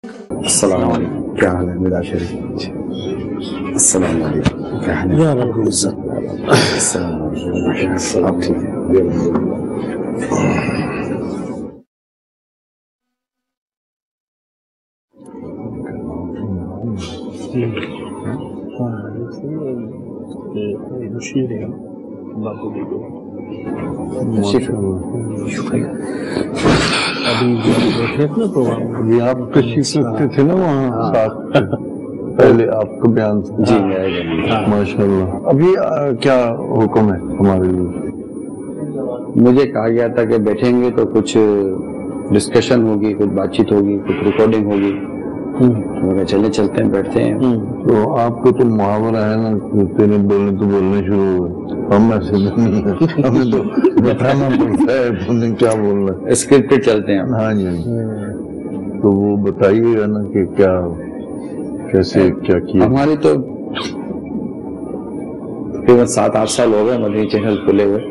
السلام علیکم، کیا حال ہے میرا شریف؟ السلام علیکم، کیا حال ہے؟ یا رب العزت۔ السلام علیکم، آپ ٹھیک ہیں؟ ابھی آپ تشریف رکھتے تھے نا وہاں ساتھ، پہلے آپ کا بیان تھا جی ماشاء اللہ۔ ابھی کیا حکم ہے ہمارے لیے؟ مجھے کہا گیا تھا کہ بیٹھیں گے تو کچھ ڈسکشن ہوگی، کچھ بات چیت ہوگی، کچھ ریکارڈنگ ہوگی۔ چلے چلتے ہیں، بیٹھتے ہیں۔ تو آپ کو تو محاورہ ہے نا، تیرے بولنے تو بولنے شروع ہوئے، ہم ایسے نہیں ہیں، ہمیں تو بتانا پڑتا ہے تم نے کیا بولنا ہے۔ اسکرپٹ پہ چلتے ہیں۔ ہاں جی، تو وہ بتائیے گا نا کہ کیا کیسے کیا کیا۔ ہماری تو تقریباً 7-8 سال ہو گئے مدنی چینل کھلے ہوئے،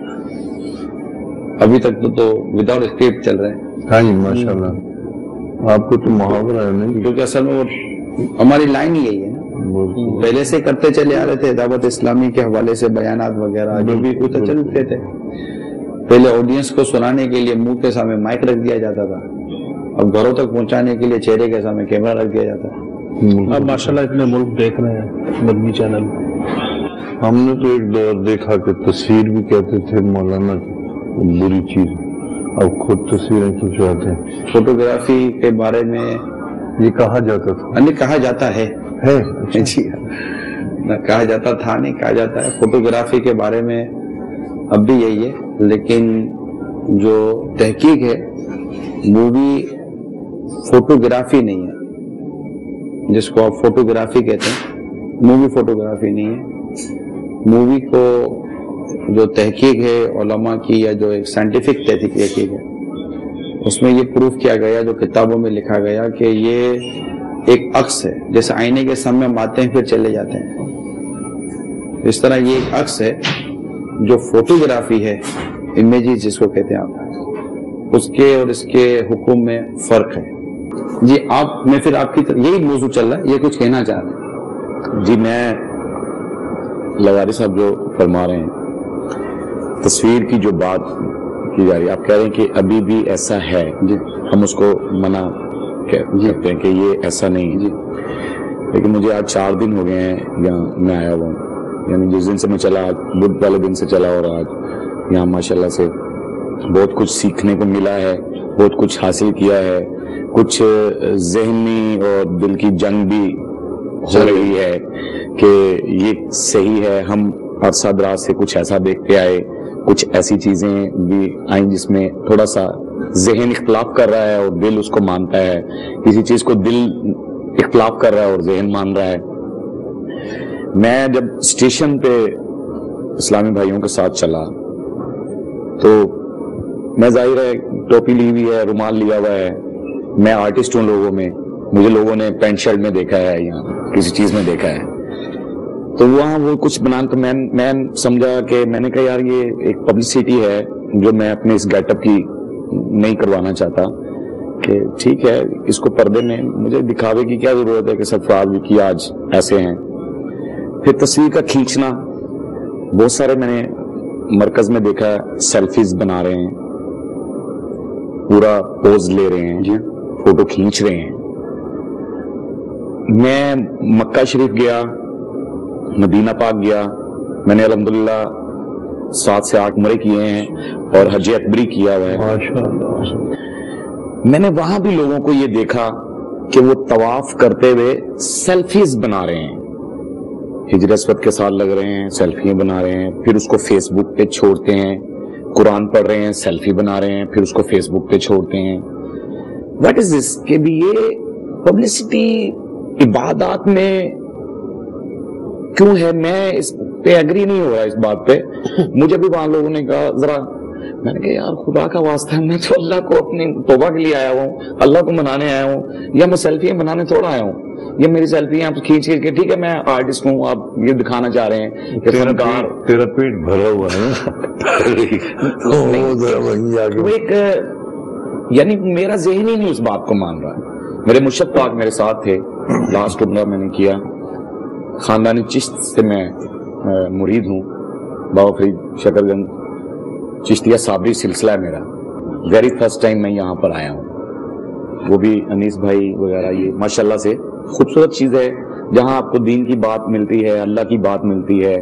ابھی تک تو وداؤٹ اسکرپٹ چل رہے ہیں۔ ہاں جی ماشاء اللہ، آپ کو تو محاورہ ہے نہیں، کیونکہ اصل میں ہماری لائن یہی ہے، پہلے سے کرتے چلے آ رہے تھے، دعوت اسلامی کے حوالے سے بیانات وغیرہ جو بھی کچھ چلتے تھے۔ پہلے آڈینس کو سنانے کے لیے منہ کے سامنے مائک رکھ دیا جاتا تھا، اب گھروں تک پہنچانے کے لیے چہرے کے سامنے کیمرہ رکھ دیا جاتا ہے۔ اب ماشاءاللہ اتنے ملک دیکھ رہے ہیں مدنی چینل۔ ہم نے تو ایک دور دیکھا کہ تصویر بھی کہتے تھے مولانا بری چیز، اب خود تصویریں کھنچواتے ہیں۔ فوٹوگرافی کے بارے میں یہ کہا جاتا تھا، کہا جاتا ہے جی، نہ کہا جاتا تھا، نہیں کہا جاتا ہے۔ فوٹوگرافی کے بارے میں اب بھی یہی ہے، لیکن جو تحقیق ہے مووی فوٹوگرافی نہیں ہے، جس کو آپ فوٹوگرافی کہتے ہیں، مووی فوٹوگرافی نہیں ہے۔ مووی کو جو تحقیق ہے علماء کی، یا جو ایک سائنٹیفک تحقیق ہے، اس میں یہ پروف کیا گیا، جو کتابوں میں لکھا گیا، کہ یہ ایک عکس ہے، جیسے آئینے کے سامنے ہم آتے ہیں پھر چلے جاتے ہیں، اس طرح یہ ایک عکس ہے۔ جو فوٹوگرافی ہے، امیجز جس کو کہتے ہیں آپ، اس کے اور اس کے حکم میں فرق ہے۔ جی میں پھر آپ کی یہی موضوع چل رہا ہے، یہ کچھ کہنا چاہ رہے ہیں؟ جی، میں لغاری صاحب جو فرما رہے ہیں، تصویر کی جو بات کی جا رہی ہے، آپ کہہ رہے ہیں کہ ابھی بھی ایسا ہے، جی ہم اس کو منع کرتے ہیں کہ یہ ایسا نہیں ہے۔ جی، لیکن مجھے آج 4 دن ہو گئے ہیں یہاں میں آیا ہوا ہوں، یعنی جس دن سے میں چلا، بدھ والے دن سے چلا، اور آج یہاں ماشاءاللہ سے بہت کچھ سیکھنے کو ملا ہے، بہت کچھ حاصل کیا ہے، کچھ ذہنی اور دل کی جنگ بھی ہو رہی ہے کہ یہ صحیح ہے۔ ہم عرصہ دراز سے کچھ ایسا دیکھتے آئے، کچھ ایسی چیزیں بھی آئیں جس میں تھوڑا سا ذہن اختلاف کر رہا ہے اور دل اس کو مانتا ہے، کسی چیز کو دل اختلاف کر رہا ہے اور ذہن مان رہا ہے۔ میں جب اسٹیشن پہ اسلامی بھائیوں کے ساتھ چلا تو میں ظاہر ہے ٹوپی لی ہوئی ہے، رومال لیا ہوا ہے، میں آرٹسٹ ہوں لوگوں میں، مجھے لوگوں نے پینٹ شرٹ میں دیکھا ہے یا کسی چیز میں دیکھا ہے، تو وہاں وہ کچھ بنا تو میں سمجھا کہ میں نے کہا یار یہ ایک پبلسٹی ہے جو میں اپنے اس گیٹ اپ کی نہیں کروانا چاہتا، کہ ٹھیک ہے اس کو پردے میں مجھے دکھاوے کی کیا ضرورت ہے کہ سرفراز وکی آج ایسے ہیں۔ پھر تصویر کا کھینچنا، بہت سارے میں نے مرکز میں دیکھا سیلفیز بنا رہے ہیں، پورا پوز لے رہے ہیں، فوٹو کھینچ رہے ہیں۔ میں مکہ شریف گیا، مدینہ پاک گیا، میں نے الحمدللہ 7 سے 8 عمرے کیے ہیں اور حج اکبری کیا ہوا ہے ماشاءاللہ۔ میں نے وہاں بھی لوگوں کو یہ دیکھا کہ وہ طواف کرتے ہوئے سیلفیز بنا رہے ہیں، ہجر اسود کے ساتھ لگ رہے ہیں، سیلفیاں بنا رہے ہیں، پھر اس کو فیس بک پہ چھوڑتے ہیں، قرآن پڑھ رہے ہیں، سیلفی بنا رہے ہیں، پھر اس کو فیس بک پہ چھوڑتے ہیں۔ واٹ از دس؟ کہ بھی یہ پبلسٹی عبادات میں کیوں ہے؟ میں اس پہ ایگری نہیں ہو رہا اس بات پہ۔ مجھے بھی وہاں لوگوں نے کہا ذرا، میں نے کہا یار خدا کا واسطہ ہے، میں تو اللہ کو اپنی توبہ کے لیے آیا ہوا ہوں، اللہ کو منانے آیا ہوں، یا میں سیلفیاں بنانے تھوڑا آیا ہوں؟ یہ میری سیلفیاں آپ کھینچ کے، ٹھیک ہے میں آرٹسٹ ہوں، آپ یہ دکھانا چاہ رہے ہیں کہ فنکار، تیرا پیٹ بھرا ہوا ہے ایک یعنی میرا ذہن ہی نہیں اس بات کو مان رہا، میرے مرشد پاک میرے ساتھ تھے. لاسٹ عمرہ میں نے کیا. خاندانی چشت سے میں مرید ہوں. بابا فرید شکرگنج چشتیہ صابری سلسلہ ہے میرا. ویری فرسٹ ٹائم میں یہاں پر آیا ہوں. وہ بھی انیس بھائی وغیرہ, یہ ماشاءاللہ سے خوبصورت چیز ہے جہاں آپ کو دین کی بات ملتی ہے, اللہ کی بات ملتی ہے,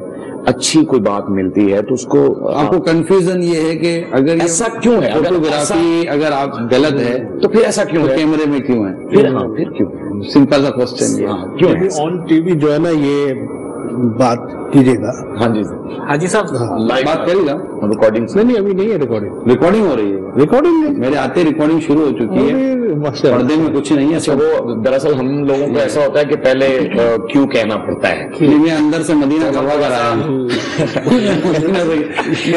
اچھی کوئی بات ملتی ہے, تو اس کو آپ کو کنفیوژن یہ ہے کہ اگر ایسا کیوں ہے, فوٹوگرافی اگر آپ غلط ہے تو پھر ایسا کیوں ہے, کیمرے میں کیوں ہے, پھر کیوں, سمپل سا کوشچن یہ کیوں ہے. آن ٹی وی جو ہے نا, یہ بات کیجیے گا. ہاں جی حاجی صاحب بات کرے گا. ریکارڈنگ نہیں ابھی نہیں ہے ریکارڈنگ. ریکارڈنگ ہو رہی ہے, ریکارڈنگ میرے آتے ریکارڈنگ شروع ہو چکی ہے. پردے میں کچھ نہیں ہے. اچھا, وہ دراصل ہم لوگوں کو ایسا ہوتا ہے کہ پہلے کیوں کہنا پڑتا ہے. میں اندر سے مدینہ گلوا کر آیا ہوں,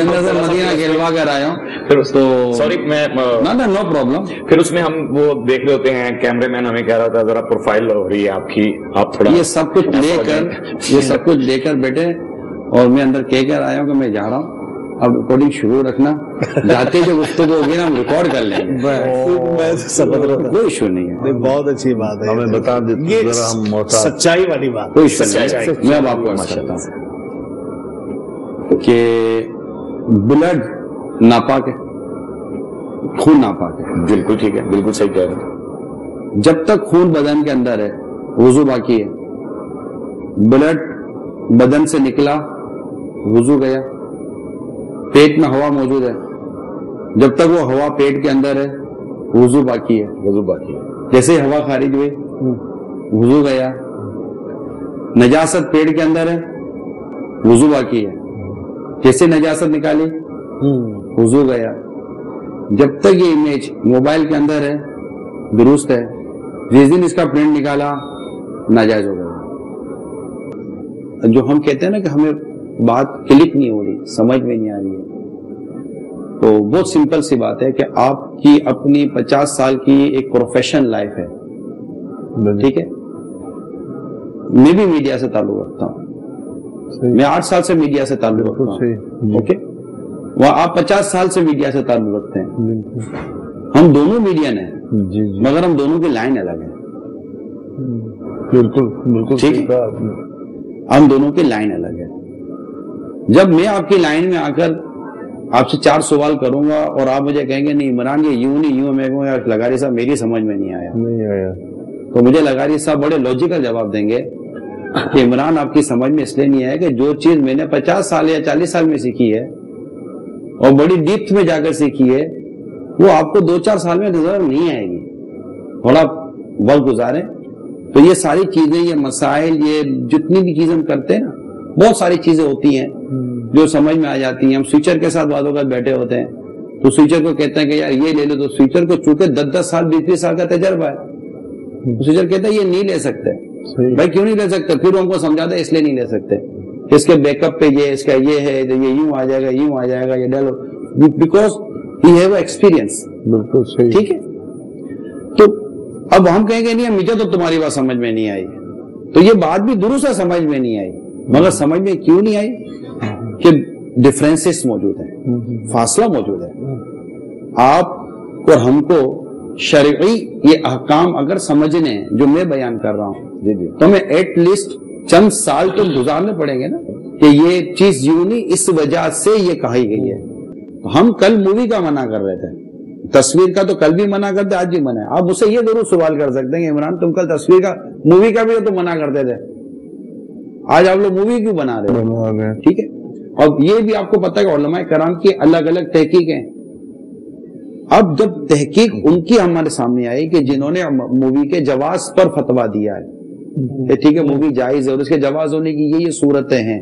اندر سے مدینہ گلوا کر آیا ہوں. پھر سوری میں نو پرابلم. پھر اس میں ہم وہ دیکھ رہے ہوتے ہیں, کیمرے مین ہمیں کہہ رہا تھا ذرا پروفائل ہو رہی ہے آپ کی, آپ تھوڑا یہ سب کچھ لے کر بیٹھے, اور میں اندر کہہ کر آیا ہوں کہ میں جا رہا ہوں, اب ریکارڈنگ شروع رکھنا, جاتے جو گفتگو ہوگی نا ہم ریکارڈ کر لیں گے, میں سمجھ رہا تھا. کوئی ایشو نہیں ہے. بہت اچھی بات ہے, ہمیں بتا دیتے یہ ذرا ہم محتاط. سچائی والی بات. کوئی ایشو نہیں. میں اب آپ کو عرض کرتا ہوں کہ بلڈ ناپاک ہے, خون ناپاک ہے. بالکل ٹھیک ہے, بالکل صحیح کہہ رہے ہیں. جب تک خون بدن کے اندر ہے وضو باقی ہے. بلڈ بدن سے نکلا وضو گیا. پیٹ میں ہوا موجود ہے, جب تک وہ ہوا پیٹ کے اندر ہے وضو باقی ہے. وضو باقی ہے. جیسے ہوا خارج ہوئی وضو گیا. نجاست پیٹ کے اندر ہے وضو باقی ہے. جیسے نجاست نکالی وضو گیا. جب تک یہ امیج موبائل کے اندر ہے درست ہے, جس دن اس کا پرنٹ نکالا ناجائز ہو گیا. جو ہم کہتے ہیں نا کہ ہمیں بات کلک نہیں ہو رہی, سمجھ میں نہیں آ رہی ہے, تو بہت سمپل سی بات ہے کہ آپ کی اپنی 50 سال کی ایک پروفیشنل لائف ہے, ٹھیک ہے. میں بھی میڈیا سے تعلق رکھتا ہوں, میں 8 سال سے میڈیا سے تعلق رکھتا ہوں, اوکے. وہ آپ 50 سال سے میڈیا سے تعلق رکھتے ہیں. ہم دونوں میڈین ہیں, مگر ہم دونوں کی لائن الگ ہے. بالکل ٹھیک ہے, ہم دونوں کی لائن الگ ہے. جب میں آپ کی لائن میں آ کر آپ سے 4 سوال کروں گا اور آپ مجھے کہیں گے نہیں عمران یہ یوں نہیں یوں, میں کہوں یار لغاری صاحب میری سمجھ میں نہیں آیا, تو مجھے لغاری صاحب بڑے لاجیکل جواب دیں گے کہ عمران آپ کی سمجھ میں اس لیے نہیں آیا کہ جو چیز میں نے 50 سال یا 40 سال میں سیکھی ہے اور بڑی ڈیپتھ میں جا کر سیکھی ہے, وہ آپ کو 2-4 سال میں نظر نہیں آئے گی. تھوڑا وقت گزارے. تو یہ ساری چیزیں, یہ مسائل, یہ جتنی بھی چیزیں ہم کرتے ہیں نا, بہت ساری چیزیں ہوتی ہیں جو سمجھ میں آ جاتی ہیں. ہم سوئچر کے ساتھ بعض اوقات بیٹھے ہوتے ہیں تو سوئچر کو کہتے ہیں کہ یار یہ لے لو, تو سوئچر کو چونکہ 10-10 سال 20-20 سال کا تجربہ ہے, سوئچر کہتا ہے یہ نہیں لے سکتے. بھائی کیوں نہیں لے سکتے؟ پھر ہم کو سمجھاتا ہے اس لیے نہیں لے سکتے, اس کے بیک اپ پہ یہ, اس کا یہ ہے, یہ یوں آ جائے گا, یوں آ جائے گا, یہ ڈالو, بیکاز ہی ہیو ایکسپیرینس. بالکل صحیح, ٹھیک ہے. تو اب ہم کہیں گے نہیں مجھے تو تمہاری بات سمجھ میں نہیں آئی, تو یہ بات بھی درست ہے, سمجھ میں نہیں آئی. مگر سمجھ میں کیوں نہیں آئی کہ ڈفرینسز موجود ہیں, فاصلہ موجود ہے. آپ اور ہم کو شرعی یہ احکام اگر سمجھنے جو میں بیان کر رہا ہوں تو ہمیں ایٹ لیسٹ چند سال تو گزارنے پڑیں گے نا کہ یہ چیز یوں نہیں, اس وجہ سے یہ کہی گئی ہے. ہم کل مووی کا منع کر رہے تھے, تصویر کا تو کل بھی منع کرتے, آج بھی منع ہے. آپ مجھ سے یہ ضرور سوال کر سکتے ہیں کہ عمران تم کل تصویر کا, مووی کا بھی تو منع کرتے تھے, آج آپ لوگ مووی کیوں بنا رہے ہو؟ ٹھیک ہے. اور یہ بھی آپ کو پتہ ہے کہ علماء کرام کی الگ الگ تحقیق ہیں. اب جب تحقیق ان کی ہمارے سامنے آئی کہ جنہوں نے مووی کے جواز پر فتویٰ دیا ہے, ٹھیک ہے مووی جائز ہے اور اس کے جواز ہونے کی یہ صورتیں ہیں,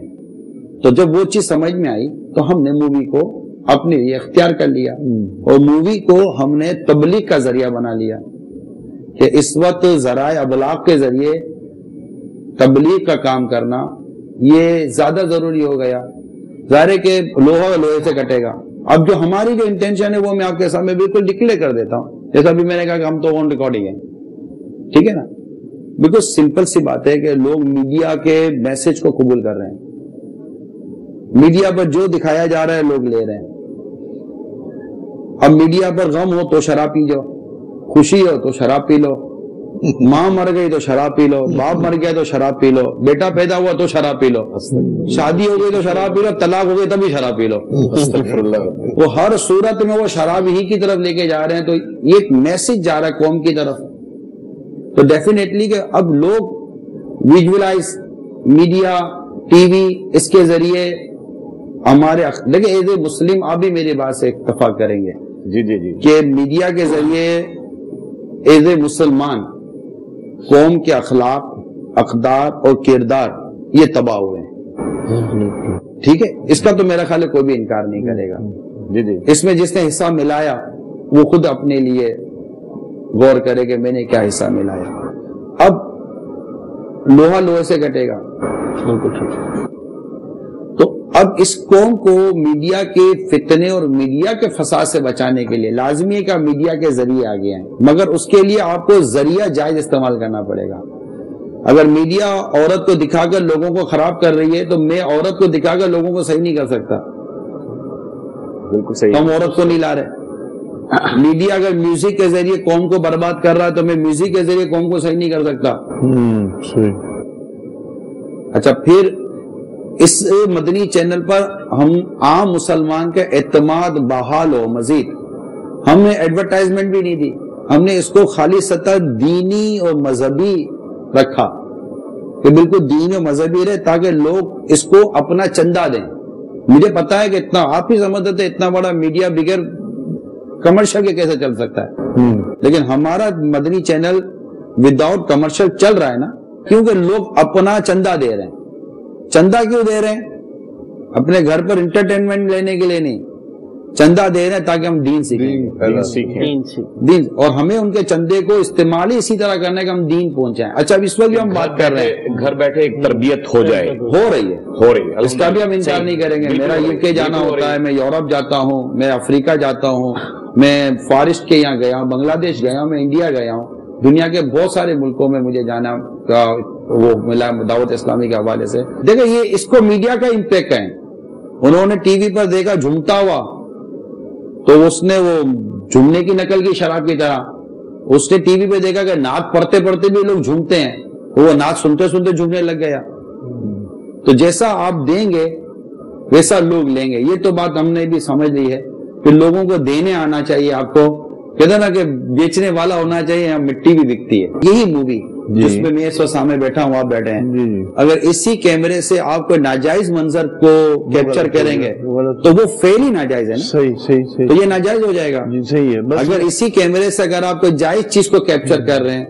تو جب وہ چیز سمجھ میں آئی تو ہم نے مووی کو اپنے لیے اختیار کر لیا اور مووی کو ہم نے تبلیغ کا ذریعہ بنا لیا کہ اس وقت ذرائع ابلاغ کے ذریعے تبلیغ کا کام کرنا یہ زیادہ ضروری ہو گیا. ظاہر ہے کہ لوہا لوہے سے کٹے گا. اب جو ہماری جو انٹینشن ہے وہ میں آپ کے سامنے بالکل ڈکلیئر کر دیتا ہوں, جیسا بھی میں نے کہا کہ ہم تو آن ریکارڈنگ ہیں, ٹھیک ہے نا. بالکل سمپل سی بات ہے کہ لوگ میڈیا کے میسج کو قبول کر رہے ہیں, میڈیا پر جو دکھایا جا رہا ہے لوگ لے رہے ہیں. اب میڈیا پر غم ہو تو شراب پی جاؤ, خوشی ہو تو شراب پی لو, ماں مر گئی تو شراب پی لو، باپ مر گیا تو شراب پی لو، بیٹا پیدا ہوا تو شراب پی لو، شادی ہو گئی تو شراب پی لو، طلاق ہو گئی تب بھی شراب پی لو. وہ ہر صورت میں وہ شراب ہی کی طرف لے کے جا رہے ہیں. تو یہ ایک میسج جا رہا ہے قوم کی طرف. تو ڈیفینیٹلی کہ اب لوگ ویژولائز میڈیا ٹی وی اس کے ذریعے ہمارے دیکھیں ایز اے مسلم آپ بھی میری بات سے اتفاق کریں گے جی جی جی کہ میڈیا کے ذریعے ایز اے مسلمان قوم کے اخلاق، اقدار اور کردار یہ تباہ ہوئے ہیں. ٹھیک ہے، اس کا تو میرا خیال ہے کوئی بھی انکار نہیں کرے گا. جی جی اس میں جس نے حصہ ملایا وہ خود اپنے لیے غور کرے کہ میں نے کیا حصہ ملایا. اب لوہا لوہے سے کٹے گا. تو اب اس قوم کو میڈیا کے فتنے اور میڈیا کے فساد سے بچانے کے لیے لازمی ہے کہ میڈیا کے ذریعے آگے آئیں، مگر اس کے لیے آپ کو ذریعہ جائز استعمال کرنا پڑے گا. اگر میڈیا عورت کو دکھا کر لوگوں کو خراب کر رہی ہے تو میں عورت کو دکھا کر لوگوں کو صحیح نہیں کر سکتا. بالکل صحیح. ہم عورت کو نہیں لا رہے. میڈیا اگر میوزک کے ذریعے قوم کو برباد کر رہا ہے تو میں میوزک کے ذریعے قوم کو صحیح نہیں کر سکتا. اچھا، پھر اس مدنی چینل پر ہم عام مسلمان کا اعتماد بحال ہو مزید. ہم نے ایڈورٹائزمنٹ بھی نہیں دی، ہم نے اس کو خالی سطح دینی اور مذہبی رکھا کہ بالکل دینی اور مذہبی رہے تاکہ لوگ اس کو اپنا چندہ دیں. مجھے پتا ہے کہ اتنا آپ ہی سمجھتے تھے اتنا بڑا میڈیا بغیر کمرشل کے کیسے چل سکتا ہے، لیکن ہمارا مدنی چینل وداؤٹ کمرشل چل رہا ہے نا، کیونکہ لوگ اپنا چندہ دے رہے ہیں. چندہ کیوں دے رہے ہیں؟ اپنے گھر پر انٹرٹینمنٹ لینے کے لیے نہیں، چندہ دے رہے ہیں تاکہ ہم دین سیکھیں. دین، اور ہمیں ان کے چندے کو استعمال ہی اسی طرح کرنا ہے کہ ہم دین پہنچائیں. اچھا، اس وقت جو ہم بات کر رہے ہیں گھر بیٹھے ایک تربیت ہو جائے، ہو رہی ہے، اس کا بھی ہم انکار نہیں کریں گے. میرا UK جانا ہوتا ہے، میں یورپ جاتا ہوں، میں افریقہ جاتا ہوں، میں فارسٹ کے یہاں گیا ہوں، بنگلہ دیش گیا ہوں، میں انڈیا گیا ہوں. دنیا کے بہت سارے ملکوں میں مجھے جانا کا وہ ملا دعوت اسلامی کے حوالے سے. دیکھیں یہ اس کو میڈیا کا امپیکٹ ہے. انہوں نے ٹی وی پر دیکھا جھومتا ہوا تو اس نے وہ جھومنے کی نقل کی شراب کی طرح. اس نے ٹی وی پہ دیکھا کہ نعت پڑھتے پڑھتے بھی لوگ جھومتے ہیں، وہ نعت سنتے سنتے جھومنے لگ گیا. تو جیسا آپ دیں گے ویسا لوگ لیں گے. یہ تو بات ہم نے بھی سمجھ لی ہے کہ لوگوں کو دینے آنا چاہیے. آپ کو کہتے نا کہ بیچنے والا ہونا چاہیے. یہاں مٹی بھی بکتی ہے. یہی مووی جس میں میں اس وقت سامنے بیٹھا ہوں، آپ بیٹھے ہیں، اگر اسی کیمرے سے آپ کو ناجائز منظر کو کیپچر کریں گے تو وہ فیل ہی ناجائز ہے نا. صحیح. تو یہ ناجائز ہو جائے گا. صحیح ہے. اگر اسی کیمرے سے اگر آپ کو جائز چیز کو کیپچر کر رہے ہیں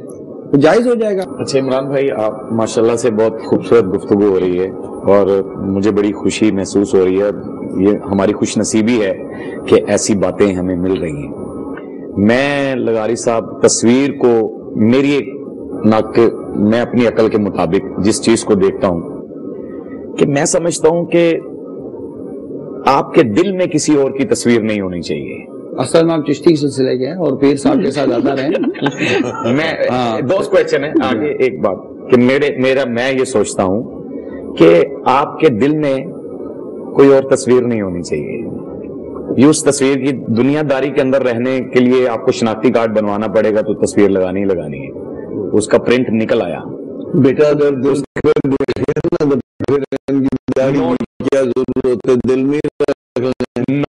تو جائز ہو جائے گا. اچھا عمران بھائی، آپ ماشاءاللہ سے بہت خوبصورت گفتگو ہو رہی ہے اور مجھے بڑی خوشی محسوس ہو رہی ہے. یہ ہماری خوش نصیبی ہے کہ ایسی باتیں ہمیں مل رہی ہیں. میں لغاری صاحب تصویر کو میری ایک میں اپنی عقل کے مطابق جس چیز کو دیکھتا ہوں کہ میں سمجھتا ہوں کہ آپ کے دل میں کسی اور کی تصویر نہیں ہونی چاہیے. اصل میں آپ چشتی کے سلسلے کے ہیں اور پیر صاحب کے ساتھ زیادہ رہے. میں دوست کویسچن ہے آگے ایک بات کہ میں یہ سوچتا ہوں کہ آپ کے دل میں کوئی اور تصویر نہیں ہونی چاہیے. یہ اس تصویر کی دنیا داری کے اندر رہنے کے لیے آپ کو شناختی کارڈ بنوانا پڑے گا تو تصویر لگانی ہی لگانی ہے. اس کا پرنٹ نکل آیا بیٹا. اگر کیا ضرورت ہے دل میں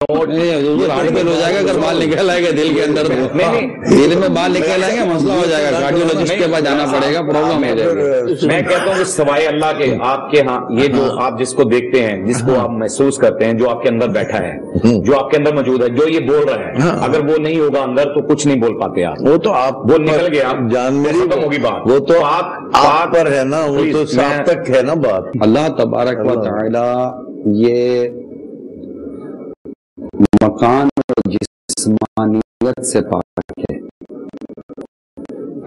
ہو جائے گا. اگر بال نکل آئے گا دل کے اندر دل میں بال نکل آئے گا مسئلہ ہو جائے گا. کارڈیولوجسٹ کے پاس جانا پڑے گا، پرابلم ہو جائے گا. میں کہتا ہوں کہ سوائے اللہ کے آپ کے ہاں یہ جو آپ جس کو دیکھتے ہیں، جس کو آپ محسوس کرتے ہیں، جو آپ کے اندر بیٹھا ہے، جو آپ کے اندر موجود ہے، جو یہ بول رہا ہے، اگر وہ نہیں ہوگا اندر تو کچھ نہیں بول پاتے آپ. وہ تو آپ وہ نکل گیا جان میری ختم ہوگی بات. وہ تو آپ پر ہے نا، وہ تو ساتھ تک ہے نا بات. اللہ تبارک و تعالی یہ مکان اور جسمانیت سے پاک ہے.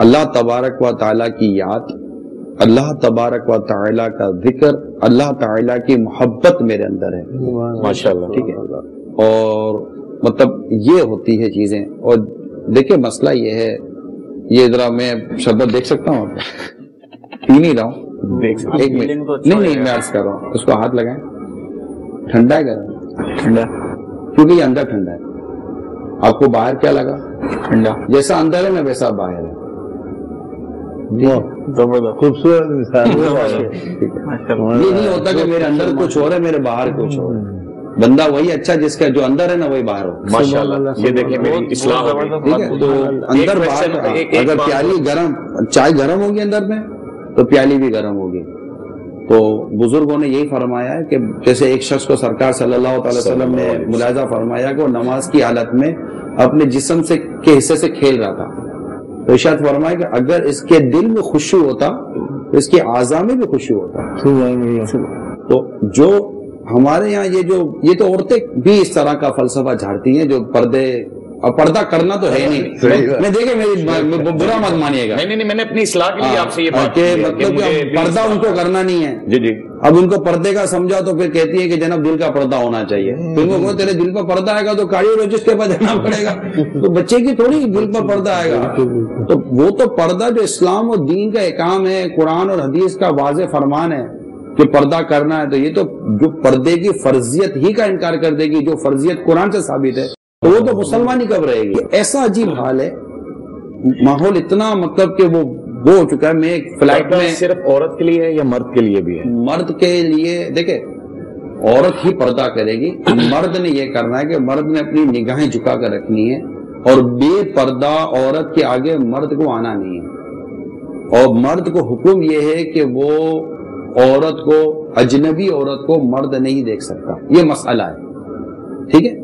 اللہ تبارک و تعالیٰ کی یاد، اللہ تبارک و تعالیٰ کا ذکر، اللہ تعالیٰ کی محبت میرے اندر ہے ماشاءاللہ. ٹھیک ہے. اور مطلب یہ ہوتی ہے چیزیں. اور دیکھیں مسئلہ یہ ہے، یہ ذرا میں شربت دیکھ سکتا ہوں، پی نہیں رہا ہوں، ایک منٹ. نہیں میں عرض کر رہا ہوں، اس کو ہاتھ لگائیں. ٹھنڈا ہے گرم؟ ٹھنڈا، کیونکہ یہ اندر ٹھنڈا ہے. آپ کو باہر کیا لگا؟ ٹھنڈا. جیسا اندر ہے نا ویسا باہر ہے. خوبصورت مثال یہ نہیں ہوتا کہ میرے اندر کچھ اور ہے میرے باہر کچھ اور ہے. بندہ وہی اچھا جس کا جو اندر ہے نا وہی باہر ہو. ماشاءاللہ یہ دیکھیں میری اصلاح ہو گئی. ٹھیک ہے, تو اندر باہر اگر پیالی گرم, چائے گرم ہوگی اندر میں تو پیالی بھی گرم ہوگی. تو بزرگوں نے یہی فرمایا ہے کہ جیسے ایک شخص کو سرکار صلی اللہ علیہ وسلم نے ملاحظہ فرمایا کہ وہ نماز کی حالت میں اپنے جسم سے کے حصے سے کھیل رہا تھا, تو ارشاد فرمایا کہ اگر اس کے دل میں خشوع ہوتا تو اس کے اعضاء میں بھی خشوع ہوتا. تو جو ہمارے یہاں یہ تو عورتیں بھی اس طرح کا فلسفہ جھاڑتی ہیں جو پردہ کرنا تو ہے نہیں. میں دیکھیں میری برا مت مانیے گا, نہیں میں نے اپنی اصلاح کے لیے آپ سے یہ بات کہ مطلب پردہ ان کو کرنا نہیں ہے. جی جی, اب ان کو پردے کا سمجھا تو پھر کہتی ہے کہ جناب دل کا پردہ ہونا چاہیے. ان کو تیرے دل پر پردہ آئے گا تو کارڈیولوجسٹ کے پاس جانا پڑے گا, تو بچے کی تھوڑی دل پر پردہ آئے گا. تو وہ تو پردہ جو اسلام اور دین کا احکام ہے, قرآن اور حدیث کا واضح فرمان ہے کہ پردہ کرنا ہے, تو یہ تو جو پردے کی فرضیت ہی کا انکار کر دے گی جو فرضیت قرآن سے ثابت ہے, تو وہ تو مسلمان ہی کب رہے گی. ایسا عجیب حال ہے, ماحول اتنا مطلب کہ وہ ہو چکا ہے. میں ایک فلائٹ میں صرف عورت کے لیے ہے یا مرد کے لیے بھی ہے؟ مرد کے لیے دیکھیں, عورت ہی پردہ کرے گی, مرد نے یہ کرنا ہے کہ مرد نے اپنی نگاہیں جھکا کر رکھنی ہے, اور بے پردہ عورت کے آگے مرد کو آنا نہیں ہے. اور مرد کو حکم یہ ہے کہ وہ عورت کو, اجنبی عورت کو مرد نہیں دیکھ سکتا. یہ مسئلہ ہے, ٹھیک ہے,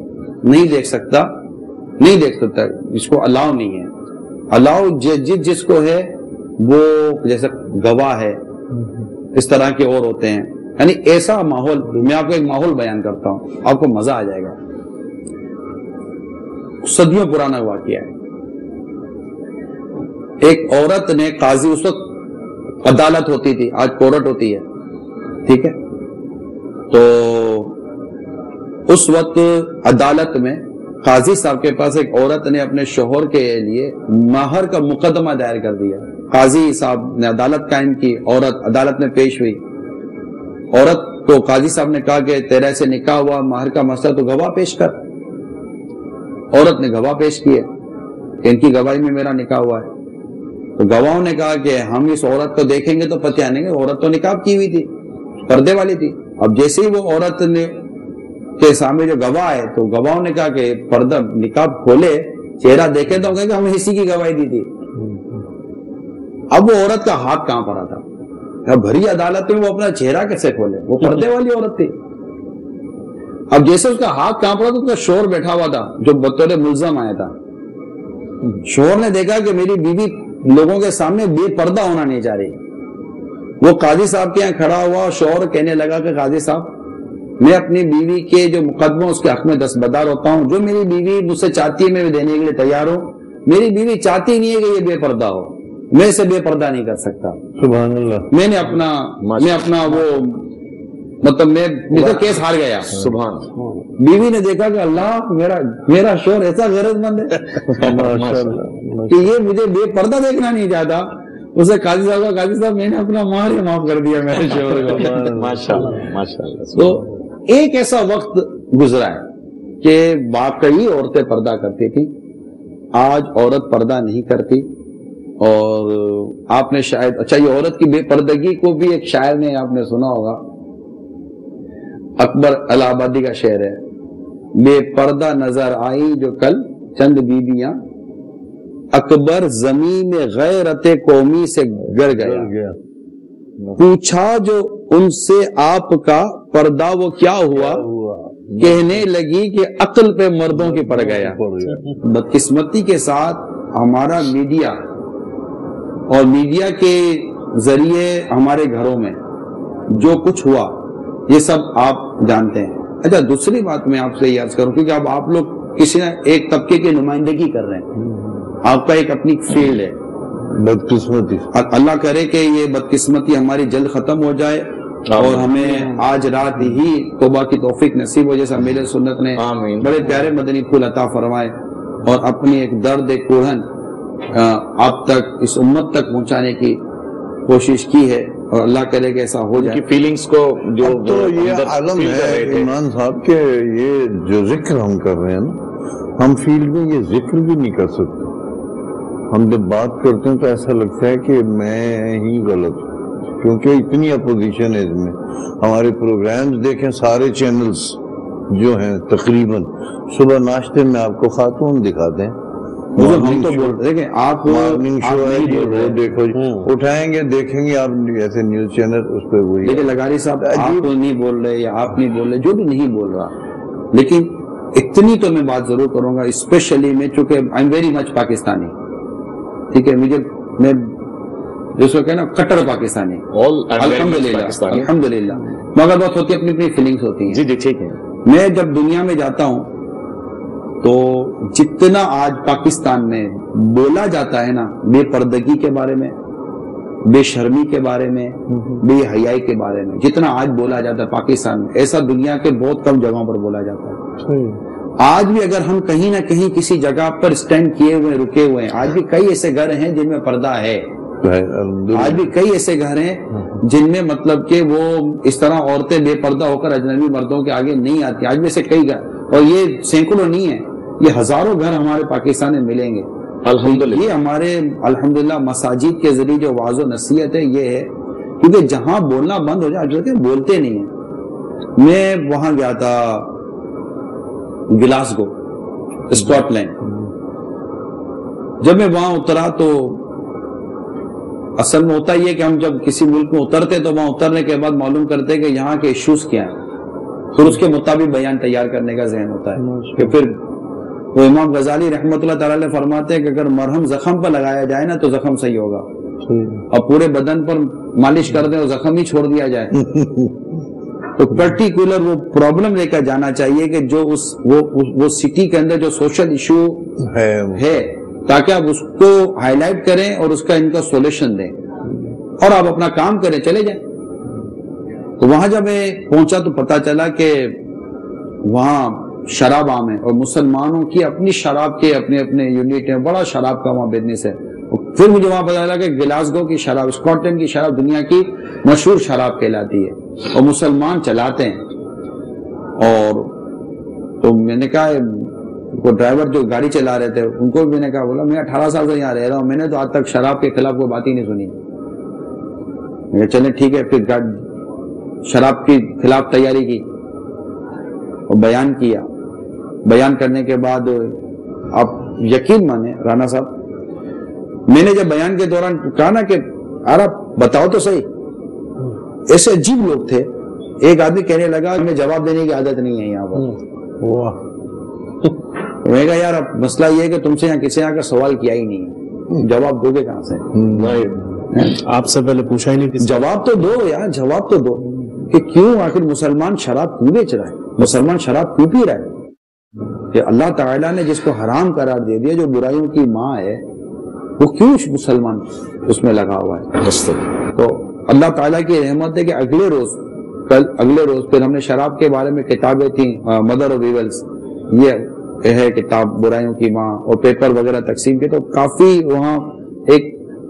نہیں دیکھ سکتا, اس کو الاؤ نہیں ہے. الاؤ جس کو ہے وہ جیسے گواہ ہے, اس طرح کے اور ہوتے ہیں. یعنی ایسا ماحول, میں آپ کو ایک ماحول بیان کرتا ہوں, آپ کو مزہ آ جائے گا. صدیوں پرانا واقعہ ہے. ایک عورت نے قاضی, اس وقت عدالت ہوتی تھی, آج کورٹ ہوتی ہے, ٹھیک ہے, تو اس وقت عدالت میں قاضی صاحب کے پاس ایک عورت نے اپنے شوہر کے لیے مہر کا مقدمہ دائر کر دیا. قاضی صاحب نے عدالت قائم کی, عورت عدالت میں پیش ہوئی. عورت کو قاضی صاحب نے کہا کہ تیرے سے نکاح ہوا, مہر کا مسئلہ, تو گواہ پیش کر. عورت نے گواہ پیش کیے کہ ان کی گواہی میں میرا نکاح ہوا ہے. تو گواہوں نے کہا کہ ہم اس عورت کو دیکھیں گے تو پہچانیں گے, عورت تو نقاب کی ہوئی تھی, پردے والی تھی. اب جیسے ہی وہ عورت نے کے سامنے جو گواہ ہے, تو گواہوں نے کہا کہ پردہ نقاب کھولے, چہرہ دیکھیں تو کہیں کہ ہم اسی کی گواہی دی تھی. اب وہ عورت کا ہاتھ کہاں پڑا تھا, بھری عدالت میں وہ اپنا چہرہ کیسے کھولے, وہ پردے والی عورت تھی. اب جیسے اس کا ہاتھ کہاں پڑا, تو اس کا شوہر بیٹھا ہوا تھا جو بطور ملزم آیا تھا. شوہر نے دیکھا کہ میری بیوی لوگوں کے سامنے بے پردہ ہونا نہیں چاہ رہی. وہ قاضی صاحب کے یہاں کھڑا ہوا, شوہر کہنے لگا کہ قاضی صاحب, میں اپنی بیوی کے جو مقدمہ اس کے حق میں دستبردار ہوتا ہوں, جو میری بیوی مجھ سے چاہتی ہے میں دینے کے لیے تیار ہوں. میری بیوی چاہتی نہیں ہے کہ یہ بے پردہ ہو, میں اسے بے پردہ نہیں کر سکتا. سبحان اللہ. میں نے اپنا وہ مطلب میں تو کیس ہار گیا. سبحان. بیوی نے دیکھا کہ اللہ میرا شوہر ایسا غیرت مند ہے کہ یہ مجھے بے پردہ دیکھنا نہیں چاہتا. اسے قاضی صاحب کا, قاضی صاحب میں نے اپنا مہر ہی معاف کر دیا میرے شوہر کو. ماشاءاللہ. تو ایک ایسا وقت گزرا ہے کہ واقعی عورتیں پردہ کرتی تھی, آج عورت پردہ نہیں کرتی. اور آپ نے شاید, اچھا یہ عورت کی بے پردگی کو بھی ایک شاعر نے آپ نے سنا ہوگا, اکبر الہ آبادی کا شعر ہے, بے پردہ نظر آئی جو کل چند بیویاں, اکبر زمین میں غیرت قومی سے گر گیا. پوچھا جو ان سے آپ کا پردہ وہ کیا ہوا, کہنے لگی کہ عقل پہ مردوں کے پڑ گیا. بدقسمتی کے ساتھ ہمارا میڈیا اور میڈیا کے ذریعے ہمارے گھروں میں جو کچھ ہوا یہ سب آپ جانتے ہیں. اچھا دوسری بات میں آپ سے یہ عرض کروں, کیونکہ اب آپ لوگ کسی ایک طبقے کی نمائندگی کر رہے ہیں, آپ کا ایک اپنی فیلڈ ہے. بدقسمتی, اللہ کرے کہ یہ بدقسمتی ہماری جلد ختم ہو جائے اور ہمیں آج رات ہی توبہ کی توفیق نصیب ہو, جیسا میرے سنت نے بڑے پیارے مدنی پھول عطا فرمائے اور اپنی ایک درد ایک کوڑھن آپ تک, اس امت تک پہنچانے کی کوشش کی ہے, اور اللہ کرے کہ ایسا ہو جائے. فیلنگز کو جو تو یہ عالم ہے عمران صاحب کہ یہ جو ذکر ہم کر رہے ہیں نا, ہم فیلڈ میں یہ ذکر بھی نہیں کر سکتے. ہم جب بات کرتے ہیں تو ایسا لگتا ہے کہ میں ہی غلط ہوں، کیونکہ اتنی اپوزیشن ہے اس میں. ہمارے پروگرامز دیکھیں، سارے چینلز جو ہیں تقریباً صبح ناشتے میں آپ کو خاتون دکھاتے ہیں. ہم تو بول رہے کہ آپ مارننگ شو ہے جی، وہ دیکھو جی، اٹھائیں گے دیکھیں گے آپ ایسے نیوز چینل اس پہ وہی. لیکن لغاری صاحب آپ نہیں بول رہے یا آپ نہیں بول رہے، جو بھی نہیں بول رہا، لیکن اتنی تو میں بات ضرور کروں گا، اسپیشلی میں چونکہ I am very much Pakistani, ٹھیک ہے، میں جس کو کہنا کٹر پاکستانی، الحمدللہ، مگر بات ہوتی ہے اپنی اپنی فیلنگس ہوتی ہیں. جی جی ٹھیک ہے. میں جب دنیا میں جاتا ہوں تو جتنا آج پاکستان میں بولا جاتا ہے نا بے پردگی کے بارے میں، بے شرمی کے بارے میں، بے حیائی کے بارے میں، جتنا آج بولا جاتا ہے پاکستان میں، ایسا دنیا کے بہت کم جگہوں پر بولا جاتا ہے. آج بھی اگر ہم کہیں نہ کہیں کسی جگہ پر اسٹینڈ کیے ہوئے رکے ہوئے ہیں، آج بھی کئی ایسے گھر ہیں جن میں پردہ ہے، آج بھی کئی ایسے گھر ہیں جن میں مطلب کہ وہ اس طرح عورتیں بے پردہ ہو کر اجنبی مردوں کے آگے نہیں آتی. آج بھی ایسے کئی گھر، اور یہ سینکڑوں نہیں ہیں، یہ ہزاروں گھر ہمارے پاکستان میں ملیں گے. الحمدللہ یہ ہمارے الحمدللہ مساجد کے ذریعے جو واعظ و نصیحت ہے یہ ہے، کیونکہ جہاں بولنا بند ہو جائے بولتے نہیں ہیں. میں وہاں گیا تھا گلاسگو اسکاٹ لینڈ، جب میں وہاں اترا تو اصل میں ہوتا یہ کہ ہم جب کسی ملک میں اترتے تو وہاں اترنے کے بعد معلوم کرتے کہ یہاں کے ایشوز کیا ہیں، پھر اس کے مطابق بیان تیار کرنے کا ذہن ہوتا ہے. کہ پھر وہ امام غزالی رحمۃ اللہ تعالی علیہ فرماتے ہیں کہ اگر مرہم زخم پر لگایا جائے نا تو زخم صحیح ہوگا، اور پورے بدن پر مالش کر دیں اور زخم ہی چھوڑ دیا جائے تو پرٹیکولر وہ پرابلم لے کر جانا چاہیے کہ جو وہ سٹی کے اندر جو سوشل ایشو ہے، تاکہ آپ اس کو ہائی لائٹ کریں اور اس کا ان کا سولوشن دیں اور آپ اپنا کام کریں، چلے جائیں. تو وہاں جب میں پہنچا تو پتا چلا کہ وہاں شراب عام ہے، اور مسلمانوں کی اپنی شراب کے اپنے اپنے یونٹ ہیں، بڑا شراب کا وہاں بزنس ہے. پھر مجھے وہاں پتا چلا کہ گلاسگو کی شراب، اسکاٹ لینڈ کی شراب دنیا کی مشہور شراب کہلاتی ہے اور مسلمان چلاتے ہیں. اور تو میں نے کہا وہ ڈرائیور جو گاڑی چلا رہے تھے ان کو بھی میں نے کہا، بولا میں 18 سال سے یہاں رہ رہا ہوں، میں نے تو آج تک شراب کے خلاف کوئی بات ہی نہیں سنی. میں کہا چلیں ٹھیک ہے. پھر شراب کے خلاف تیاری کی اور بیان کیا. بیان کرنے کے بعد آپ یقین مانے رانا صاحب، میں نے جب بیان کے دوران کہا نا کہ آپ بتاؤ تو صحیح، ایسے عجیب لوگ تھے. ایک آدمی کہنے لگا ہمیں جواب دینے کی عادت نہیں ہے یہاں پر. میں کہا یار اب مسئلہ یہ ہے کہ تم سے یہاں کسی کا سوال کیا ہی نہیں ہے، جواب دو گے کہاں سے؟ آپ سے پہلے پوچھا ہی نہیں. جواب تو دو یار، جواب تو دو کہ کیوں آخر مسلمان شراب کیوں بیچ رہا ہے، مسلمان شراب کیوں پی رہا ہے؟ کہ اللہ تعالیٰ نے جس کو حرام قرار دے دیا، جو برائیوں کی ماں ہے، وہ کیوں مسلمان اس میں لگا ہوا ہے؟ تو اللہ تعالیٰ کی رحمت ہے کہ اگلے روز پھر ہم نے شراب کے بارے میں کتابیں تھیں، مدر آف ایولز یہ ہے کتاب، برائیوں کی ماں، اور پیپر وغیرہ تقسیم کے. تو کافی وہاں ایک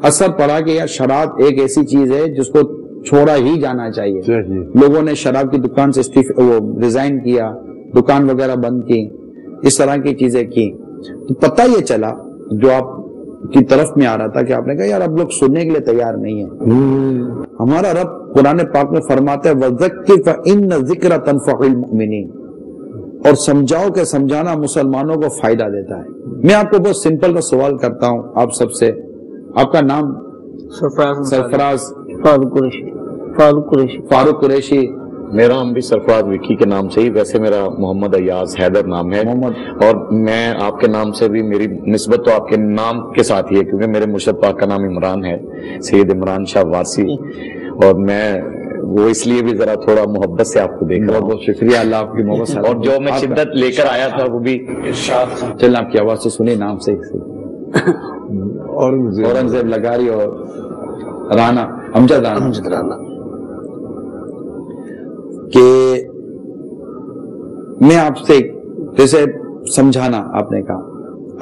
اثر پڑا کہ یار شراب ایک ایسی چیز ہے جس کو چھوڑا ہی جانا چاہیے. لوگوں نے شراب کی دکان سے ریزائن کیا، دکان وغیرہ بند کی، اس طرح کی چیزیں کی. تو پتہ یہ چلا جو آپ کی طرف میں آ رہا تھا کہ آپ نے کہا یار اب لوگ سننے کے لیے تیار نہیں ہیں. ہمارا رب قرآن پاک میں فرماتا ہے وَذَكِّرْ فَإِنَّ الذِّكْرَ تَنفَعُ الْمُؤْمِنِينَ، اور سمجھاؤ کہ سمجھانا مسلمانوں کو فائدہ دیتا ہے. میں آپ کو بہت سمپل کا سوال کرتا ہوں آپ سب سے. آپ کا نام؟ سرفراز فاروق قریشی. میرا نام بھی سرفراز وکی کے نام سے ہی، ویسے میرا محمد ایاز حیدر نام ہے. اور میں آپ کے نام سے بھی، میری نسبت تو آپ کے نام کے ساتھ ہی ہے کیونکہ میرے مرشد پاک کا نام عمران ہے، سید عمران شاہ وارسی. اور میں وہ اس لیے بھی ذرا تھوڑا محبت سے آپ کو دیکھ رہا ہوں. بہت شکریہ، اللہ آپ کی محبت سے. اور جو میں شدت لے کر آیا تھا وہ بھی چلنا آپ کی آواز سے سنی نام سے اورنگزیب لگاری اور رانا امجد رانا. کہ میں آپ سے جیسے سمجھانا آپ نے کہا،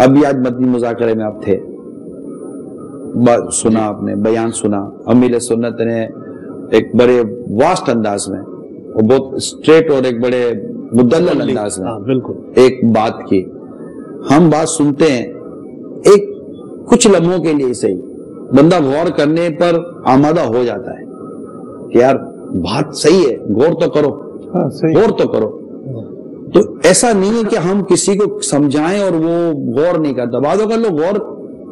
ابھی آج مدنی مذاکرے میں آپ تھے، سنا آپ نے، بیان سنا. امیل سنت نے ایک بڑے واسٹ انداز میں اور بہت اسٹریٹ اور ایک بڑے مدلل انداز میں بالکل ایک بات کی. ہم بات سنتے ہیں، ایک کچھ لمحوں کے لیے صحیح بندہ غور کرنے پر آمادہ ہو جاتا ہے کہ یار بات صحیح ہے، غور تو کرو، غور تو کرو. تو ایسا نہیں ہے کہ ہم کسی کو سمجھائیں اور وہ غور نہیں کرتا. بعض اوقات لوگ غور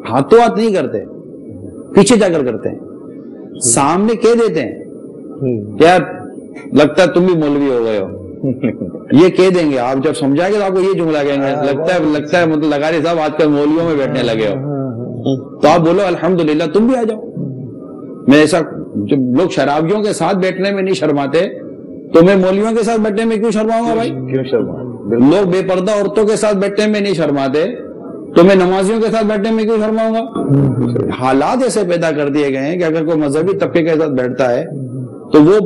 ہاتھوں ہاتھ نہیں کرتے، پیچھے جا کر کرتے ہیں، سامنے کہہ دیتے ہیں کہ یار لگتا ہے تم بھی مولوی ہو گئے ہو، یہ کہہ دیں گے. آپ جب سمجھائیں گے تو آپ کو یہ جملہ کہیں گے لگتا ہے مطلب لگاری صاحب آج کل مولویوں میں بیٹھنے لگے ہو. تو آپ بولو الحمدللہ تم بھی آ جاؤ. میں ایسا جب لوگ شرابیوں کے ساتھ بیٹھنے میں نہیں شرماتے تو میں مولویوں کے ساتھ بیٹھنے میں کیوں شرماؤں گا بھائی؟ کیوں شرما؟ لوگ بے پردہ عورتوں کے ساتھ بیٹھنے میں نہیں شرماتے تو میں نمازیوں کے ساتھ بیٹھنے میں کیوں شرماؤں گا؟ حالات ایسے پیدا کر دیے گئے ہیں کہ اگر کوئی مذہبی طبقے کے ساتھ بیٹھتا ہے تو وہ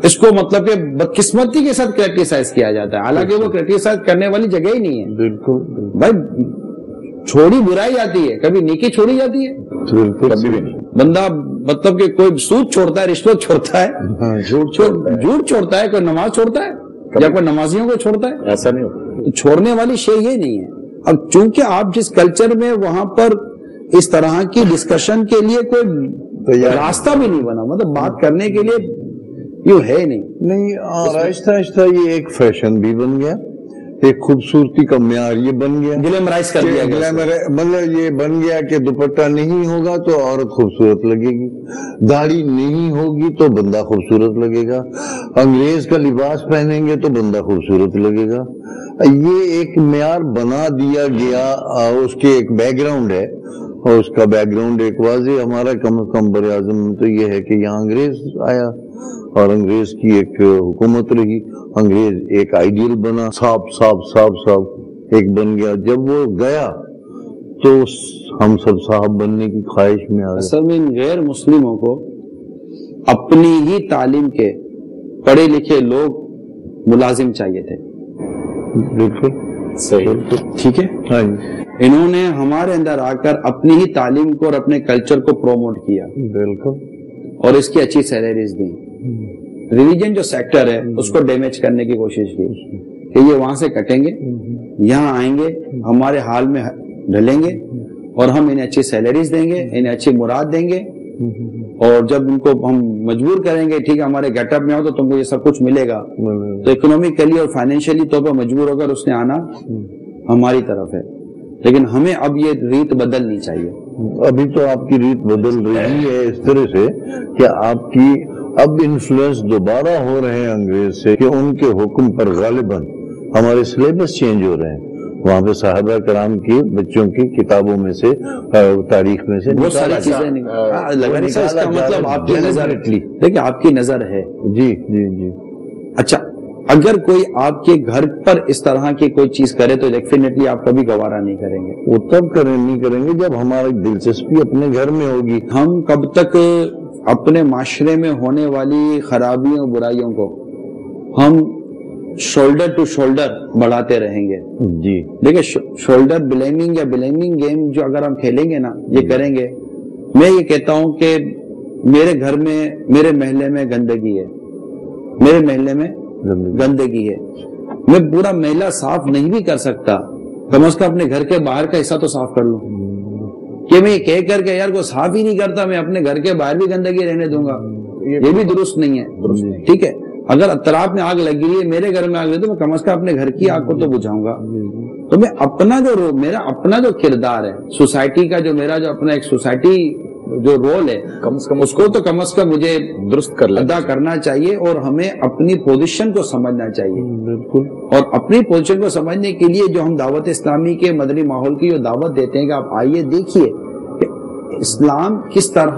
اس کو مطلب کہ بدقسمتی کے ساتھ کریٹیسائز کیا جاتا ہے، حالانکہ وہ کریٹیسائز کرنے والی جگہ ہی نہیں ہے. بالکل بھائی چھوڑی برائی جاتی ہے، کبھی نیکی چھوڑی جاتی ہے؟ کبھی بھی نہیں. بندہ مطلب کہ کوئی سود چھوڑتا ہے، رشوت چھوڑتا ہے، جھوٹ چھوڑتا ہے، کوئی نماز چھوڑتا ہے یا کوئی نمازیوں کو چھوڑتا ہے؟ ایسا نہیں ہوتا. تو چھوڑنے والی شے یہ نہیں ہے. اب چونکہ آپ جس کلچر میں وہاں پر اس طرح کی ڈسکشن کے لیے کوئی راستہ بھی نہیں بنا، مطلب بات کرنے کے لیے یوں ہے نہیں. اور آہستہ آہستہ یہ ایک فیشن بھی بن گیا، ایک خوبصورتی کا معیار یہ بن گیا، گلیمرائز کر دیا گیا. مطلب یہ بن گیا کہ دوپٹہ نہیں ہوگا تو عورت خوبصورت لگے گی، داڑھی نہیں ہوگی تو بندہ خوبصورت لگے گا، انگریز کا لباس پہنیں گے تو بندہ خوبصورت لگے گا. یہ ایک معیار بنا دیا گیا. اس کے ایک بیک گراؤنڈ ہے اور اس کا بیک گراؤنڈ ایک واضح ہمارا کم از کم بر اعظم تو یہ ہے کہ یہاں انگریز آیا اور انگریز کی ایک حکومت رہی. انگریز ایک آئیڈیل بنا، صاحب ایک بن گیا. جب وہ گیا تو ہم سب صاحب بننے کی خواہش میں آ گئے. اصل میں ان غیر مسلموں کو اپنی ہی تعلیم کے پڑھے لکھے لوگ ملازم چاہیے تھے. بالکل صحیح. ٹھیک ہے. ہاں انہوں نے ہمارے اندر آ کر اپنی ہی تعلیم کو اور اپنے کلچر کو پروموٹ کیا بالکل اور اس کی اچھی سیلریز دی. ریلیجن جو سیکٹر ہے اس کو ڈیمیج کرنے کی کوشش کی کہ یہ وہاں سے کٹیں گے، یہاں آئیں گے، ہمارے حال میں ڈھلیں گے اور ہم انہیں اچھی سیلریز دیں گے، انہیں اچھی مراد دیں گے، اور جب ان کو ہم مجبور کریں گے ٹھیک ہے ہمارے گیٹ اپ میں آؤ تو تم کو یہ سب کچھ ملے گا. تو اکنومیکلی اور فائنینشلی طور پر مجبور ہو کر اس نے آنا ہماری طرف ہے. لیکن ہمیں اب یہ ریت بدلنی چاہیے. ابھی تو آپ کی ریت بدل رہی ہے اس طرح سے کہ آپ کی اب انفلوئنس دوبارہ ہو رہے ہیں انگریز سے کہ ان کے حکم پر غالباً ہمارے سلیبس چینج ہو رہے ہیں. وہاں پہ صحابہ کرام کی بچوں کی کتابوں میں سے تاریخ میں سے بہت ساری چیزیں مطلب آپ کی نظر دیکھیں آپ کی نظر ہے. جی جی جی. اچھا اگر کوئی آپ کے گھر پر اس طرح کی کوئی چیز کرے تو ڈیفینیٹلی آپ کبھی گوارا نہیں کریں گے. وہ تب نہیں کریں گے جب ہماری دلچسپی اپنے گھر میں ہوگی. ہم کب تک اپنے معاشرے میں ہونے والی خرابیوں برائیوں کو ہم شولڈر ٹو شولڈر بڑھاتے رہیں گے؟ جی دیکھیں شولڈر بلیمنگ یا بلیمنگ گیم جو اگر ہم کھیلیں گے نا یہ کریں گے. میں یہ کہتا ہوں کہ میرے گھر میں میرے محلے میں گندگی ہے، میرے محلے میں گندگی ہے، میں پورا محلہ صاف نہیں بھی کر سکتا، کم از کم اپنے گھر کے باہر کا حصہ تو صاف کر لوں. کہ میں یہ کہہ کر کے یار کوئی صاف ہی نہیں کرتا میں اپنے گھر کے باہر بھی گندگی رہنے دوں گا، یہ بھی درست نہیں ہے. ٹھیک ہے اگر اطراف میں آگ لگی ہے میرے گھر میں آگ لگی تو میں کم از کم اپنے گھر کی آگ کو تو بجھاؤں گا. تو میں اپنا جو میرا اپنا جو کردار ہے سوسائٹی کا جو میرا جو اپنا ایک سوسائٹی جو رول ہے کم از کم اس کو تو کم از کم مجھے درست کر ادا کرنا چاہیے اور ہمیں اپنی پوزیشن کو سمجھنا چاہیے. بالکل. اور اپنی پوزیشن کو سمجھنے کے لیے جو ہم دعوت اسلامی کے مدنی ماحول کی جو دعوت دیتے ہیں کہ آپ آئیے دیکھیے کہ اسلام کس طرح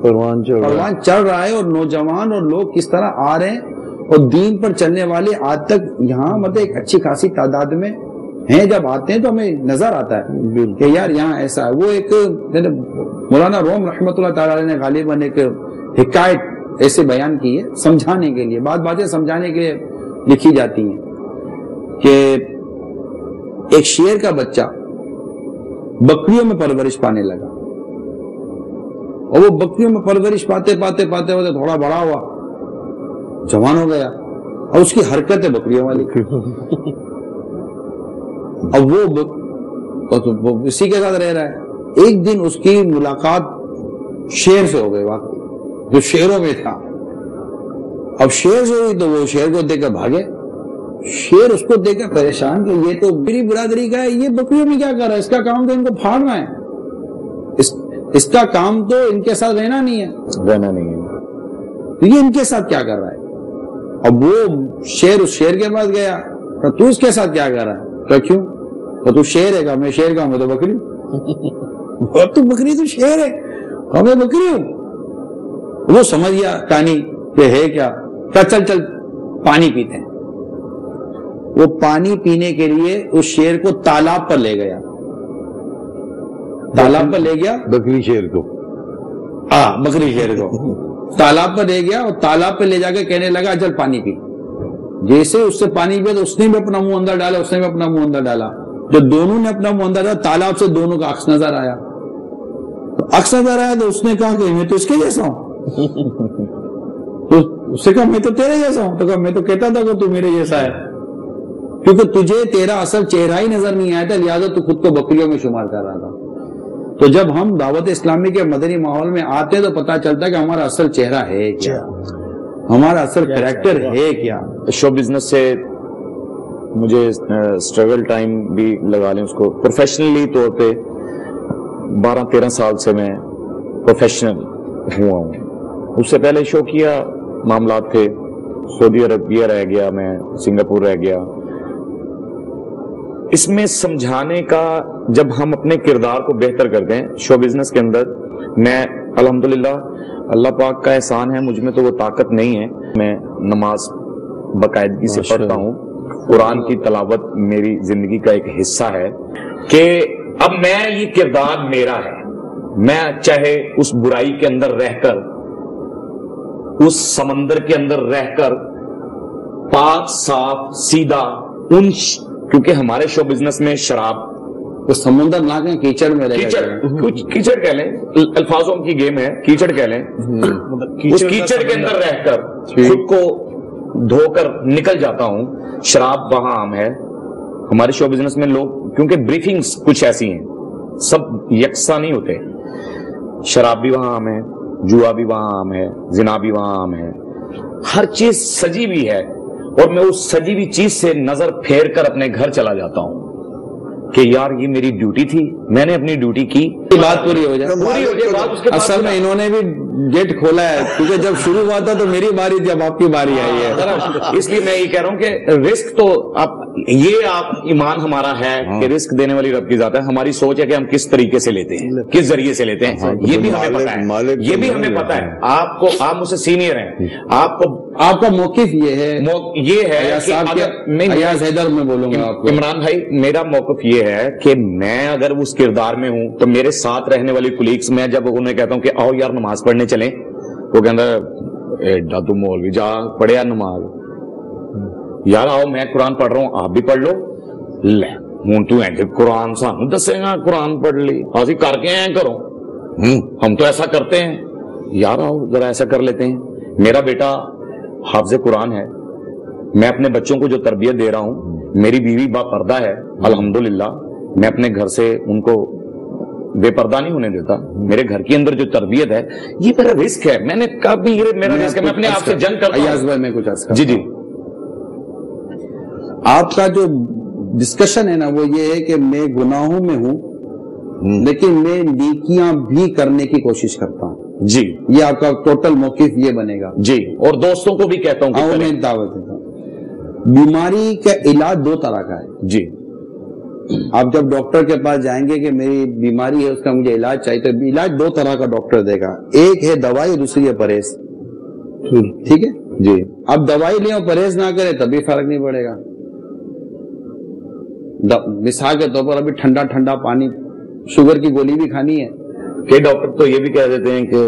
پروان چڑھ رہا ہے اور نوجوان اور لوگ کس طرح آ رہے ہیں اور دین پر چلنے والے آج تک یہاں مطلب ایک اچھی خاصی تعداد میں ہیں. جب آتے ہیں تو ہمیں نظر آتا ہے کہ یار یہاں ایسا ہے. وہ ایک مولانا روم رحمۃ اللہ تعالی علیہ نے غالباً ایک حکایت ایسے بیان کی ہے سمجھانے کے لیے، باتیں سمجھانے کے لیے لکھی جاتی ہیں کہ ایک شیر کا بچہ بکریوں میں پرورش پانے لگا اور وہ بکریوں میں پرورش پاتے تھوڑا بڑا ہوا، جوان ہو گیا اور اس کی حرکت ہے بکریوں والی. اب وہ اسی کے ساتھ رہ رہا ہے ایک دن اس کی ملاقات شیر سے ہو گئی، واقعی جو شیروں میں تھا. اب شیر سے ہوئی تو وہ شیر کو دیکھ کر بھاگے. شیر اس کو دیکھ کر پریشان کہ یہ تو میری برادری کا ہے، یہ بکریوں میں کیا کر رہا ہے؟ اس کا کام تو ان کو پھاڑنا ہے، اس کا کام تو ان کے ساتھ رہنا نہیں ہے، یہ ان کے ساتھ کیا کر رہا ہے؟ اب وہ شیر اس شیر کے پاس گیا کہ تو اس کے ساتھ کیا کر رہا ہے؟ کہ کیوں؟ کہ تو شیر ہے، کہ میں شیر کا ہوں، میں تو بکری ہوں. تو بکری تو شیر ہے، میں بکری ہوں. وہ سمجھ گیا کہانی کہ ہے کیا، کہ چل پانی پیتے ہیں. وہ پانی پینے کے لیے اس شیر کو تالاب پر لے گیا، تالاب پر لے گیا بکری شیر کو، بکری شیر کو تالاب پر لے گیا، اور تالاب پہ لے جا کے کہنے لگا چل پانی پی. جیسے اس سے پانی پیا تو اس نے بھی اپنا منہ اندر ڈالا، اس نے بھی اپنا منہ اندر ڈالا. جب دونوں نے اپنا منہ اندر ڈالا، تالاب سے دونوں کا عکس نظر آیا. عکس نظر آیا تو اس نے کہا کہ میں تو اس کے جیسا ہوں. تو اس سے کہا میں تو تیرے جیسا ہوں. تو کہا میں تو کہتا تھا کہ تو میرے جیسا ہے، کیونکہ تجھے تیرا اصل چہرہ ہی نظر نہیں آیا تھا، لہٰذا تو خود کو بکریوں میں شمار کر رہا تھا. تو جب ہم دعوت اسلامی کے مدنی ماحول میں آتے ہیں تو پتہ چلتا ہے کہ ہمارا اصل چہرہ ہے کیا، ہمارا اصل کریکٹر ہے کیا. شو بزنس سے مجھے اسٹرگل ٹائم بھی لگا لیں اس کو، پروفیشنلی طور پہ 12-13 سال سے میں پروفیشنل ہوا ہوں. اس سے پہلے شو کیا معاملات تھے، سعودی عربیہ رہ گیا، میں سنگاپور رہ گیا. اس میں سمجھانے کا، جب ہم اپنے کردار کو بہتر کرتے ہیں شو بزنس کے اندر، میں الحمدللہ اللہ پاک کا احسان ہے، مجھ میں تو وہ طاقت نہیں ہے. میں نماز باقاعدگی سے پڑھتا ہوں، قرآن کی تلاوت میری زندگی کا ایک حصہ ہے کہ اب میں یہ کردار میرا ہے. میں چاہے اس برائی کے اندر رہ کر، اس سمندر کے اندر رہ کر پاک صاف سیدھا کیونکہ ہمارے شو بزنس میں شراب، تو سمندر نہ کہیں کیچڑ میں کیچڑ کہہ لیں، الفاظوں کی گیم ہے، کیچڑ کہہ لیں. اس کیچڑ کے اندر رہ کر خود کو دھو کر نکل جاتا ہوں. شراب وہاں عام ہے ہمارے شو بزنس میں. لوگ کیونکہ بریفنگز کچھ ایسی ہیں، سب یکساں نہیں ہوتے. شراب بھی وہاں عام ہے، جوا بھی وہاں عام ہے، زنا بھی وہاں عام ہے. ہر چیز سجی بھی ہے، اور میں اس سجی ہوئی چیز سے نظر پھیر کر اپنے گھر چلا جاتا ہوں کہ یار یہ میری ڈیوٹی تھی، میں نے اپنی ڈیوٹی کی. بات پوری ہو جائے. اصل میں انہوں نے بھی گیٹ کھولا ہے، کیونکہ جب شروع ہوا تھا تو میری باری تھی، اب آپ کی باری آئی ہے. اس لیے میں یہ کہہ رہا ہوں کہ رسک تو یہ آپ ایمان ہمارا ہے کہ رسک دینے والی رب کی ذات ہے. ہماری سوچ ہے کہ ہم کس طریقے سے لیتے ہیں، کس ذریعے سے لیتے ہیں، یہ بھی ہمیں پتا ہے، یہ بھی ہمیں پتا ہے. آپ مجھ سے سینئر ہیں، آپ کا موقف یہ ہے ایاز حیدر، میں بولوں گا آپ کو عمران بھائی، میرا موقف یہ ہے کہ میں اگر اس کردار میں ہوں تو میرے ساتھ رہنے والی کولیگز، میں جب انہیں کہتا ہوں کہ آؤ یار نماز پڑھنے چلیں، وہ کہتا ہے تو مولوی جا پڑھیا نماز، یار آؤ میں قرآن پڑھ رہا ہوں آپ بھی پڑھ لو. لے ہوں تو قرآن سانو دسے گا قرآن پڑھ لی، اسی کر کے آئے کرو، ہم تو ایسا کرتے ہیں. یار آؤ ذرا ایسا کر لیتے ہیں. میرا بیٹا حافظ قرآن ہے، میں اپنے بچوں کو جو تربیت دے رہا ہوں، میری بیوی با پردہ ہے الحمدللہ، میں اپنے گھر سے ان کو بے پردہ نہیں ہونے دیتا. میرے گھر کے اندر جو تربیت ہے یہ میرا رسک ہے، میں نے کبھی میرا رسک ہے، میں اپنے آپ سے جنگ کرتا ہوں. ایاز بھائی میں کچھ عرض کرتا ہوں. جی آپ کا جو ڈسکشن ہے نا وہ یہ ہے کہ میں گناہوں میں ہوں لیکن میں نیکیاں بھی کرنے کی کوشش کرتا ہوں. جی یہ آپ کا ٹوٹل موقف یہ بنے گا. جی اور دوستوں کو بھی کہتا ہوں میں دعوت دیتا ہوں. بیماری کا علاج 2 طرح کا ہے. جی آپ جب ڈاکٹر کے پاس جائیں گے کہ میری بیماری ہے اس کا مجھے علاج چاہیے، تو علاج 2 طرح کا ڈاکٹر دے گا. ایک ہے دوائی، دوسری ہے پرہیز. ٹھیک ہے جی. اب دوائی لیں اور پرہیز نہ کرے تب بھی فرق نہیں پڑے گا. مثال کے طور پر ابھی ٹھنڈا ٹھنڈا پانی، شوگر کی گولی بھی کھانی ہے. کہ ڈاکٹر تو یہ بھی کہہ دیتے ہیں کہ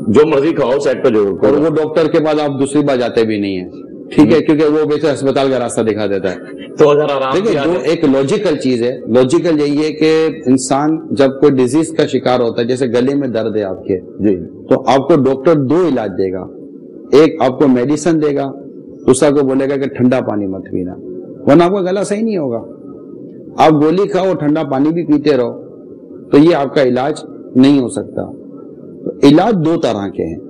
جو مرضی کھاؤ سیٹ پہ جو، اور وہ ڈاکٹر کے بعد آپ دوسری بار جاتے بھی نہیں ہیں. ٹھیک ہے، کیونکہ وہ ویسے اسپتال کا راستہ دکھا دیتا ہے. تو اگر آرام دیکھیں جو ایک لاجیکل چیز ہے، لاجیکل یہی ہے کہ انسان جب کوئی ڈیزیز کا شکار ہوتا ہے، جیسے گلے میں درد ہے آپ کے، جی، تو آپ کو ڈاکٹر 2 علاج دے گا. ایک آپ کو میڈیسن دے گا، دوسرا کو بولے گا کہ ٹھنڈا پانی مت پینا، ورنہ آپ کا گلا صحیح نہیں ہوگا. آپ گولی کھاؤ ٹھنڈا پانی بھی پیتے رہو تو یہ آپ کا علاج نہیں ہو سکتا. تو علاج دو طرح کے ہیں.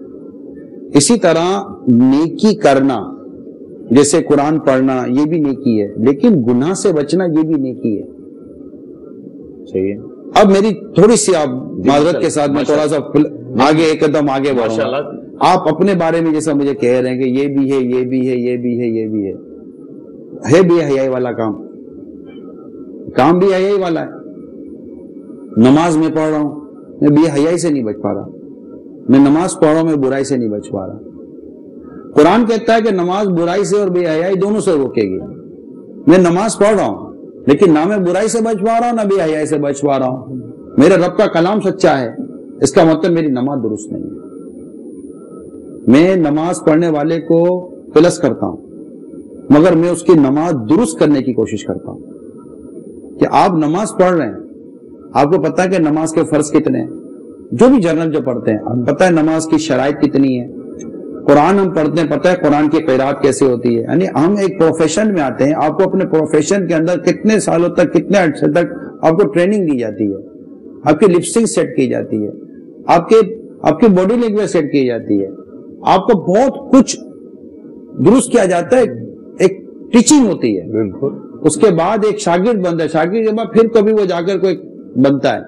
اسی طرح نیکی کرنا، جیسے قرآن پڑھنا یہ بھی نیکی ہے، لیکن گناہ سے بچنا یہ بھی نیکی ہے. صحیح ہے. اب میری تھوڑی سی آپ معذرت کے ساتھ میں تھوڑا سا آگے ایک قدم آگے بڑھوں گا. آپ اپنے بارے میں جیسا مجھے کہہ رہے ہیں کہ یہ بھی ہے، یہ بھی ہے، یہ بھی ہے، یہ بھی ہے بے حیائی والا کام بھی حیائی والا ہے. نماز میں پڑھ رہا ہوں، میں بے حیائی سے نہیں بچ پا رہا. میں نماز پڑھ رہا ہوں، میں برائی سے نہیں بچ پا رہا. قرآن کہتا ہے کہ نماز برائی سے اور بے حیائی دونوں سے روکے گی. میں نماز پڑھ رہا ہوں لیکن نہ میں برائی سے بچ پا رہا ہوں، نہ بے حیائی سے بچ پا رہا ہوں. میرے رب کا کلام سچا ہے، اس کا مطلب میری نماز درست نہیں ہے. میں نماز پڑھنے والے کو پلس کرتا ہوں، مگر میں اس کی نماز درست کرنے کی کوشش کرتا ہوں. کہ آپ نماز پڑھ رہے ہیں، آپ کو پتا ہے کہ نماز کے فرض کتنے ہیں، جو بھی جرنل جو پڑھتے ہیں آپ پتا ہے نماز کی شرائط کتنی ہے. قرآن ہم پڑھتے ہیں، پتا ہے قرآن کی قرات کیسے ہوتی ہے. یعنی ہم ایک پروفیشن میں آتے ہیں، آپ کو اپنے پروفیشن کے اندر کتنے سالوں تک، کتنے عرصے تک آپ کو ٹریننگ دی جاتی ہے، آپ کی لپسنگ سیٹ کی جاتی ہے، آپ کی باڈی لینگویج سیٹ کی جاتی ہے، آپ کو بہت کچھ درست کیا جاتا ہے. ایک ٹیچنگ ہوتی ہے. بالکل. اس کے بعد ایک شاگرد بنتا ہے، شاگرد کے بعد پھر کبھی وہ جا کر کوئی بنتا ہے.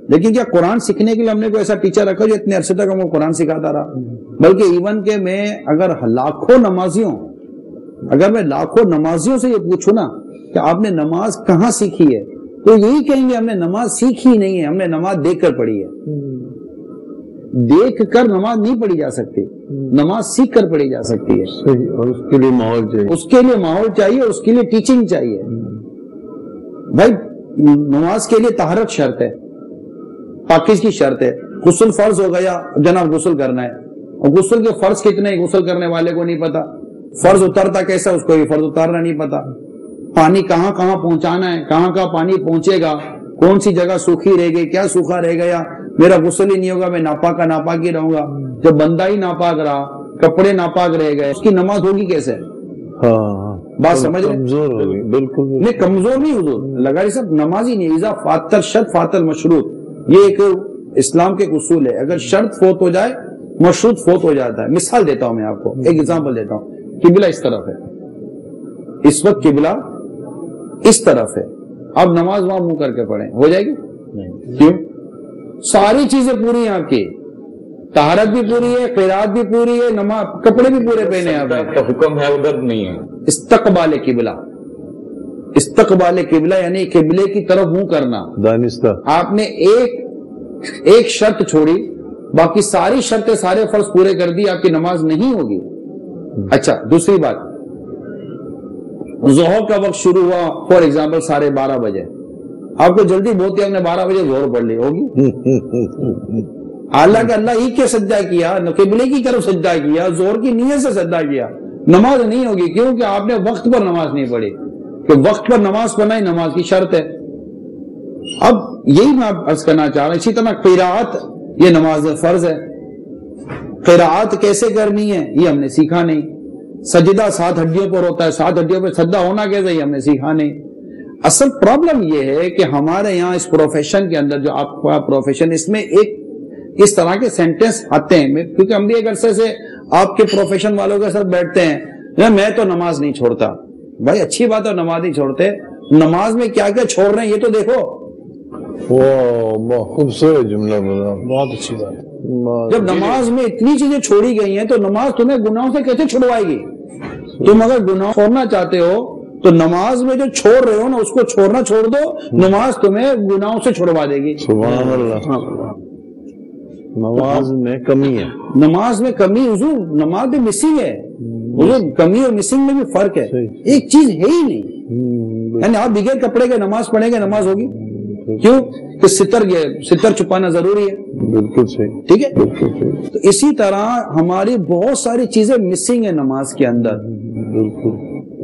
لیکن کیا قرآن سیکھنے کے لیے ہم نے کوئی ایسا ٹیچر رکھا جو اتنے عرصے تک ہم کو قرآن سکھاتا رہا؟ بلکہ ایون کہ میں اگر لاکھوں نمازیوں سے یہ پوچھوں نا کہ آپ نے نماز کہاں سیکھی ہے، تو یہی کہیں گے ہم نے نماز سیکھی نہیں ہے، ہم نے نماز دیکھ کر پڑھی ہے. دیکھ کر نماز نہیں پڑھی جا سکتی، نماز سیکھ کر پڑھی جا سکتی ہے. صحیح. اور اس کے لیے ماحول چاہیے، اس کے لیے ماحول چاہیے، اس کے لیے ٹیچنگ چاہیے. بھائی نماز کے لیے طہارت شرط ہے، پاکیزگی کی شرط ہے. غسل فرض ہو گیا، جناب غسل کرنا ہے، اور غسل کے فرض کتنے ہیں غسل کرنے والے کو نہیں پتا. فرض اترتا کیسا، اس کو بھی فرض اتارنا نہیں پتا. پانی کہاں کہاں پہنچانا ہے، کہاں کہاں پانی پہنچے گا، کون سی جگہ سوکھی رہ گئی، کیا سوکھا رہ گیا، میرا غسل ہی نہیں ہوگا، میں ناپاک کا ناپاک ہی رہوں گا. جب بندہ ہی ناپاک رہا، کپڑے ناپاک رہ گئے، اس کی نماز ہوگی کیسے؟ بات سمجھ رہے؟ کمزور ہوگی. بالکل نہیں کمزور نہیں حضور، لگاری صاحب نماز ہی نہیں. اذا فات الشرط فات المشروط، یہ ایک اسلام کے اصول ہے. اگر شرط فوت ہو جائے مشروط فوت ہو جاتا ہے. مثال دیتا ہوں میں آپ کو، ایک ایگزامپل دیتا ہوں. قبلہ اس طرف ہے، اس وقت قبلہ اس طرف ہے، آپ نماز وہاں منہ کر کے پڑھیں، ہو جائے گی؟ کیوں؟ ساری چیزیں پوری ہیں آپ کی، طہارت بھی پوری ہے، قرات بھی پوری ہے، نماز کپڑے بھی پورے پہنے ہیں. آپ حکم ہے ادھر نہیں ہے. استقبال قبلہ، استقبال قبلہ یعنی قبلے کی طرف منہ کرنا. دانستہ. آپ نے ایک شرط چھوڑی، باقی ساری شرطیں سارے فرض پورے کر دی، آپ کی نماز نہیں ہوگی. اچھا دوسری بات، ظہر کا وقت شروع ہوا فار ایگزامپل 12:30 بجے، آپ کو جلدی بہت ہے، ہم نے 12 بجے ظہر پڑھ لی، ہوگی؟ حالانکہ اللہ ہی کے سجدہ کیا، قبلے کی طرف سجدہ کیا، ظہر کی نیت سے سجدہ کیا، نماز نہیں ہوگی. کیونکہ آپ نے وقت پر نماز نہیں پڑھی، کہ وقت پر نماز پڑھنا ہی نماز کی شرط ہے. اب یہی میں عرض کرنا چاہ رہا ہوں. اسی طرح قرات، یہ نماز فرض ہے. قرات کیسے کرنی ہے یہ ہم نے سیکھا نہیں. سجدہ 7 ہڈیوں پر ہوتا ہے، 7 ہڈیوں پر سجدہ ہونا کیسے یہ ہم نے سیکھا نہیں. اصل پرابلم یہ ہے کہ ہمارے یہاں اس پروفیشن کے اندر، جو آپ کا پروفیشن، اس میں ایک اس طرح کے سینٹنس آتے ہیں، کیونکہ ہم بھی ایک عرصے سے آپ کے پروفیشن والوں کے ساتھ بیٹھتے ہیں، میں تو نماز نہیں چھوڑتا. بھائی اچھی بات ہے نماز نہیں چھوڑتے، نماز میں کیا کیا چھوڑ رہے ہیں یہ تو دیکھو. بہت خوبصورت جملہ بولا، بہت اچھی بات. جب نماز میں اتنی چیزیں چھوڑی گئی ہیں تو نماز تمہیں گناہوں سے کیسے چھڑوائے گی؟ تم اگر گناہ چھوڑنا چاہتے ہو تو نماز میں جو چھوڑ رہے ہو نا اس کو چھوڑنا چھوڑ دو، نماز تمہیں گناہوں سے چھڑوا دے گی. سبحان اللہ. نماز میں کمی ہے، نماز میں کمی حضور، نماز میں مسنگ ہے حضور. کمی اور مسنگ میں بھی فرق ہے، ایک چیز ہے ہی نہیں. یعنی آپ بغیر کپڑے کے نماز پڑھیں گے نماز ہوگی؟ کیوں کہ ستر چھپانا ضروری ہے. بالکل صحیح، ٹھیک ہے. بالکل صحیح. تو اسی طرح ہماری بہت ساری چیزیں مسنگ ہیں نماز کے اندر. بالکل.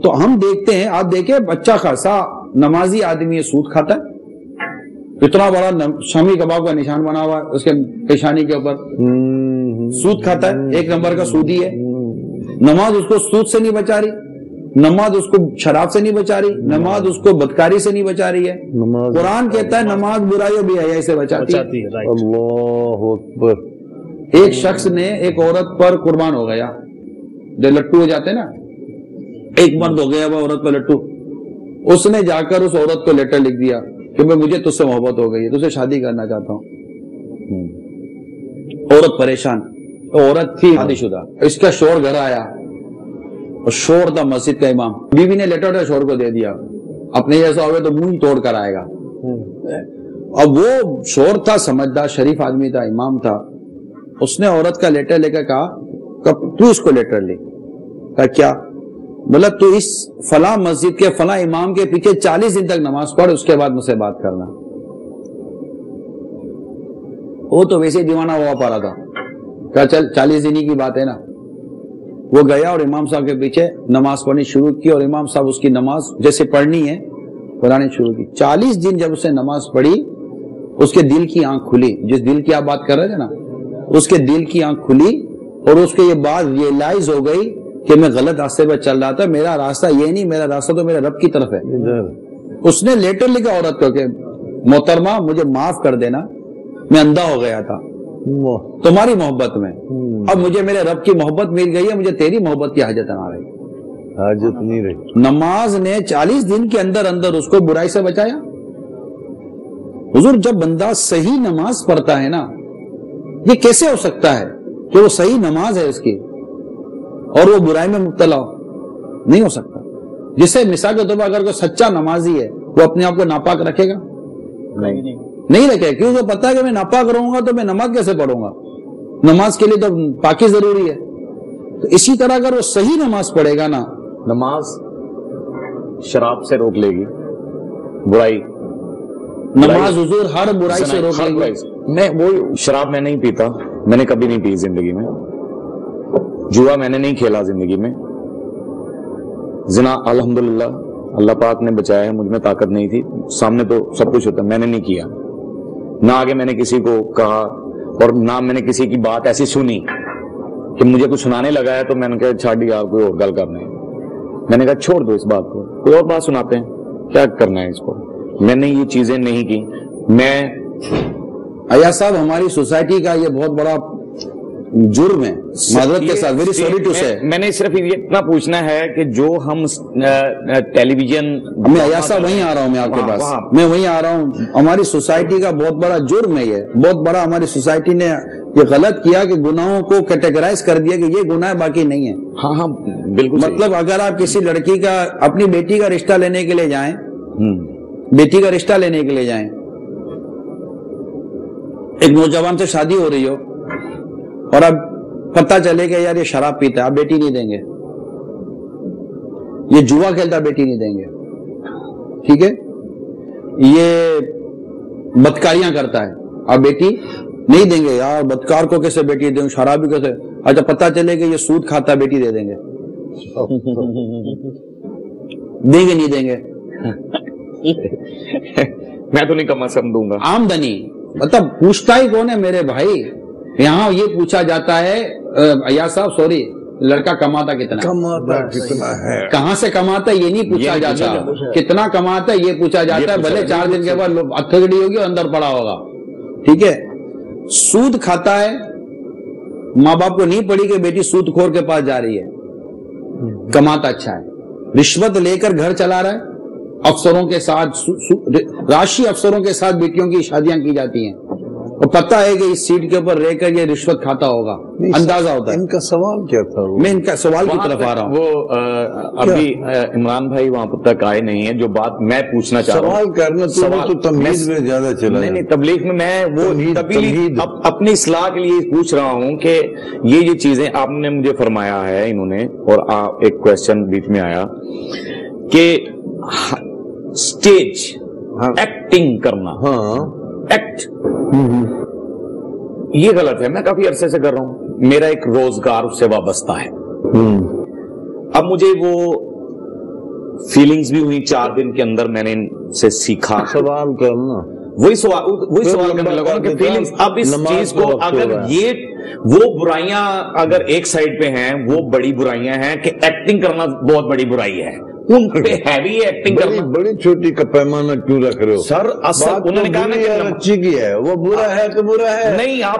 تو ہم دیکھتے ہیں، آپ دیکھیں بچہ خاصا نمازی آدمی سود کھاتا ہے، اتنا بڑا شامی کباب کا نشان بنا ہوا ہے اس کے پیشانی کے اوپر، سود کھاتا ہے، 1 نمبر کا سودی ہے. نماز اس کو سود سے نہیں بچا رہی، نماز اس کو شراب سے نہیں بچا رہی, نماز اس کو بدکاری سے نہیں بچا رہی ہے. قرآن کہتا ہے نماز برائی اور بے حیائی سے بچاتی ہے. اللہ اکبر. ایک شخص نے ایک عورت پر قربان ہو گیا, جو لٹو ہو جاتے ہیں نا, ایک مرد ہو گیا وہ عورت پر لٹو. اس نے جا کر اس عورت کو لیٹر لکھ دیا کہ میں مجھے تجھ سے محبت ہو گئی ہے, تجھ سے شادی کرنا چاہتا ہوں. عورت پریشان, عورت تھی شادی شدہ, اس کا شوہر گھر آیا اور شوہر تھا مسجد کا امام. بیوی نے لیٹر شوہر کو دے دیا, اپنے جیسا ہوگا تو منہ توڑ کر آئے گا. اب وہ شوہر تھا سمجھدار شریف آدمی تھا, امام تھا. اس نے عورت کا لیٹر لے کر کہا تو اس کو لیٹر لے. کہا کیا؟ بولا تو اس فلاں مسجد کے فلاں امام کے پیچھے 40 دن تک نماز پڑھ, اس کے بعد مجھ سے بات کرنا. وہ تو ویسے دیوانہ ہوا پا رہا تھا. کہا چل 40 دن کی بات ہے نا. وہ گیا اور امام صاحب کے پیچھے نماز پڑھنی شروع کی, اور امام صاحب اس کی نماز جیسے پڑھنی ہے پڑھانی شروع کی. 40 دن جب اس نے نماز پڑھی, اس کے دل کی آنکھ کھلی. جس دل کی آپ بات کر رہے تھے نا, اس کے دل کی آنکھ کھلی اور اس کو یہ بات ریئلائز ہو گئی کہ میں غلط راستے پہ چل رہا تھا, میرا راستہ یہ نہیں, میرا راستہ تو میرے رب کی طرف ہے. اس نے لیٹر لکھا عورت کو کہ محترمہ مجھے معاف کر دینا, میں اندھا ہو گیا تھا تمہاری محبت میں, اب مجھے میرے رب کی محبت مل گئی ہے, مجھے تیری محبت کی حاجت نہ رہی. حاجت نہیں رہی. نماز نے 40 دن کے اندر اندر اس کو برائی سے بچایا. حضور جب بندہ صحیح نماز پڑھتا ہے نا, یہ کیسے ہو سکتا ہے کہ وہ صحیح نماز ہے اس کی اور وہ برائی میں مبتلا ہو؟ نہیں ہو سکتا. جسے مثال کے طور پر اگر کوئی سچا نمازی ہے, وہ اپنے آپ کو ناپاک رکھے گا؟ نہیں رکھے. کیوں؟ وہ پتا ہے کہ میں ناپاک رہوں گا تو میں نماز کیسے پڑھوں گا؟ نماز کے لیے تو پاکی ضروری ہے. تو اسی طرح اگر وہ صحیح نماز پڑھے گا نا, نماز شراب سے روک لے گی, برائی نماز حضور ہر برائی سے روک لے گی. میں وہ شراب میں نہیں پیتا, میں نے کبھی نہیں پی زندگی میں. جوا میں نے نہیں کھیلا زندگی میں. زنا الحمدللہ اللہ پاک نے بچایا ہے, مجھ میں طاقت نہیں تھی, سامنے تو سب کچھ ہوتا, میں نے نہیں کیا. نہ آگے میں نے کسی کو کہا, اور نہ میں نے کسی کی بات ایسی سنی کہ مجھے کچھ سنانے لگا ہے تو میں نے کہا چھاڑ دیا, کوئی اور گل کرنا ہے. میں نے کہا چھوڑ دو اس بات کو, کوئی اور بات سناتے ہیں, کیا کرنا ہے اس کو. میں نے یہ چیزیں نہیں کی. میں ایاز صاحب ہماری سوسائٹی کا یہ بہت بڑا جرم ہے, معذرت کے ساتھ, ویری سوری ٹو سے. میں نے صرف یہ اتنا پوچھنا ہے کہ جو ہم ٹیلی ویژن, میں ایاز صاحب وہیں آ رہا ہوں, میں آپ کے پاس میں وہیں آ رہا ہوں. ہماری سوسائٹی کا بہت بڑا جرم ہے, یہ بہت بڑا. ہماری سوسائٹی نے یہ غلط کیا کہ گناہوں کو کیٹیگرائز کر دیا کہ یہ گناہ باقی نہیں ہے. ہاں بالکل. مطلب اگر آپ کسی لڑکی کا, اپنی بیٹی کا رشتہ لینے کے لیے جائیں, بیٹی کا رشتہ لینے کے لیے جائیں, ایک نوجوان سے شادی ہو رہی ہو اور اب پتہ چلے کہ یار یہ شراب پیتا ہے, آپ بیٹی نہیں دیں گے. یہ جوا کھیلتا ہے, بیٹی نہیں دیں گے. ٹھیک ہے, یہ بدکاریاں کرتا ہے, آپ بیٹی نہیں دیں گے. یار بدکار کو کیسے بیٹی دیں, شرابی کیسے. اچھا پتہ چلے کہ یہ سود کھاتا ہے, بیٹی دے دیں گے. دیں گے نہیں دیں گے؟ میں تو نہیں کم از کم دوں گا. آمدنی مطلب پوچھتا ہی کون ہے میرے بھائی. یہاں یہ پوچھا جاتا ہے ایاز صاحب سوری, لڑکا کماتا کتنا ہے, کہاں سے کماتا ہے یہ نہیں پوچھا جاتا, کتنا کماتا ہے یہ پوچھا جاتا ہے. بھلے 4 دن کے بعد اتھگڑی ہوگی اور اندر پڑا ہوگا. ٹھیک ہے, سود کھاتا ہے, ماں باپ کو نہیں پڑی کہ بیٹی سود خور کے پاس جا رہی ہے, کماتا اچھا ہے. رشوت لے کر گھر چلا رہا ہے, افسروں کے ساتھ, راشی افسروں کے ساتھ بیٹیوں کی شادیاں کی جاتی ہیں, اور پتہ ہے کہ اس سیٹ کے اوپر رہ کر یہ رشوت کھاتا ہوگا, اندازہ ہوتا ہے. ان کا سوال کیا تھا؟ میں ان کا سوال کی طرف آ رہا ہوں. وہ ابھی عمران بھائی وہاں تک آئے نہیں ہیں. جو بات میں پوچھنا چاہ رہا ہوں, سوال کرنا تو تمیز میں زیادہ چلا. نہیں تبلیغ میں وہ اپنی اصلاح کے لیے پوچھ رہا ہوں کہ یہ چیزیں آپ نے مجھے فرمایا ہے انہوں نے, اور ایک کوشچن بیچ میں آیا کہ اسٹیج ایکٹنگ کرنا, ایکٹ, یہ غلط ہے. میں کافی عرصے سے کر رہا ہوں, میرا ایک روزگار اس سے وابستہ ہے. اب مجھے وہ فیلنگز بھی ہوئی 4 دن کے اندر, میں نے ان سے سیکھا. سوال کرنا وہی سوال کرنے لگا کہ فیلنگز. اب اس چیز کو اگر یہ وہ برائیاں اگر ایک سائڈ پہ ہیں وہ بڑی برائیاں ہیں کہ ایکٹنگ کرنا بہت بڑی برائی ہے، ان پہ ہیوی ایکٹنگ کرنا بڑی چھوٹی کا پیمانہ کیوں رکھ رہے ہو سر؟ اصل انہوں نے کہا نا کہ اچھی کی ہے، وہ برا ہے تو برا ہے. نہیں آپ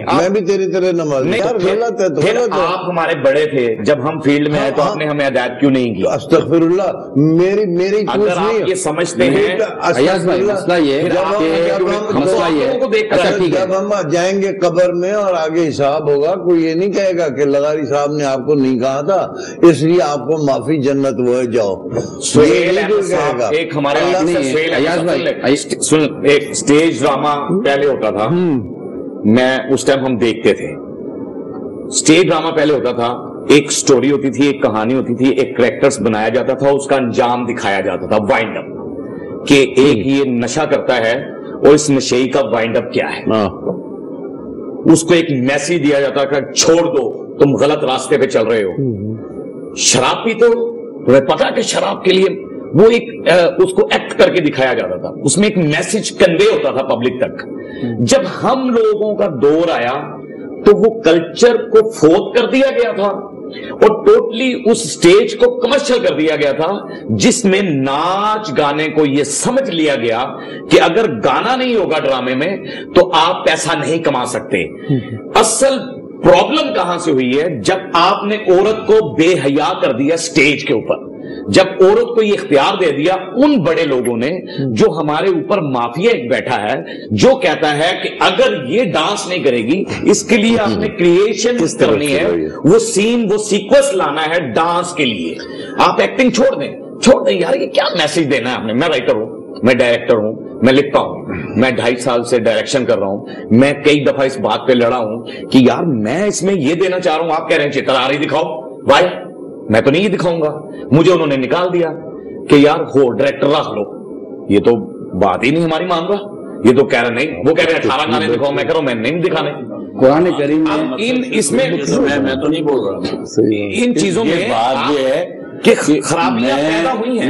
میں بھی تیری طرح نماز غلط ہے تو غلط ہے. آپ ہمارے بڑے تھے جب ہم فیلڈ میں آئے تو آپ نے ہمیں ہدایت کیوں نہیں کی؟ استغفر اللہ، میری اگر آپ یہ سمجھتے ہیں ایاز بھائی مسئلہ یہ جب ہم جائیں گے قبر میں اور آگے حساب ہوگا، کوئی یہ نہیں کہے گا کہ لغاری صاحب نے آپ کو نہیں کہا تھا اس لیے آپ کو معافی، جنت وہ جاؤ. ایک ہمارے ایک سٹیج ڈرامہ پہلے ہوتا تھا، میں اس ٹائم ہم دیکھتے تھے. سٹیج ڈرامہ پہلے ہوتا تھا، ایک سٹوری ہوتی تھی، ایک کہانی ہوتی تھی، ایک کریکٹرز بنایا جاتا تھا، اس کا انجام دکھایا جاتا تھا، وائنڈ اپ، کہ ایک یہ نشہ کرتا ہے اور اس نشے کا وائنڈ اپ کیا ہے. اس کو ایک میسج دیا جاتا کہ چھوڑ دو، تم غلط راستے پہ چل رہے ہو. شراب پی تو تمہیں پتا کہ شراب کے لیے وہ ایک اس کو ایکٹ کر کے دکھایا جاتا تھا، اس میں ایک میسج کنوے ہوتا تھا پبلک تک. جب ہم لوگوں کا دور آیا تو وہ کلچر کو فوت کر دیا گیا تھا اور ٹوٹلی اس سٹیج کو کمرشل کر دیا گیا تھا، جس میں ناچ گانے کو یہ سمجھ لیا گیا کہ اگر گانا نہیں ہوگا ڈرامے میں تو آپ پیسہ نہیں کما سکتے. اصل پرابلم کہاں سے ہوئی ہے؟ جب آپ نے عورت کو بے حیا کر دیا سٹیج کے اوپر، جب عورت کو یہ اختیار دے دیا ان بڑے لوگوں نے جو ہمارے اوپر مافیا ایک بیٹھا ہے جو کہتا ہے کہ اگر یہ ڈانس نہیں کرے گی اس کے لیے آپ نے کریشن کرنی ہے، وہ سین وہ سیکوینس لانا ہے ڈانس کے لیے. آپ ایکٹنگ چھوڑ دیں یار، یہ کیا میسج دینا ہے آپ نے؟ میں رائٹر ہوں، میں ڈائریکٹر ہوں، میں لکھتا ہوں، میں 2.5 سال سے ڈائریکشن کر رہا ہوں، میں کئی دفعہ اس بات پہ لڑا ہوں کہ یار میں اس میں یہ دینا چاہ رہا ہوں، آپ کہہ رہے ہیں چتراری دکھاؤ. بھائی میں تو نہیں یہ دکھاؤں گا. مجھے انہوں نے نکال دیا کہ یار ہو ڈائریکٹر رکھ لو. یہ تو بات ہی نہیں ہماری مان رہا، یہ تو کہہ رہے نہیں، وہ کہہ رہے 18 گانے دکھاؤ، میں کہہ رہا ہوں میں نہیں دکھانے. قرآن کریم اس میں میں تو نہیں بول رہا، ان چیزوں میں بات یہ ہے کہ خرابیاں پیدا ہوئی ہیں.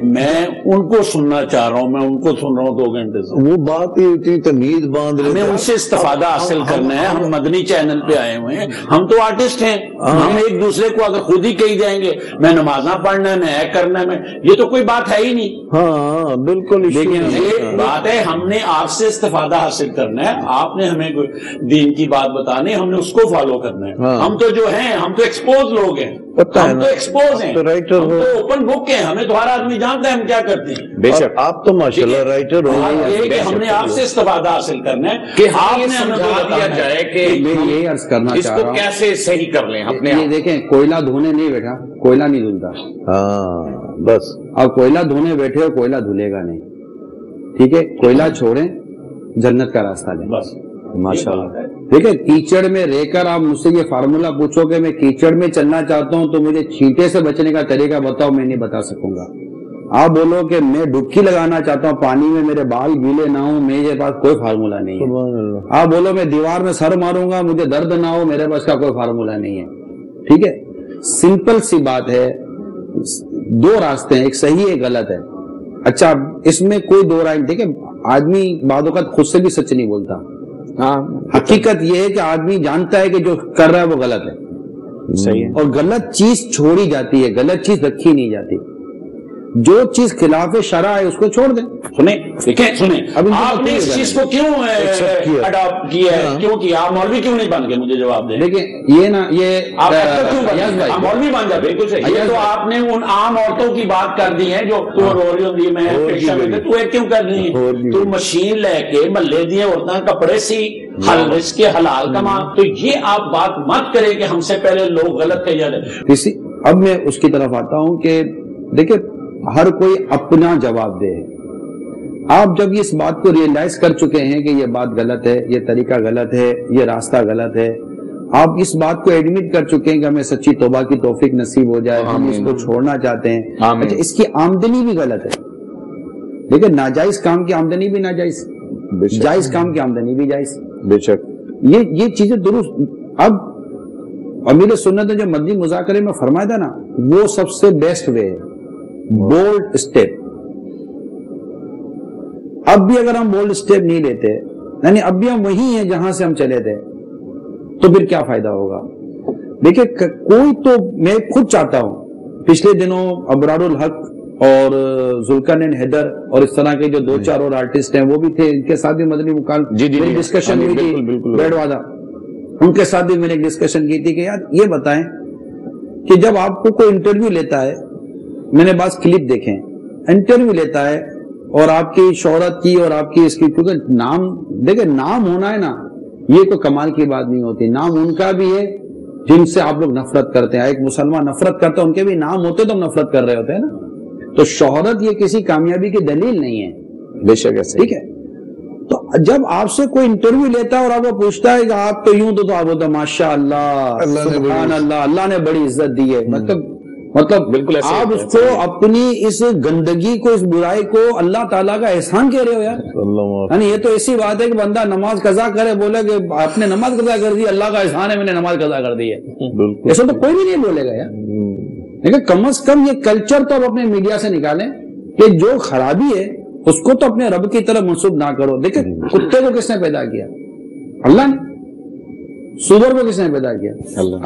میں ان کو سننا چاہ رہا ہوں، میں ان کو سن رہا ہوں 2 گھنٹے سے. وہ بات ہی اتنی تمیز باندھ رہے ہمیں ان سے استفادہ حاصل کرنا ہے. ہم مدنی چینل پہ آئے ہوئے ہیں، ہم تو آرٹسٹ ہیں. ہم ایک دوسرے کو اگر خود ہی کہی جائیں گے میں نمازاں پڑھنا ہے، میں کرنا ہے، میں یہ تو کوئی بات ہے ہی نہیں. ہاں بالکل. لیکن یہ بات ہے ہم نے آپ سے استفادہ حاصل کرنا ہے، آپ نے ہمیں دین کی بات بتانی، ہم نے اس کو فالو کرنا ہے. ہم تو جو ہیں ہم تو ایکسپوز لوگ ہیں، ہم تو ایکسپوز ہیں، ہم تو اوپن بک ہیں، ہمیں تو ہر آدمی جانتا ہے ہم کیا کرتے ہیں. بے شک آپ تو ماشاءاللہ رائٹر ہو. ہم نے آپ سے استفادہ حاصل کرنا ہے کہ آپ ہمیں نے ہمیں سمجھا دیا جائے کہ میں یہی عرض کرنا اس چاہ کو رہا ہوں کیسے صحیح کر لیں اپنے یہ دیکھیں کوئلہ دھونے نہیں بیٹھا، کوئلہ نہیں دھلتا. ہاں بس اب کوئلہ دھونے بیٹھے ہو کوئلہ دھلے گا نہیں. ٹھیک ہے، کوئلہ چھوڑیں، جنت کا راستہ لیں. بس ماشاءاللہ. ٹھیک ہے، کیچڑ میں رہ کر آپ مجھ سے یہ فارمولا پوچھو کہ میں کیچڑ میں چلنا چاہتا ہوں تو مجھے چھینٹے سے بچنے کا طریقہ بتاؤ، میں نہیں بتا سکوں گا. آپ بولو کہ میں ڈبکی لگانا چاہتا ہوں پانی میں، میرے بال گیلے نہ ہوں، میرے پاس کوئی فارمولا نہیں ہے. آپ بولو میں دیوار میں سر ماروں گا مجھے درد نہ ہو، میرے پاس کا کوئی فارمولا نہیں ہے. ٹھیک ہے، سمپل سی بات ہے. 2 راستے ہیں، ایک صحیح ایک غلط ہے. اچھا اس میں کوئی 2 رائے. ٹھیک ہے، آدمی بعض اوقات خود سے بھی سچ نہیں بولتا. حقیقت یہ ہے کہ آدمی جانتا ہے کہ جو کر رہا ہے وہ غلط ہے. صحیح ہے. اور غلط چیز چھوڑی جاتی ہے، غلط چیز رکھی نہیں جاتی. جو چیز خلاف شرع ہے اس کو چھوڑ دیں. سنیں آپ نے اس چیز کو کیوں اڈاپٹ کیا ہے؟ کیوں کیا؟ آپ مولوی کیوں نہیں بن گئے؟ مجھے جواب دیں. دیکھیں یہ نا یہ آپ مولوی بن جاتے. بالکل صحیح. یہ تو آپ نے ان عام عورتوں کی بات کر دی ہے جو تو رو رہی ہوتی میں تو ایک کیوں کر رہی ہے؟ تو مشین لے کے محلے دیے عورتیں کپڑے سی رزق کے حلال کما. تو یہ آپ بات مت کریں کہ ہم سے پہلے لوگ غلط کہے جاتے. اب میں اس کی طرف آتا ہوں کہ دیکھیں ہر کوئی اپنا جواب دے. آپ جب اس بات کو ریئلائز کر چکے ہیں کہ یہ بات غلط ہے، یہ طریقہ غلط ہے، یہ راستہ غلط ہے، آپ اس بات کو ایڈمٹ کر چکے ہیں کہ ہمیں سچی توبہ کی توفیق نصیب ہو جائے، ہم اس کو چھوڑنا چاہتے ہیں. اچھا اس کی آمدنی بھی غلط ہے. لیکن ناجائز کام کی آمدنی بھی ناجائز، جائز کام کی آمدنی بھی جائز. بے شک یہ چیزیں درست. اب امیر سنت نے جو مدنی مذاکرے میں فرمایا تھا نا، وہ سب سے بیسٹ وے ہے، بولڈ اسٹیپ. اب بھی اگر ہم بولڈ اسٹیپ نہیں لیتے یعنی اب بھی ہم وہی ہیں جہاں سے ہم چلے تھے، تو پھر کیا فائدہ ہوگا؟ دیکھیں کوئی تو میں خود چاہتا ہوں، پچھلے دنوں ابرار الحق اور ذوالقرنین حیدر اور اس طرح کے جو 2-4 اور آرٹسٹ ہیں وہ بھی تھے، ان کے ساتھ بھی مدنی مکالمے ڈسکشن ہوئی تھی، بیڈ وادہ، ان کے ساتھ بھی میں نے ایک ڈسکشن کی تھی کہ یار یہ بتائیں کہ جب آپ کو کوئی انٹرویو لیتا ہے، میں نے بعض کلپ دیکھے ہیں، انٹرویو لیتا ہے اور آپ کی شہرت کی اور آپ کی اس کی، کیونکہ نام دیکھیں نام ہونا ہے نا، یہ کوئی کمال کی بات نہیں ہوتی، نام ان کا بھی ہے جن سے آپ لوگ نفرت کرتے ہیں، ایک مسلمان نفرت کرتا ہے، ان کے بھی نام ہوتے تو ہم نفرت کر رہے ہوتے ہیں نا، تو شہرت یہ کسی کامیابی کی دلیل نہیں ہے، بے شک ایسے، ٹھیک ہے؟ تو جب آپ سے کوئی انٹرویو لیتا ہے اور آپ کو پوچھتا ہے کہ آپ تو یوں تو آپ ہوتا ماشاء اللہ سبحان اللہ، اللہ نے بڑی عزت دی ہے، مطلب بالکل ایسے آپ اس کو اپنی اس گندگی کو، اس برائی کو اللہ تعالیٰ کا احسان کہہ رہے ہو یار، یعنی یہ تو ایسی بات ہے کہ بندہ نماز قضا کرے، بولے کہ آپ نے نماز قضا کر دی، اللہ کا احسان ہے میں نے نماز قضا کر دی ہے، ایسا تو کوئی بھی نہیں بولے گا یار۔ لیکن کم از کم یہ کلچر تو آپ اپنے میڈیا سے نکالیں کہ جو خرابی ہے اس کو تو اپنے رب کی طرف منسوب نہ کرو۔ دیکھیں کتے کو کس نے پیدا کیا؟ اللہ نے۔ سور کو کس نے پیدا کیا؟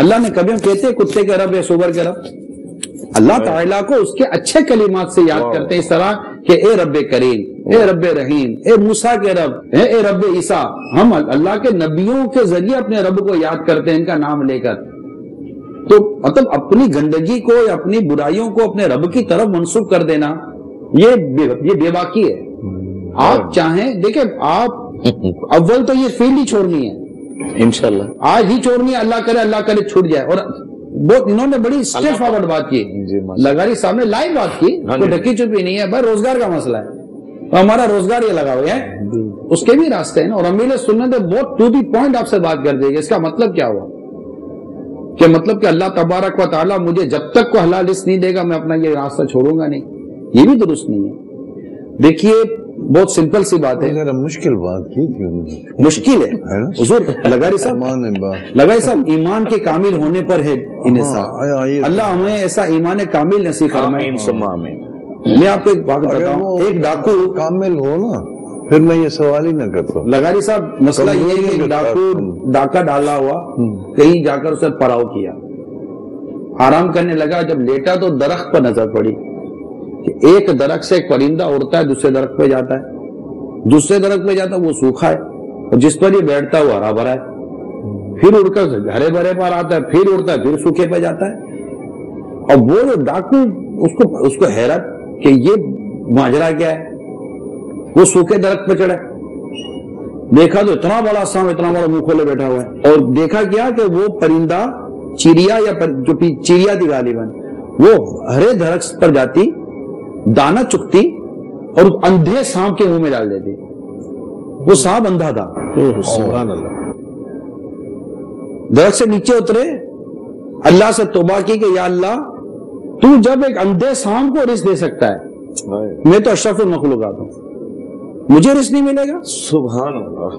اللہ نے۔ کبھی ہم کہتے ہیں کتے کے رب یا سور کے رب؟ اللہ تعالیٰ کو اس کے اچھے کلمات سے یاد کرتے ہیں، اس طرح کہ اے رب کریم، اے رب رحیم، اے موسیٰ کے رب، اے رب عیسیٰ۔ ہم اللہ کے نبیوں کے ذریعے اپنے رب کو یاد کرتے ہیں ان کا نام لے کر۔ تو مطلب اپنی گندگی کو یا اپنی برائیوں کو اپنے رب کی طرف منسوب کر دینا یہ بے باکی ہے۔ آپ چاہیں دیکھیں، آپ اول تو یہ فیلڈ ہی چھوڑنی ہے انشاءاللہ، آج ہی چھوڑنی ہے، اللہ کرے چھوٹ جائے۔ اور انہوں نے بڑی اسٹریٹ فارورڈ بات کی، لغاری صاحب نے لائیو بات کی، کوئی ڈھکی چھپی نہیں ہے، بھائی روزگار کا مسئلہ ہے تو ہمارا روزگار یہ لگا ہوا ہے، اس کے بھی راستے ہیں۔ اور امیل سنت بہت ٹو دی پوائنٹ آپ سے بات کر دے گی۔ اس کا مطلب کیا ہوا کہ مطلب کہ اللہ تبارک و تعالیٰ مجھے جب تک کو حلال رزق نہیں دے گا میں اپنا یہ راستہ چھوڑوں گا نہیں، یہ بھی درست نہیں ہے۔ دیکھیے بہت سمپل سی بات ہے، مشکل بات کی، مشکل ہے حضور لغاری صاحب ایمان کے کامل ہونے پر ہے انحصار۔ اللہ ہمیں ایسا ایمان کامل نصیب فرمائے۔ میں آپ کو ایک بات بتاؤں، ایک ڈاکو کامل ہو نا پھر میں یہ سوال ہی نہ کرتا۔ لغاری صاحب مسئلہ یہ ہے کہ ڈاکو ڈاکہ ڈالا ہوا کہیں جا کر اسے پڑاؤ کیا، آرام کرنے لگا، جب لیٹا تو درخت پر نظر پڑی کہ ایک درخت سے ایک پرندہ اڑتا ہے، دوسرے درخت پہ جاتا ہے، دوسرے درخت پہ جاتا ہے وہ سوکھا ہے، اور جس پر یہ بیٹھتا ہے وہ ہرا بھرا ہے، پھر اڑ کر ہرے بھرے پر آتا ہے، پھر اڑتا ہے، پھر سوکھے پہ جاتا ہے۔ اور وہ جو ڈاکو اس کو حیرت کہ یہ ماجرا کیا ہے، وہ سوکھے درخت پہ چڑھا، دیکھا تو اتنا بڑا سام، اتنا بڑا منہ کھولے بیٹھا ہوا ہے، اور دیکھا کیا کہ وہ پرندہ چڑیا یا جو چڑیا تھی غالباً، وہ ہرے درخت پر جاتی، دانا چکتی اور اندھے سانپ کے منہ میں ڈال دیتی۔ وہ سانپ اندھا تھا، سبحان اللہ۔ درخت سے نیچے اترے، اللہ سے توبہ کی کہ یا اللہ تو جب ایک اندھے سانپ کو رزق دے سکتا ہے، میں تو اشرف المخلوقات ہوں، مجھے رزق نہیں ملے گا؟ سبحان اللہ۔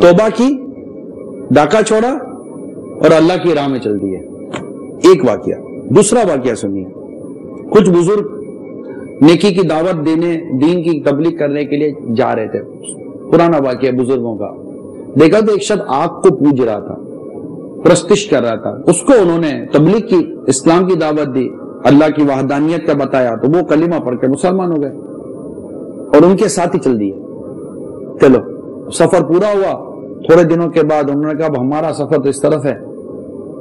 توبہ کی، ڈاکہ چھوڑا اور اللہ کی راہ میں چل دیے۔ ایک واقعہ۔ دوسرا واقعہ سنیے، کچھ بزرگ نیکی کی دعوت دینے، دین کی تبلیغ کرنے کے لیے جا رہے تھے، پرانا واقعہ بزرگوں کا۔ دیکھا تو ایک شخص آگ کو پوج رہا تھا، پرستش کر رہا تھا، اس کو انہوں نے تبلیغ کی، اسلام کی دعوت دی، اللہ کی وحدانیت کا بتایا، تو وہ کلمہ پڑھ کے مسلمان ہو گئے اور ان کے ساتھ ہی چل دیے۔ چلو سفر پورا ہوا، تھوڑے دنوں کے بعد انہوں نے کہا اب ہمارا سفر تو اس طرف ہے،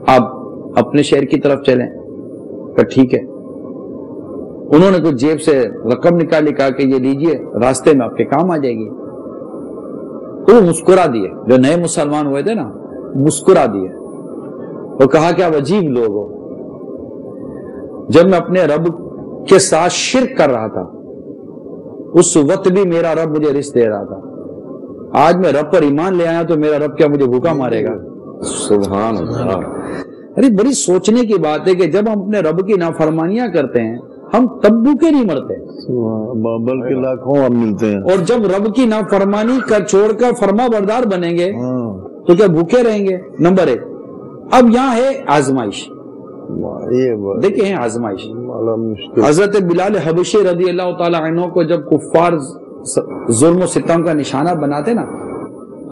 آپ اپنے شہر کی طرف چلیں۔ کہ ٹھیک ہے۔ انہوں نے کچھ جیب سے رقم نکالی، کہا کہ یہ لیجئے، راستے میں آپ کے کام آ جائے گی۔ تو وہ مسکرا دیے، جو نئے مسلمان ہوئے تھے نا، مسکرا دیے، وہ کہا کہ آپ عجیب لوگ ہو، جب میں اپنے رب کے ساتھ شرک کر رہا تھا اس وقت بھی میرا رب مجھے رزق دے رہا تھا، آج میں رب پر ایمان لے آیا تو میرا رب کیا مجھے بھوکا مارے گا؟ سبحان اللہ۔ ارے بڑی سوچنے کی بات ہے کہ جب ہم اپنے رب کی نافرمانیاں کرتے ہیں ہم تب بھوکے نہیں مرتے، بلکہ لاکھوں ہم ملتے ہیں، اور جب رب کی نافرمانی کر چھوڑ کر فرما بردار بنیں گے تو کیا بھوکے رہیں گے؟ نمبر ایک۔ اب یہاں ہے آزمائش، دیکھیں ہے آزمائش۔ حضرت بلال حبشی رضی اللہ تعالی عنہ کو جب کفار ظلم و ستم کا نشانہ بناتے نا،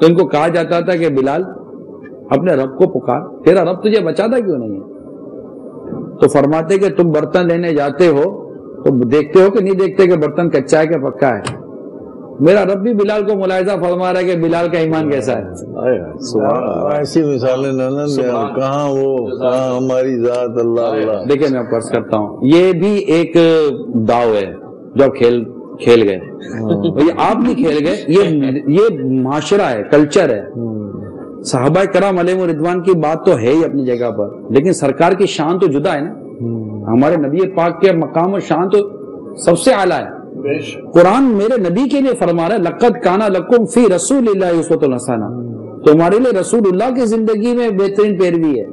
تو ان کو کہا جاتا تھا کہ بلال اپنے رب کو پکار، تیرا رب تجھے بچاتا کیوں نہیں ہے؟ تو فرماتے کہ تم برتن لینے جاتے ہو تو دیکھتے ہو کہ نہیں دیکھتے کہ برتن کچا ہے کہ پکا ہے؟ میرا رب بھی بلال کو ملاحظہ فرما رہا ہے کہ بلال کا ایمان کیسا ہے۔ ایسی مثالیں کہاں وہ کہاں ہماری ذات، اللہ اللہ۔ دیکھیں میں آپ عرض کرتا ہوں، یہ بھی ایک داؤ ہے جو آپ کھیل گئے، یہ آپ نہیں کھیل گئے، یہ معاشرہ ہے، کلچر ہے۔ صحابہ کرام علیہ رضوان کی بات تو ہے ہی اپنی جگہ پر، لیکن سرکار کی شان تو جدا ہے نا، ہمارے نبی پاک کے مقام اور شان تو سب سے اعلیٰ ہے۔ قرآن میرے نبی کے لیے فرما رہا ہے لقد کان لکم فی رسول اللہ اسوۃ حسنہ، تمہارے لیے رسول اللہ کی زندگی میں بہترین پیروی ہے۔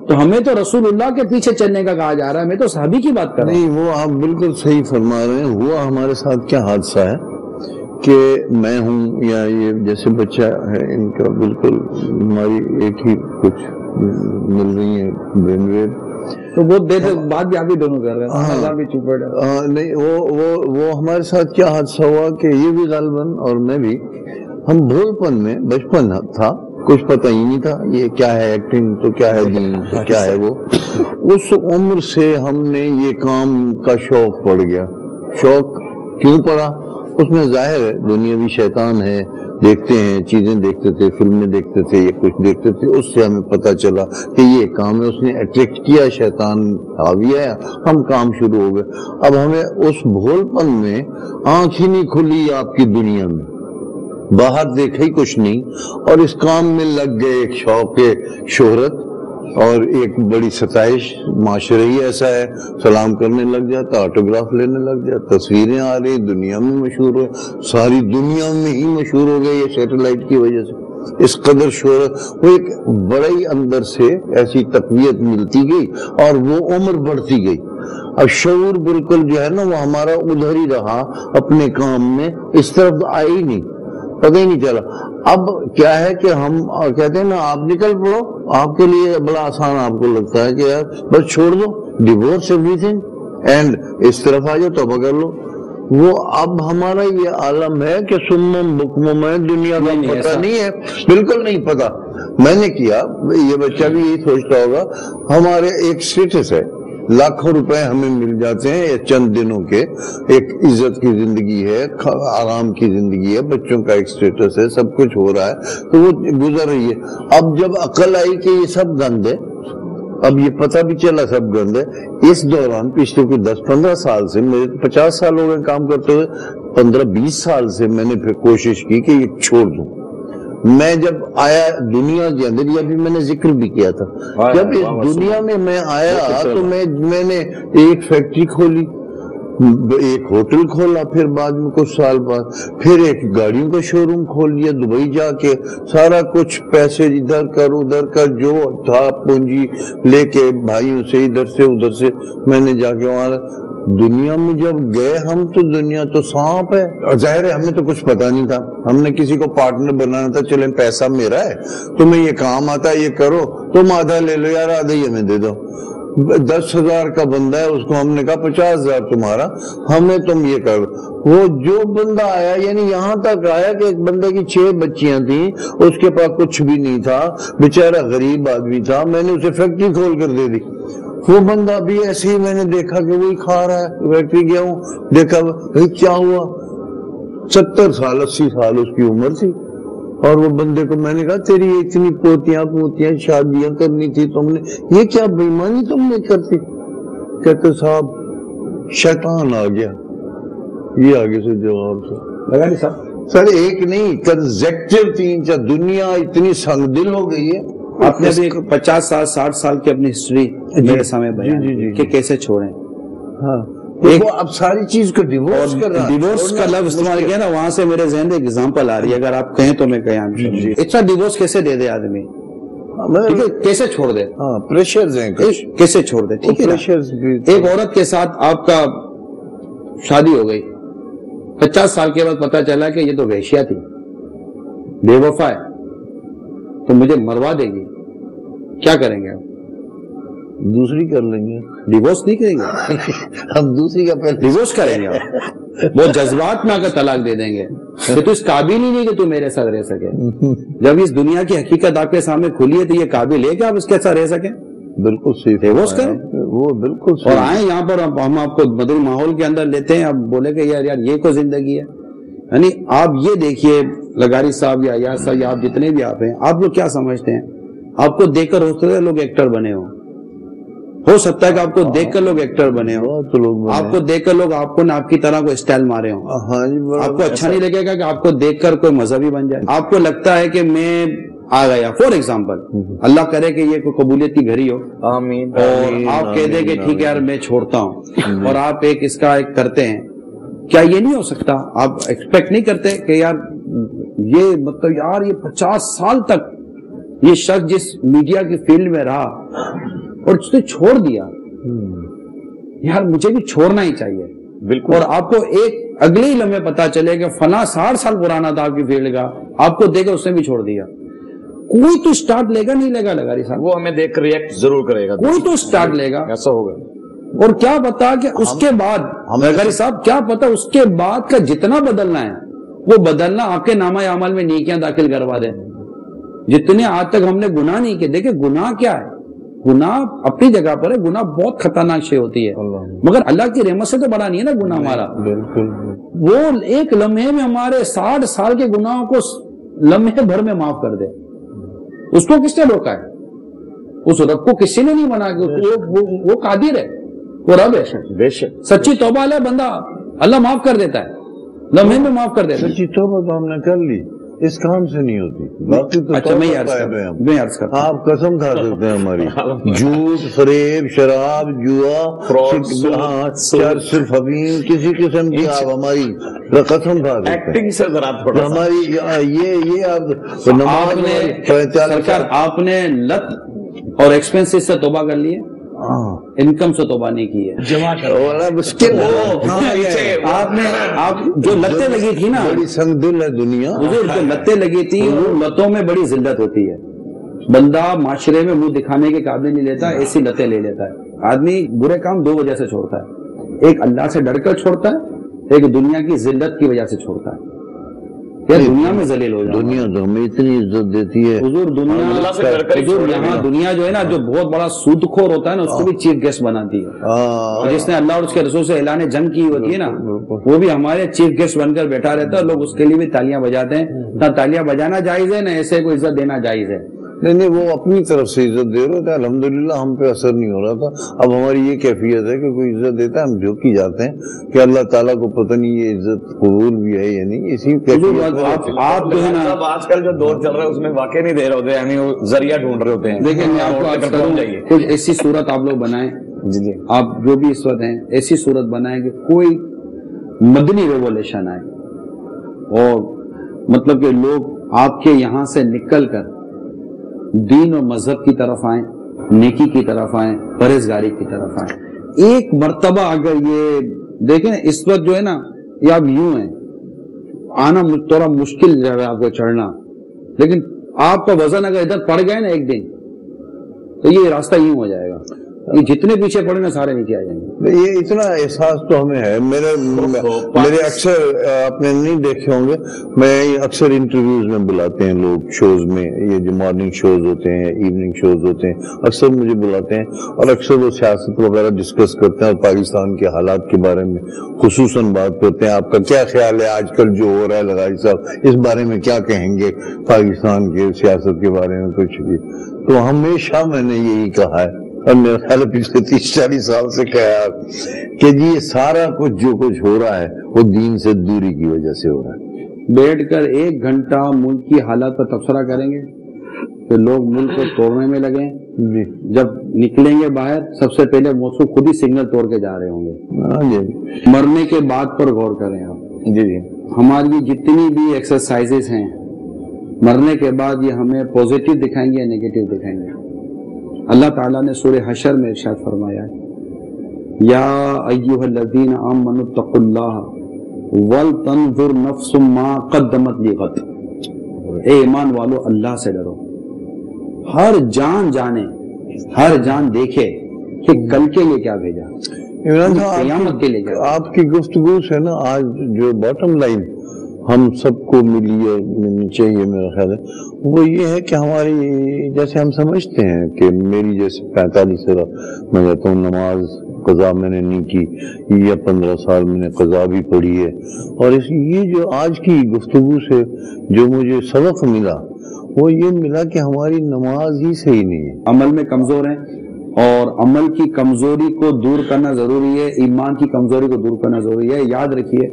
تو ہمیں تو رسول اللہ کے پیچھے چلنے کا کہا جا رہا ہے، میں تو صحابی کی بات کر رہا ہوں۔ نہیں، وہ آپ بالکل صحیح فرما رہے ہیں۔ ہوا ہمارے ساتھ کیا حادثہ ہے کہ میں ہوں یا یہ جیسے بچہ ہے ان کا بالکل ہماری ایک ہی کچھ مل رہی ہے برین ویو، تو وہ بات بھی آپ ہی دونوں کر رہے ہیں۔ نہیں، وہ ہمارے ساتھ کیا حادثہ ہوا کہ یہ بھی غالباً اور میں بھی، ہم بھول پن میں، بچپن تھا، کچھ پتہ ہی نہیں تھا یہ کیا ہے ایکٹنگ تو کیا ہے دین تو کیا ہے وہ، اس عمر سے ہم نے یہ کام کا شوق پڑ گیا۔ شوق کیوں پڑا؟ اس میں ظاہر ہے دنیاوی شیطان ہے، دیکھتے ہیں چیزیں، دیکھتے تھے فلمیں، دیکھتے تھے یہ کچھ دیکھتے تھے، اس سے ہمیں پتہ چلا کہ یہ کام ہے، اس نے اٹریکٹ کیا، شیطان حاوی ہے، ہم کام شروع ہو گئے۔ اب ہمیں اس بھول پن میں آنکھ ہی نہیں کھلی آپ کی دنیا میں، باہر دیکھا ہی کچھ نہیں، اور اس کام میں لگ گئے، ایک شوق شہرت اور ایک بڑی ستائش، معاشرہ ہی ایسا ہے، سلام کرنے لگ جاتا، آٹوگراف لینے لگ جاتا، تصویریں آ رہی، دنیا میں مشہور ہو، ساری دنیا میں ہی مشہور ہو گئے یہ سیٹلائٹ کی وجہ سے، اس قدر شہرت، وہ ایک بڑے ہی اندر سے ایسی تقویت ملتی گئی اور وہ عمر بڑھتی گئی۔ اب شعور بالکل جو ہے نا وہ ہمارا ادھر ہی رہا، اپنے کام میں اس طرف آئے ہی نہیں، پتہ ہی نہیں چلا۔ اب کیا ہے کہ ہم کہتے ہیں نا آپ نکل پڑو، آپ کے لیے بڑا آسان آپ کو لگتا ہے کہ یار بس چھوڑ دو، ڈیورس ایوری تھنگ اینڈ اس طرف آ جاؤ، توبہ کر لو۔ وہ اب ہمارا یہ عالم ہے کہ سمم بکمم ہے، دنیا کا پتہ نہیں ہے، بالکل نہیں پتہ۔ میں نے کیا، یہ بچہ بھی یہی سوچتا ہوگا، ہمارے ایک اسٹیٹس ہے، لاکھوں روپے ہمیں مل جاتے ہیں یہ چند دنوں کے، ایک عزت کی زندگی ہے، آرام کی زندگی ہے، بچوں کا ایک سٹیٹس ہے، سب کچھ ہو رہا ہے تو وہ گزر رہی ہے۔ اب جب عقل آئی کہ یہ سب گند ہے، اب یہ پتہ بھی چلا سب گند ہے، اس دوران پچھلے کوئی 10-15 سال سے، میرے 50 سال ہو گئے کام کرتے ہوئے، 15-20 سال سے میں نے پھر کوشش کی کہ یہ چھوڑ دوں۔ میں جب آیا دنیا کے اندر، یہ بھی میں نے ذکر بھی کیا تھا، جب اس دنیا میں میں آیا تو میں نے ایک فیکٹری کھولی، ایک ہوٹل کھولا، پھر بعد میں کچھ سال بعد پھر ایک گاڑیوں کا شو روم کھول لیا دبئی جا کے، سارا کچھ پیسے ادھر کر جو تھا پونجی لے کے بھائیوں سے ادھر سے ادھر سے میں نے جا کے وہاں دنیا میں جب گئے ہم تو دنیا تو سانپ ہے، اور ظاہر ہے ہمیں تو کچھ پتا نہیں تھا، ہم نے کسی کو پارٹنر بنانا تھا، چلیں پیسہ میرا ہے تمہیں یہ کام آتا ہے یہ کرو، تم آدھا لے لو یار، آدھا ہی ہمیں دے دو۔ 10,000 کا بندہ ہے، اس کو ہم نے کہا 50,000 تمہارا، ہمیں تم یہ کر دو۔ وہ جو بندہ آیا، یعنی یہاں تک آیا کہ ایک بندے کی 6 بچیاں تھیں، اس کے پاس کچھ بھی نہیں تھا، بیچارہ غریب آدمی تھا، میں نے اسے فیکٹری کھول کر دے دی۔ وہ بندہ بھی ایسے ہی میں نے دیکھا کہ وہی کھا رہا ہے، فیکٹری گیا ہوں دیکھا کیا ہوا، 70 سال 80 سال اس کی عمر تھی، اور وہ بندے کو میں نے کہا تیری اتنی پوتیاں شادیاں کرنی تھی تم نے، یہ کیا بے ایمانی تم نے کرتی؟ کہتے صاحب شیطان آ گیا، یہ آگے سے جواب لگا نہیں صاحب، سر ایک نہیں کنزیکٹیو 3-4 دنیا اتنی سنگ دل ہو گئی ہے۔ آپ نے بھی 50 سال 60 سال کی اپنی ہسٹری میرے سامنے بیان کہ کیسے چھوڑیں۔ ہاں وہ اب ساری چیز کو ڈیورس کر رہا ہے، ڈیورس کا لفظ استعمال کیا نا، وہاں سے میرے ذہن میں ایگزامپل آ رہی ہے، اگر آپ کہیں تو میں کہیں اتنا ڈیورس کیسے دے دے آدمی، ٹھیک ہے کیسے چھوڑ دے، ہاں پریشرز ہیں کیسے چھوڑ دے، ٹھیک ہے۔ ایک عورت کے ساتھ آپ کا شادی ہو گئی، 50 سال کے بعد پتا چلا کہ یہ تو ویشیا تھی، بے وفا ہے، تو مجھے مروا دے گی، کیا کریں گے آپ؟ دوسری کر لیں گے، ڈیورس نہیں کریں گے ہم دوسری کا پہلے ڈیورس کریں گے آپ، وہ جذبات میں اگر طلاق دے دیں گے کہ تو اس قابل ہی نہیں کہ تو میرے ساتھ رہ سکے. جب اس دنیا کی حقیقت آپ کے سامنے کھلی ہے تو یہ قابل ہے کہ آپ اس کے ساتھ رہ سکیں. بالکل صحیح وہ بالکل صحیح. اور آئیں یہاں پر ہم آپ کو مدنی ماحول کے اندر لیتے ہیں. اب بولے کہ یار یہ کوئی زندگی ہے. یعنی آپ یہ دیکھیے لغاری صاحب یا ایاز صاحب یا آپ جتنے بھی آپ ہیں, آپ لوگ کیا سمجھتے ہیں؟ آپ کو دیکھ کر ہو سکتا ہے لوگ ایکٹر بنے ہو سکتا ہے کہ آپ کو دیکھ کر لوگ ایکٹر بنے ہوں, آپ کو دیکھ کر لوگ آپ کو نہ آپ کی طرح کوئی اسٹائل مارے ہوں. آپ کو اچھا نہیں لگے گا کہ آپ کو دیکھ کر کوئی مذہبی بن جائے. آپ کو لگتا ہے کہ میں آ گیا, فور ایگزامپل, اللہ کرے کہ یہ کوئی قبولیت کی گھڑی ہو اور آپ کہہ دیں کہ ٹھیک ہے یار میں چھوڑتا ہوں, اور آپ ایک اس کا ایک کرتے ہیں. کیا یہ نہیں ہو سکتا؟ آپ ایکسپیکٹ نہیں کرتے کہ یار یہ مطلب یار یہ 50 سال تک یہ شخص جس میڈیا کی فیلڈ میں رہا اور اس نے چھوڑ دیا, یار مجھے بھی چھوڑنا ہی چاہیے. بالکل. اور آپ کو ایک اگلے ہی لمحے پتا چلے کہ فلاں 60 سال پرانا تھا آپ کی فیلڈ کا, آپ کو دیکھ کر اس نے بھی چھوڑ دیا. کوئی تو سٹارٹ لے گا نہیں لے گا لغاری صاحب, وہ ہمیں دیکھ کر ریئیکٹ ضرور کرے گا, کوئی تو سٹارٹ لے گا, ایسا ہوگا. اور کیا پتا کہ اس کے بعد لغاری صاحب کیا پتا اس کے بعد کا جتنا بدلنا ہے وہ بدلنا آپ کے نامہ اعمال میں نیکیاں داخل کروا دے. جتنے آج تک ہم نے گناہ نہیں کیے, دیکھیں گناہ کیا ہے, گناہ اپنی جگہ پر ہے, گناہ بہت خطرناک شے ہوتی ہے, مگر اللہ کی رحمت سے تو بڑا نہیں ہے نا گناہ ہمارا. وہ ایک لمحے میں ہمارے 60 سال کے گناہوں کو لمحے بھر میں معاف کر دے. اس کو کس نے روکا ہے؟ اس رب کو کسی نے نہیں بنا کہ وہ قادر ہے, وہ رب ہے. بے شک سچی توبہ ہے بندہ, اللہ معاف کر دیتا ہے, لمحے میں معاف کر دیتا ہے. سچی توبہ تو ہم نے کر لی, اس کام سے نہیں ہوتی. باقی تو اچھا میں عرض کرتا آپ قسم کھا سکتے ہیں ہماری, جھوٹ, فریب, شراب, جوا, صرف ابھی کسی قسم کی آپ ہماری قسم کھا سکتے ہیں. ایکٹنگ سے ذرا تھوڑا ہماری یہ آپ نے لت اور ایکسپینس سے توبہ کر لی ہے, انکم سے توبہ نہیں کی ہے. مشکل آپ جو لتیں لگی تھی نا, بڑی سنگ دل ہے دنیا, جو لتیں لگی تھی, لتوں میں بڑی ذلت ہوتی ہے. بندہ معاشرے میں منہ دکھانے کے قابل نہیں لیتا, ایسی لتیں لے لیتا ہے. آدمی برے کام 2 وجہ سے چھوڑتا ہے, ایک اللہ سے ڈر کر چھوڑتا ہے, ایک دنیا کی ذلت کی وجہ سے چھوڑتا ہے. دنیا میں ذلیل ہو جاتا ہے. دنیا تو ہمیں اتنی عزت دیتی ہے. حضور یہاں دنیا جو ہے نا, جو بہت بڑا سود خور ہوتا ہے نا, اس کو بھی چیف گیسٹ بناتی ہے. جس نے اللہ اور اس کے رسول سے اعلان جنگ کی ہوتی ہے نا, وہ بھی ہمارے چیف گیسٹ بن کر بیٹھا رہتا ہے. لوگ اس کے لیے بھی تالیاں بجاتے ہیں. نہ تالیاں بجانا جائز ہے, نہ ایسے کو عزت دینا جائز ہے. نہیں, وہ اپنی طرف سے عزت دے رہے تھے. الحمدللہ ہم پہ اثر نہیں ہو رہا تھا. اب ہماری یہ کیفیت ہے کہ کوئی عزت دیتا ہے ہم جھوکی جاتے ہیں کہ اللہ تعالیٰ کو پتہ نہیں یہ عزت قبول بھی ہے یا نہیں. اسی آپ جو ہے نا آج کل جو دور چل رہا ہے اس میں واقع نہیں دے رہے ہوتے, یعنی وہ ذریعہ ڈھونڈ رہے ہوتے ہیں. دیکھیں میں آپ کو عرض کروں, کچھ ایسی صورت آپ لوگ بنائیں, جی آپ جو بھی اس وقت ہیں ایسی صورت بنائیں کہ کوئی مدنی ریولیوشن آئے, اور مطلب کہ لوگ آپ کے یہاں سے نکل کر دین اور مذہب کی طرف آئیں, نیکی کی طرف آئیں, پرہیزگاری کی طرف آئیں. ایک مرتبہ اگر یہ دیکھیں اس وقت جو ہے نا, یہ آپ یوں ہیں, آنا تھوڑا مشکل جو ہے آپ کو چڑھنا, لیکن آپ کا وزن اگر ادھر پڑ گئے نا ایک دن, تو یہ راستہ یوں ہو جائے گا. یہ جتنے پیچھے پڑے نا سارے نیچے آ جائیں گے. یہ اتنا احساس تو ہمیں ہے. میرے اکثر آپ نے نہیں دیکھے ہوں گے, میں اکثر انٹرویوز میں بلاتے ہیں لوگ شوز میں, یہ جو مارننگ شوز ہوتے ہیں, ایوننگ شوز ہوتے ہیں, اکثر مجھے بلاتے ہیں, اور اکثر وہ سیاست وغیرہ ڈسکس کرتے ہیں اور پاکستان کے حالات کے بارے میں خصوصاً بات کرتے ہیں. آپ کا کیا خیال ہے آج کل جو ہو رہا ہے لغاری صاحب, اس بارے میں کیا کہیں گے پاکستان کے سیاست کے بارے میں کچھ بھی؟ تو ہمیشہ میں نے یہی کہا ہے, اور میرا خیال پچھلے 30-40 سال سے کہا کہ جی یہ سارا کچھ جو کچھ ہو رہا ہے وہ دین سے دوری کی وجہ سے ہو رہا ہے. بیٹھ کر 1 گھنٹہ ملک کی حالات پر تبصرہ کریں گے تو لوگ ملک کو توڑنے میں لگیں. جب نکلیں گے باہر سب سے پہلے موصوف خود ہی سگنل توڑ کے جا رہے ہوں گے. مرنے کے بعد پر غور کریں آپ. جی ہماری جتنی بھی ایکسرسائزز ہیں مرنے کے بعد یہ ہمیں پوزیٹو دکھائیں گے یا نیگیٹو دکھائیں گے. اللہ تعالیٰ نے سورہ حشر میں ارشاد فرمایا ہے, یا ایھا الذین آمنوا اتقوا اللہ ولتنظر نفس ما قدمت لغد. اے ایمان والو اللہ سے ڈرو, ہر جان جانے, ہر جان دیکھے کہ کل کے لیے کیا بھیجا. عمران صاحب قیامت کے لیے آپ کی گفتگو سے نا آج جو باٹم لائن ہم سب کو ملی اور ملنی چاہیے میرا خیال ہے وہ یہ ہے کہ ہماری جیسے ہم سمجھتے ہیں کہ میری جیسے 45 سال میں کہتا ہوں نماز قضا میں نے نہیں کی یا 15 سال میں نے قضا بھی پڑھی ہے، اور یہ جو آج کی گفتگو سے جو مجھے سبق ملا وہ یہ ملا کہ ہماری نماز ہی صحیح نہیں ہے، عمل میں کمزور ہیں، اور عمل کی کمزوری کو دور کرنا ضروری ہے، ایمان کی کمزوری کو دور کرنا ضروری ہے۔ یاد رکھیے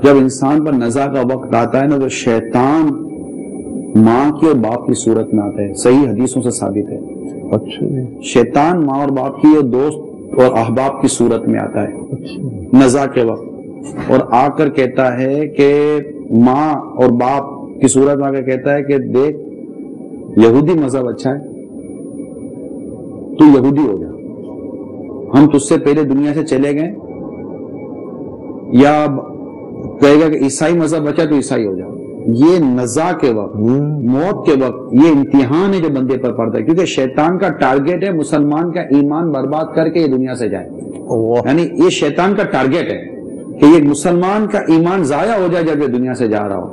جب انسان پر نزا کا وقت آتا ہے نا تو شیطان ماں کی اور باپ کی صورت میں آتا ہے، صحیح حدیثوں سے ثابت ہے۔ اچھا شیطان ماں اور باپ کی اور دوست اور احباب کی صورت میں آتا ہے نزا کے وقت، اور آ کر کہتا ہے کہ ماں اور باپ کی صورت میں آ کر کہتا ہے کہ دیکھ یہودی مذہب اچھا ہے، تو یہودی ہو جا، ہم تجھ سے پہلے دنیا سے چلے گئے، یا کہے گا کہ عیسائی مذہب اچھا تو عیسائی ہو جا۔ یہ نزا کے وقت، موت کے وقت یہ امتحان ہے جو بندے پر پڑتا ہے، کیونکہ شیطان کا ٹارگیٹ ہے مسلمان کا ایمان برباد کر کے یہ دنیا سے جائے، یعنی یہ شیطان کا ٹارگیٹ ہے کہ یہ مسلمان کا ایمان ضائع ہو جائے جب یہ دنیا سے جا رہا ہو۔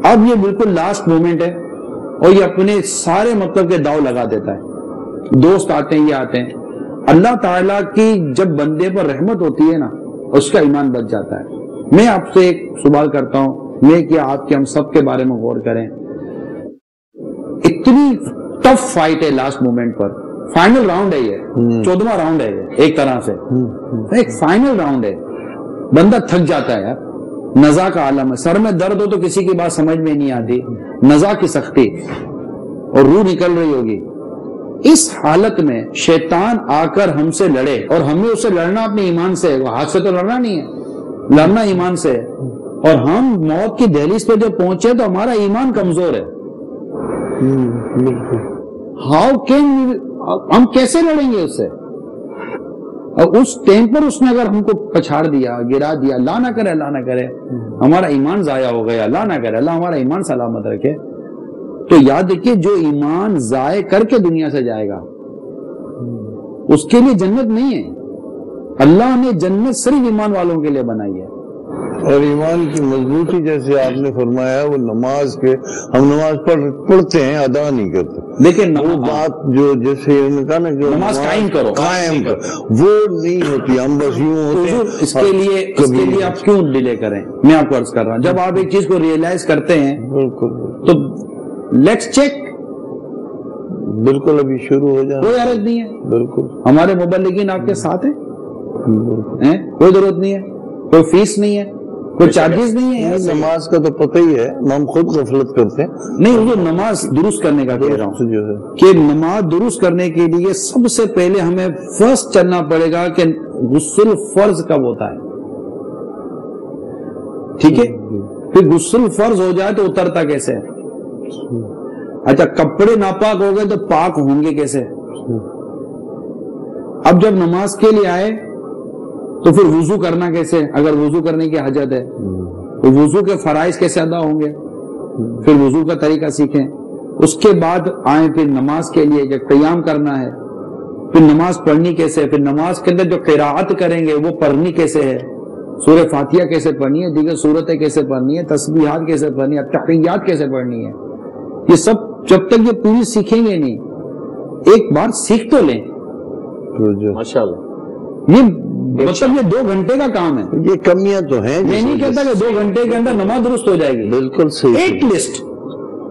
اب یہ بالکل لاسٹ مومنٹ ہے اور یہ اپنے سارے مطلب کے داؤ لگا دیتا ہے، دوست آتے ہیں یہ آتے ہیں۔ اللہ تعالیٰ کی جب بندے پر رحمت ہوتی ہے نا اس کا ایمان بچ جاتا ہے۔ میں آپ سے ایک سوال کرتا ہوں، میں کیا آپ کے ہم سب کے بارے میں غور کریں، اتنی ٹف فائٹ ہے لاسٹ مومنٹ پر، فائنل راؤنڈ ہے یہ، 14واں راؤنڈ ہے یہ، ایک طرح سے ایک فائنل راؤنڈ ہے، بندہ تھک جاتا ہے یار، نزا کا عالم ہے، سر میں درد ہو تو کسی کی بات سمجھ میں نہیں آتی، نزا کی سختی اور روح نکل رہی ہوگی، اس حالت میں شیطان آ کر ہم سے لڑے، اور ہمیں اس سے لڑنا اپنے ایمان سے ہے، وہ ہاتھ سے تو لڑنا نہیں ہے، لڑنا ایمان سے ہے، اور ہم موت کی دہلیز پہ جب پہنچے تو ہمارا ایمان کمزور ہے، ہاؤ کین ہم کیسے لڑیں گے اس سے؟ اور اس ٹائم پر اس نے اگر ہم کو پچھاڑ دیا، گرا دیا، اللہ نہ کرے اللہ نہ کرے ہمارا ایمان ضائع ہو گیا، اللہ نہ کرے اللہ ہمارا ایمان سلامت رکھے، تو یاد رکھیے جو ایمان ضائع کر کے دنیا سے جائے گا اس کے لیے جنت نہیں ہے، اللہ نے جنت صرف ایمان والوں کے لیے بنائی ہے۔ اور ایمان کی مضبوطی جیسے آپ نے فرمایا وہ نماز کے، ہم نماز پڑھتے ہیں ادا نہیں کرتے، لیکن وہ بات جو جیسے انہوں نے کہا نا کہ نماز قائم کرو، قائم کرو، وہ نہیں ہوتی، ہم بس یوں ہوتے ہیں۔ اس کے لیے آپ کیوں ڈیلے کریں؟ میں آپ کو عرض کر رہا ہوں، جب آپ ایک چیز کو ریئلائز کرتے ہیں بالکل تو لیٹس چیک، بالکل ابھی شروع ہو جائے، کوئی حرج نہیں ہے، بالکل ہمارے مبلغین آپ کے ساتھ ہیں، کوئی ضرورت نہیں ہے، کوئی فیس نہیں ہے، کوئی چارجز نہیں ہے۔ نماز کا تو پتہ ہی ہے، ہم خود غفلت کرتے ہیں، نہیں وہ نماز درست کرنے کا کہہ رہا ہوں جو ہے کہ نماز درست کرنے کے لیے سب سے پہلے ہمیں فرسٹ چلنا پڑے گا کہ غسل فرض کب ہوتا ہے، ٹھیک ہے، پھر غسل فرض ہو جائے تو اترتا کیسے ہے؟ اچھا کپڑے ناپاک ہو گئے تو پاک ہوں گے کیسے؟ اب جب نماز کے لیے آئے تو پھر وضو کرنا کیسے؟ اگر وضو کرنے کی حاجت ہے تو وضو کے فرائض کیسے ادا ہوں گے؟ پھر وضو کا طریقہ سیکھیں، اس کے بعد آئیں پھر نماز کے لیے جب قیام کرنا ہے، پھر نماز پڑھنی کیسے، پھر نماز کے اندر جو قراءت کریں گے وہ پڑھنی کیسے ہے، سورہ فاتحہ کیسے پڑھنی ہے، دیگر سورتیں کیسے پڑھنی ہے، تسبیحات کیسے پڑھنی ہے، تحیات کیسے پڑھنی ہے، یہ سب جب تک یہ پوری سیکھیں گے نہیں، ایک بار سیکھ تو لیں، ماشاءاللہ، یہ مطلب یہ 2 گھنٹے کا کام ہے، یہ کمیاں تو ہیں، میں نہیں کہتا کہ 2 گھنٹے کے اندر نماز درست ہو جائے گی، بالکل صحیح، ایٹ لیسٹ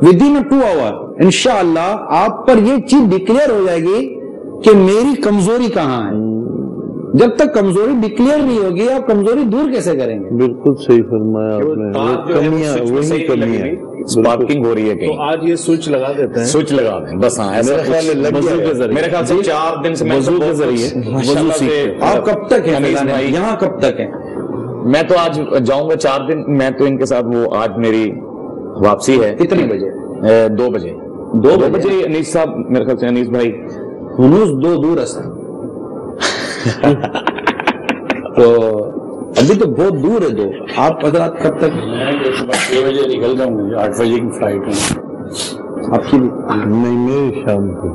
ود ان 2 آور انشاءاللہ آپ پر یہ چیز ڈکلیئر ہو جائے گی کہ میری کمزوری کہاں ہے۔ جب تک کمزوری ڈکلیئر نہیں ہوگی آپ کمزوری دور کیسے کریں گے؟ بالکل صحیح فرمایا آپ نے، وہ کمیاں وہی کمیاں، اسپارکنگ ہو رہی ہے تو آج یہ سوئچ لگا دیتے ہیں، سوئچ لگا دیں بس، ہاں ایسا وضو کے ذریعے، میرے خیال سے 4 دن سے وضو کے ذریعے وضو سیکھتے، آپ کب تک ہیں یہاں کب تک ہیں؟ میں تو آج جاؤں گا 4 دن، میں تو ان کے ساتھ، وہ آج میری واپسی ہے، کتنے بجے؟ 2 بجے، 2 بجے انیس صاحب، میرے خیال سے انیس بھائی ہنوز 2 دور است تو ابھی تو بہت دور ہے 2، آپ حضرات کب تک؟ میں 6 بجے نکل جاؤں گا، 8 بجے کی فلائٹ ہے آپ کی بھی نہیں میری شام کو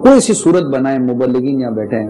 کوئی سی صورت بنائیں، مبلغین یہاں بیٹھے ہیں،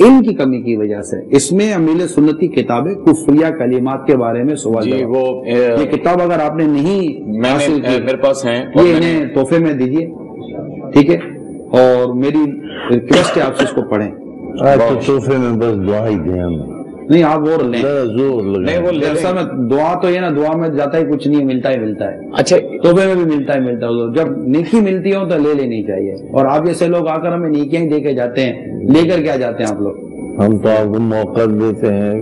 علم کی کمی کی وجہ سے. اس میں امیل سنتی کتاب ہے کفریہ کلمات کے بارے میں سوال جی جواب. وہ یہ کتاب اگر آپ نے نہیں حاصل کی میرے پاس ہیں یہ انہیں تحفے میں دیجیے, ٹھیک ہے, اور میری ریکویسٹ ہے آپ سے اس کو پڑھیں. آج تو تحفے میں بس دعا ہی دیں ہم, نہیں آپ اور لیں, زور نہیں وہ لے جیسا میں دعا تو یہ نا دعا میں جاتا ہی کچھ نہیں, ملتا ہی ملتا ہے. اچھا تحفے میں بھی ملتا ہے. جب نیکی ملتی ہو تو لے لینی چاہیے. اور آپ جیسے لوگ آ کر ہمیں نیکیاں ہی دے کے جاتے ہیں, لے کر کیا جاتے ہیں آپ لوگ؟ ہم تو آپ کو موقع دیتے ہیں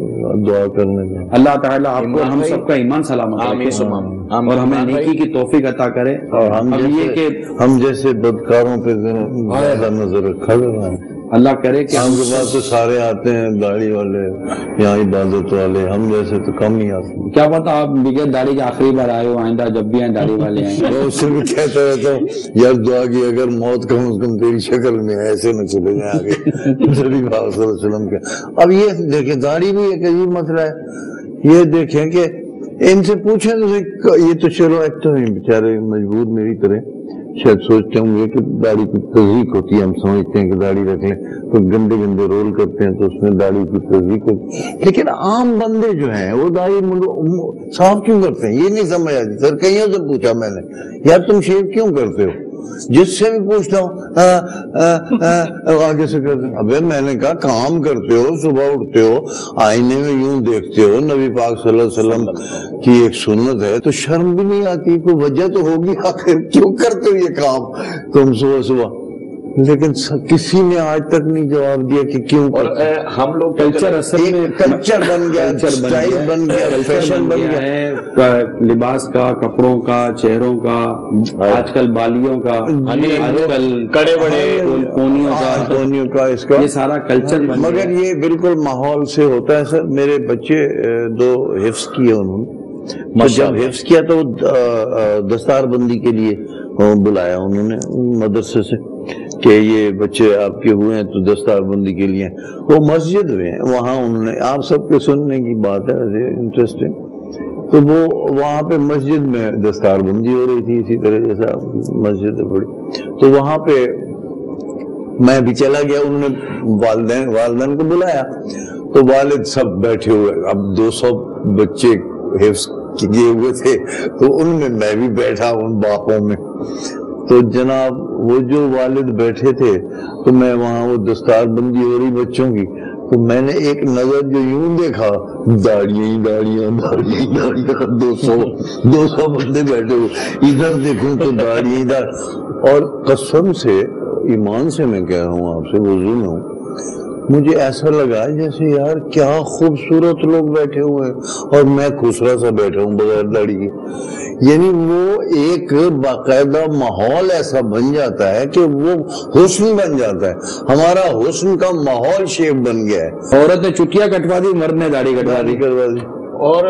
دعا کرنے کا. اللہ تعالیٰ آپ کو ہم سب کا ایمان سلامت رکھے اور ہمیں نیکی کی توفیق عطا کرے. اور ہم جیسے بدکاروں پہ زیادہ نظر رکھا کرنا ہے. اللہ کرے کہ ہم کے پاس تو سارے آتے ہیں داڑھی والے, یہاں عبادت والے, ہم جیسے تو کم ہی آتے ہیں. کیا پتا آپ بغیر داڑھی کے آخری بار آئے ہو, آئندہ جب بھی آئیں داڑھی والے آئیں. میں اس سے بھی کہتا رہتا ہوں یار دعا کی اگر موت کم از کم تیری شکل میں ایسے نہ چلے جائیں آگے. صلی اللہ علیہ وسلم کے. اب یہ دیکھیں داڑھی بھی ایک عجیب مسئلہ ہے. یہ دیکھیں کہ ان سے پوچھیں تو یہ تو چلو ایک تو نہیں بیچارے مجبور میری طرح شاید سوچتے ہوں گے کہ داڑھی کی تذیق ہوتی ہے. ہم سمجھتے ہیں کہ داڑھی رکھ لیں تو گندے گندے رول کرتے ہیں تو اس میں داڑھی کی تذیق ہوتی ہے. لیکن عام بندے جو ہیں وہ داڑھی صاف کیوں کرتے ہیں یہ نہیں سمجھ آتی. سر کئیوں سے پوچھا میں نے یار تم شیو کیوں کرتے ہو, جس سے بھی پوچھتا ہوں آگے سے کرتے ہیں. ابے میں نے کہا کام کرتے ہو, صبح اٹھتے ہو, آئینے میں یوں دیکھتے ہو, نبی پاک صلی اللہ علیہ وسلم کی ایک سنت ہے, تو شرم بھی نہیں آتی؟ کوئی وجہ تو ہوگی آخر کیوں کرتے ہو یہ کام تم صبح صبح. لیکن کسی نے آج تک نہیں جواب دیا کہ کیوں. اور ہم لوگ کلچر اصل میں کلچر بن گیا, اسٹائل بن گیا, فیشن بن گیا ہے, لباس کا, کپڑوں کا, چہروں کا, آج کل بالیوں کا, آج کل کڑے بڑے کونیوں کا, اس کا یہ سارا کلچر. مگر یہ بالکل ماحول سے ہوتا ہے. سر میرے بچے 2 حفظ کیے انہوں نے, جب حفظ کیا تو دستار بندی کے لیے بلایا انہوں نے مدرسے سے کہ یہ بچے آپ کے ہوئے ہیں تو دستار بندی کے لیے. وہ مسجد میں وہاں انہوں نے, آپ سب کے سننے کی بات ہے انٹرسٹنگ, تو وہ وہاں پہ مسجد میں دستار بندی ہو رہی تھی اسی طرح جیسا مسجد ہے بڑی, تو وہاں پہ میں بھی چلا گیا. انہوں نے والدین کو بلایا تو والد سب بیٹھے ہوئے, اب 200 بچے حفظ کیے ہوئے تھے تو ان میں بھی بیٹھا ان باپوں میں. تو جناب وہ جو والد بیٹھے تھے تو میں وہاں وہ دستار بندی ہو رہی بچوں کی, تو میں نے ایک نظر جو یوں دیکھا, داڑیاں 200 بندے بیٹھے ہوئے, ادھر دیکھوں تو داڑیاں ادھر. اور قسم سے ایمان سے میں کہہ رہا ہوں آپ سے, وضو میں ہوں, مجھے ایسا لگا جیسے یار کیا خوبصورت لوگ بیٹھے ہوئے ہیں اور میں خسرا سا بیٹھا ہوں بغیر داڑھی کے. یعنی وہ ایک باقاعدہ ماحول ایسا بن جاتا ہے کہ وہ حسن بن جاتا ہے. ہمارا حسن کا ماحول شیپ بن گیا ہے. عورت نے چٹیاں کٹوا دی, مرد نے داڑھی کٹوا دی. اور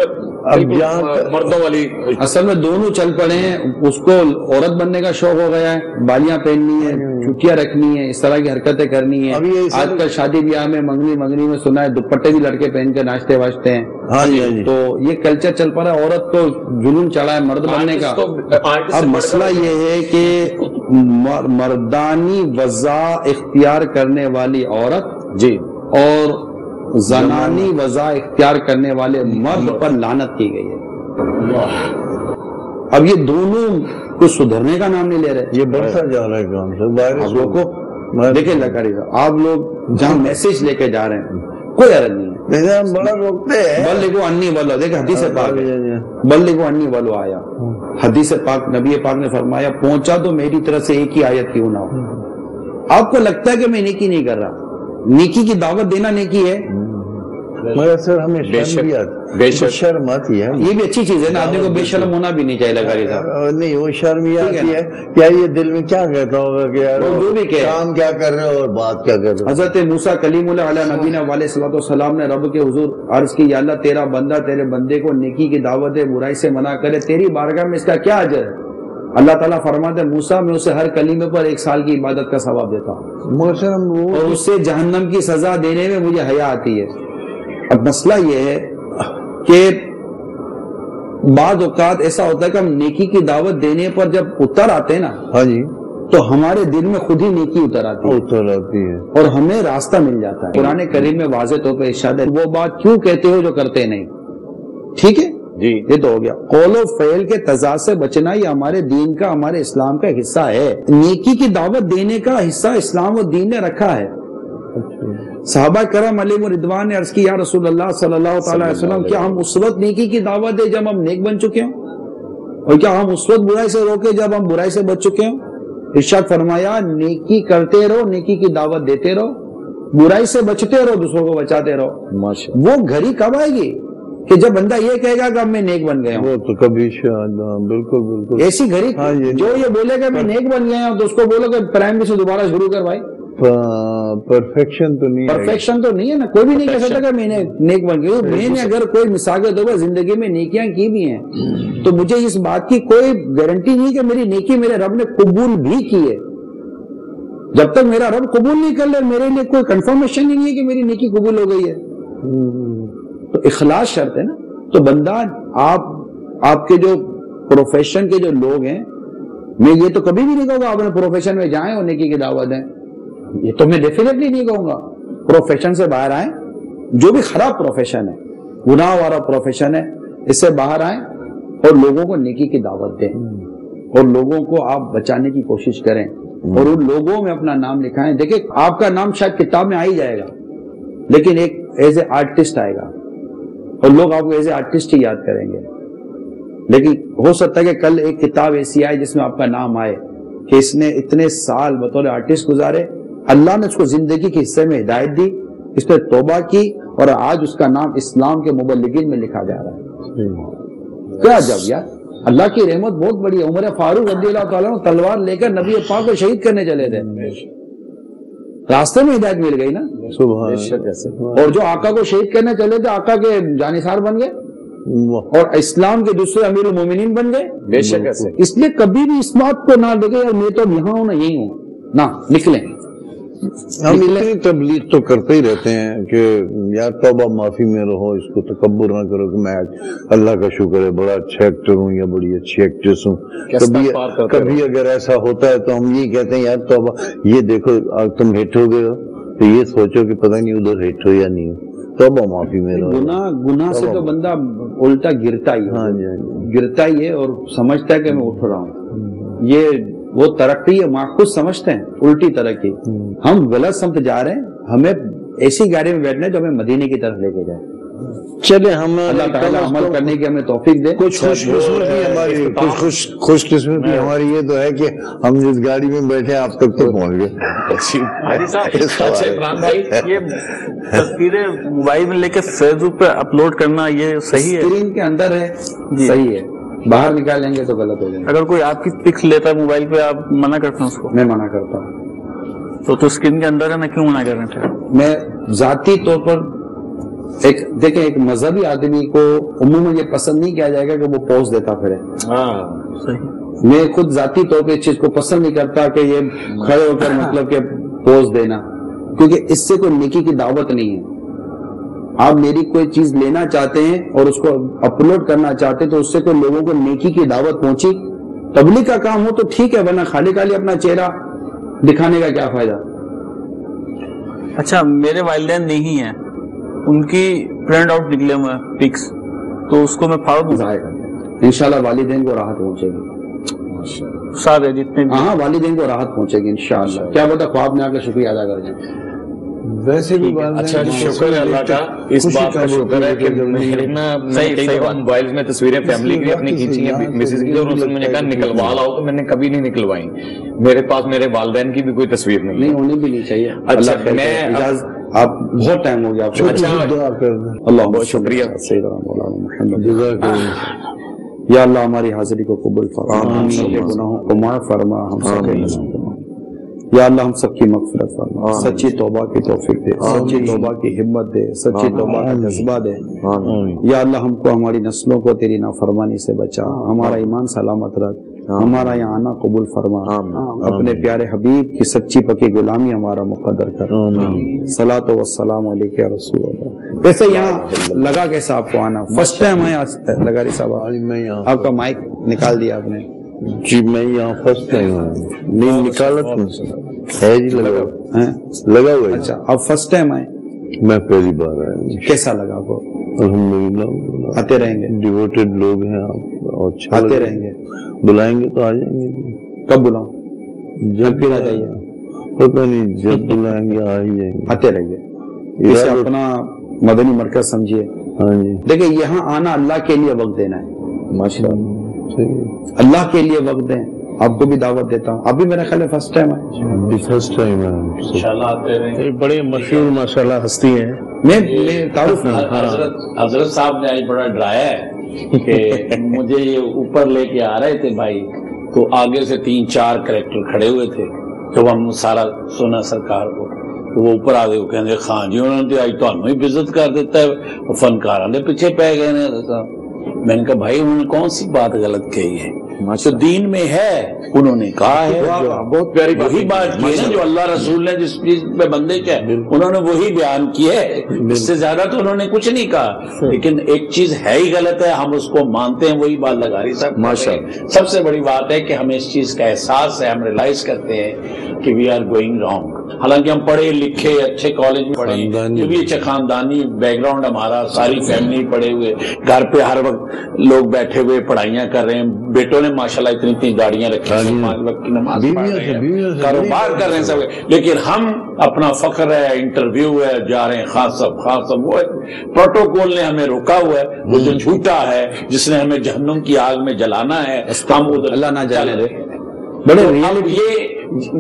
اب جہاں مردوں والی اصل میں دونوں چل پڑے ہیں. اس کو عورت بننے کا شوق ہو گیا ہے, بالیاں پہننی ہے, چٹیاں رکھنی ہے, اس طرح کی حرکتیں کرنی ہیں. آج کل شادی بیاہ میں منگنی میں سنا ہے دوپٹے بھی لڑکے پہن کے ناشتے واشتے ہیں. تو یہ کلچر چل پڑا ہے. عورت کو جنون چڑھا ہے مرد بننے کا. اب مسئلہ یہ ہے کہ مردانی وضع اختیار کرنے والی عورت جی اور زنانی وضع اختیار کرنے والے مرد پر لعنت کی گئی ہے. اب یہ دونوں کو سدھرنے کا نام نہیں لے رہے. یہ بڑھتا جا رہا ہے کام سے. آپ لوگ کو دیکھیں لکڑی آپ لوگ جہاں میسج لے کے جا رہے ہیں کوئی عرض نہیں ہے. بڑا روکتے ہیں بل لکھو انی ولو, دیکھیں حدیث پاک بل لکھو انی ولو آیا. حدیث پاک نبی پاک نے فرمایا پہنچا تو میری طرف سے ایک ہی آیت کیوں نہ ہو. آپ کو لگتا ہے کہ میں نیکی نہیں کر رہا, نیکی کی دعوت دینا نیکی ہے, مگر سر ہمیں شرم آتی ہے. یہ بھی اچھی چیز ہے نا, آدمی کو بے شرم ہونا بھی نہیں چاہیے. لگاری صاحب نہیں, وہ شرم یہ آتی ہے کیا یہ دل میں کیا کہتا ہوگا کہ یار جو بھی کہ کام کیا کر رہے ہو اور بات کیا کر رہے ہو. حضرت موسیٰ کلیم اللہ علیہ نبینا علیہ الصلوۃ والسلام نے رب کے حضور عرض کی, یا اللہ تیرا بندہ تیرے بندے کو نیکی کی دعوت دے, برائی سے منع کرے, تیری بارگاہ میں اس کا کیا اجر ہے؟ اللہ تعالیٰ فرماتے ہیں موسیٰ میں اسے ہر کلمے پر 1 سال کی عبادت کا ثواب دیتا ہوں اور اس سے جہنم کی سزا دینے میں مجھے حیا آتی ہے. اب مسئلہ یہ ہے کہ بعض اوقات ایسا ہوتا ہے کہ ہم نیکی کی دعوت دینے پر جب اتر آتے ہیں نا, ہاں جی, تو ہمارے دل میں خود ہی نیکی اتر آتی ہے اور ہمیں راستہ مل جاتا ہے. قرآن کریم میں واضح طور پہ ارشاد ہے وہ بات کیوں کہتے ہو جو کرتے نہیں. ٹھیک ہے جی, یہ تو ہو گیا. قول و فعل کے تضاد سے بچنا یہ ہمارے دین کا, ہمارے اسلام کا حصہ ہے. نیکی کی دعوت دینے کا حصہ اسلام و دین نے رکھا ہے. صحابہ کرام علیہ رضوان نے عرض کی یا رسول اللہ صلی اللہ تعالی علیہ وسلم کیا ہم اس وقت نیکی کی دعوت دیں جب ہم نیک بن چکے ہوں, اور کیا ہم اس وقت برائی سے روکے جب ہم برائی سے بچ چکے ہوں؟ ارشاد فرمایا نیکی کرتے رہو, نیکی کی دعوت دیتے رہو, برائی سے بچتے رہو, دوسروں کو بچاتے رہو. وہ گھڑی کب آئے گی کہ جب بندہ یہ کہے گا کہ اب میں نیک بن گیا ہوں؟ وہ تو کبھی بالکل ایسی گھڑی جو یہ بولے گا میں نیک بن گیا ہوں تو اس کو بولو کہ پرائمری سے دوبارہ شروع کر بھائی. پرفیکشن تو نہیں ہے نا, کوئی بھی نہیں کہہ سکتا کہ میں نیک بن گیا. میں نے اگر کوئی مثال کے طور پر زندگی میں نیکیاں کی بھی ہیں تو مجھے اس بات کی کوئی گارنٹی نہیں کہ میری نیکی میرے رب نے قبول بھی کی ہے. جب تک میرا رب قبول نہیں کر لے میرے لیے کوئی کنفرمیشن ہی نہیں ہے کہ میری نیکی قبول ہو گئی ہے. تو اخلاص شرط ہے نا. تو بندہ آپ کے جو پروفیشن کے جو لوگ ہیں, میں یہ تو کبھی بھی نہیں کہوں گا آپ نے پروفیشن میں جائیں اور نیکی کی دعوت دیں, یہ تو میں ڈیفینیٹلی نہیں کہوں گا. پروفیشن سے باہر آئیں, جو بھی خراب پروفیشن ہے, گناہ والا پروفیشن ہے, اس سے باہر آئیں اور لوگوں کو نیکی کی دعوت دیں اور لوگوں کو آپ بچانے کی کوشش کریں اور ان لوگوں میں اپنا نام لکھائیں. دیکھیں آپ کا نام شاید کتاب میں آ ہی جائے گا لیکن ایک ایز اے آرٹسٹ آئے گا اور لوگ آپ کو ایز اے آرٹسٹ ہی یاد کریں گے. لیکن ہو سکتا ہے کہ کل ایک کتاب ایسی آئے جس میں آپ کا نام آئے کہ اس نے اتنے سال بطور آرٹسٹ گزارے, اللہ نے اس کو زندگی کے حصے میں ہدایت دی, اس نے توبہ کی اور آج اس کا نام اسلام کے مبلغین میں لکھا جا رہا ہے. کیا جب یار, اللہ کی رحمت بہت بڑی ہے. عمر فاروق رضی اللہ تعالیٰ تلوار لے کر نبی پاک کو شہید کرنے چلے تھے, راستے میں ہدایت مل گئی نا. اور جو آقا کو شہید کرنے چلے تھے آقا کے جانثار بن گئے اور اسلام کے دوسرے امیر المومنین بن گئے. بے شک ایسے. اس لیے کبھی بھی اس بات کو نہ دیکھیں یار میں تو یہاں ہوں نہ یہی ہوں, نہ نکلیں. ہم اتنی تبلیغ تو کرتے ہی رہتے ہیں کہ یار توبہ معافی میں رہو, اس کو تکبر نہ کرو کہ میں اللہ کا شکر ہے بڑا اچھا ایکٹر ہوں یا بڑی اچھی ایکٹریس ہوں. کبھی اگر ایسا ہوتا ہے تو ہم یہ کہتے ہیں یار توبہ, یہ دیکھو تم ہٹ ہو گئے ہو تو یہ سوچو کہ پتہ نہیں ادھر ہٹ ہو یا نہیں ہو, توبہ معافی میں رہو. گناہ سے تو بندہ الٹا گرتا ہی ہے اور سمجھتا ہے کہ میں اٹھ رہا ہوں. یہ وہ ترقی ہے, خود سمجھتے ہیں الٹی ترقی. ہم غلط سمت جا رہے ہیں, ہمیں ایسی گاڑی میں بیٹھنا ہے جو ہمیں مدینے کی طرف لے کے جائے. چلے ہم اللہ تعالیٰ عمل کرنے کی ہمیں توفیق دے. کچھ خوش قسمتی ہماری یہ تو ہے کہ ہم جس گاڑی میں بیٹھے آپ تک تو پہنچ گئے. عمران بھائی یہ تصویریں موبائل میں لے کے فیس بک پہ اپلوڈ کرنا یہ صحیح ہے؟ اسکرین کے اندر ہے, صحیح ہے, باہر نکالیں گے تو غلط ہو جائے گا. اگر کوئی آپ کی پکس لیتا ہے موبائل پہ آپ منع کرتے ہیں اس کو؟ میں منع کرتا ہوں. تو اسکرین کے اندر ہے نا, کیوں منع کر رہے ہیں؟ میں ذاتی طور پر دیکھیں ایک مذہبی آدمی کو عموماً یہ پسند نہیں کیا جائے گا کہ وہ پوز دیتا پھرے. میں خود ذاتی طور پہ اس چیز کو پسند نہیں کرتا کہ یہ کھڑے ہو کر مطلب کہ پوز دینا, کیونکہ اس سے کوئی نیکی کی دعوت نہیں ہے. آپ میری کوئی چیز لینا چاہتے ہیں اور اس کو اپلوڈ کرنا چاہتے ہیں تو اس سے کوئی لوگوں کو نیکی کی دعوت پہنچی, تبلیغ کا کام ہو تو ٹھیک ہے, ورنہ خالی خالی اپنا چہرہ دکھانے کا کیا فائدہ. اچھا میرے والدین نہیں ہیں, ان کی پرنٹ آؤٹ نکلے ہوئے پکس, تو اس کو میں پھاڑ دوں؟ انشاءاللہ والدین کو راحت پہنچے گی. سارے جتنے ہاں والدین کو راحت پہنچے گی انشاءاللہ. کیا پتا خواب میں آ کر شکریہ ادا کر جائیں. ویسے بھی اچھا شکر ہے اللہ کا, اس بات کا شکر ہے کہ موبائل میں تصویریں فیملی کی اپنی کھینچی ہیں, مسز کی, اور میں نے کہا نکلوا لاؤ تو میں نے کبھی نہیں نکلوائی. میرے پاس میرے والدین کی بھی کوئی تصویر نہیں, ہونی بھی نہیں چاہیے. اچھا میں آپ بہت ٹائم ہو گیا آپ کو, اللہ بہت شکریہ. یا اللہ ہماری حاضری کو قبول فرما, ہم سب کے گناہوں کو معاف فرما, ہم سب کے یا اللہ ہم سب کی مغفرت فرما, سچی توبہ کی توفیق دے, سچی توبہ کی ہمت دے, سچی توبہ کا جذبہ دے. یا اللہ ہم کو ہماری نسلوں کو تیری نافرمانی سے بچا, ہمارا ایمان سلامت رکھ, ہمارا یہ آنا قبول فرما, اپنے پیارے حبیب کی سچی پکی غلامی ہمارا مقدر کر. صلاۃ و السلام علیک یا رسول اللہ. ویسے یہاں لگا کیسا آپ کو آنا؟ فرسٹ ٹائم ہے لگاری صاحب, آپ کا مائک نکال دیا آپ نے. جی میں یہاں فرسٹ ٹائم ہوں. نہیں نکالا ہے جی, لگا ہوا ہے. اچھا آپ فرسٹ ٹائم آئے؟ میں پہلی بار آیا. کیسا لگا آپ کو؟ الحمدللہ آتے رہیں گے. ڈیووٹیڈ لوگ ہیں آپ, اور اچھا آتے رہیں گے. بلائیں گے تو آ جائیں گے. کب بلاؤں؟ جب بھی آ جائیے. پتہ نہیں جب بلائیں گے آ ہی جائیں گے. آتے رہیے. اسے اپنا مدنی مرکز سمجھیے. ہاں جی دیکھیں یہاں آنا اللہ کے لیے وقت دینا ہے. ماشاءاللہ اللہ کے لیے وقت دیں. آپ کو بھی دعوت دیتا ہوں. ابھی میرا خیال ہے فرسٹ ٹائم آئے. فرسٹ ٹائم ہے. انشاءاللہ آتے رہیں. بڑے مشہور ماشاءاللہ ہستی ہیں. میں تعارف نہیں. حضرت صاحب نے آج بڑا ڈرایا ہے کہ مجھے یہ اوپر لے کے آ رہے تھے بھائی, تو آگے سے 3-4 کریکٹر کھڑے ہوئے تھے. جب ہم سارا سنا سرکار کو, تو وہ اوپر آ گئے. وہ کہیں خان جی انہوں نے آج تو ہمیں ہی بےعزت کر دیتا ہے, فنکاراں دے پیچھے پہ گئے نے. میں نے کہا بھائی انہوں نے کون سی بات غلط کہی ہے؟ تو دین میں ہے, انہوں نے کہا ہے. بہت پیاری وہی بات کی ہے جو اللہ رسول نے جس چیز پہ بندے کیا انہوں نے وہی بیان کی ہے. اس سے زیادہ تو انہوں نے کچھ نہیں کہا. لیکن ایک چیز ہے ہی غلط ہے, ہم اس کو مانتے ہیں. وہی بات لگا رہی صاحب ماشاءاللہ. سب سے بڑی بات ہے کہ ہمیں اس چیز کا احساس ہے, ہم ریلائز کرتے ہیں کہ وی آر گوئنگ رانگ. حالانکہ ہم پڑھے لکھے اچھے کالج میں پڑھے, جو بھی اچھا خاندانی بیک گراؤنڈ ہمارا, ساری فیملی پڑھے ہوئے, گھر پہ ہر وقت لوگ بیٹھے ہوئے پڑھائیاں کر رہے ہیں. بیٹوں نے ماشاءاللہ اتنی گاڑیاں رکھی ہیں, 5 وقت کی نماز پڑھ رہے ہیں, کاروبار کر رہے ہیں سب. لیکن ہم اپنا فخر ہے, انٹرویو ہے, جا رہے ہیں خان صاحب. وہ پروٹوکول نے ہمیں روکا ہوا ہے, وہ جو جھوٹا ہے جس نے ہمیں جہنم کی آگ میں جلانا ہے, ہم ادھر اللہ نہ جانے دے. بڑے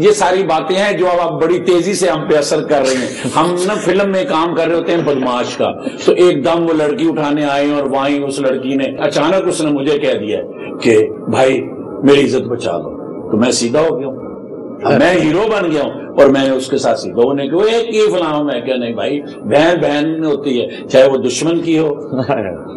یہ ساری باتیں ہیں جو اب بڑی تیزی سے ہم پہ اثر کر رہی ہیں. ہم نا فلم میں کام کر رہے ہوتے ہیں بدماش کا, تو ایک دم وہ لڑکی اٹھانے آئے, اور وہیں اس لڑکی نے اچانک اس نے مجھے کہہ دیا کہ بھائی میری عزت بچا دو. تو میں سیدھا ہو گیا ہوں, میں ہیرو بن گیا ہوں, اور میں نے اس کے ساتھ سیدھا ہونے کے ایک یہ فلاں. میں کیا نہیں بھائی, بہن بہن ہوتی ہے, چاہے وہ دشمن کی ہو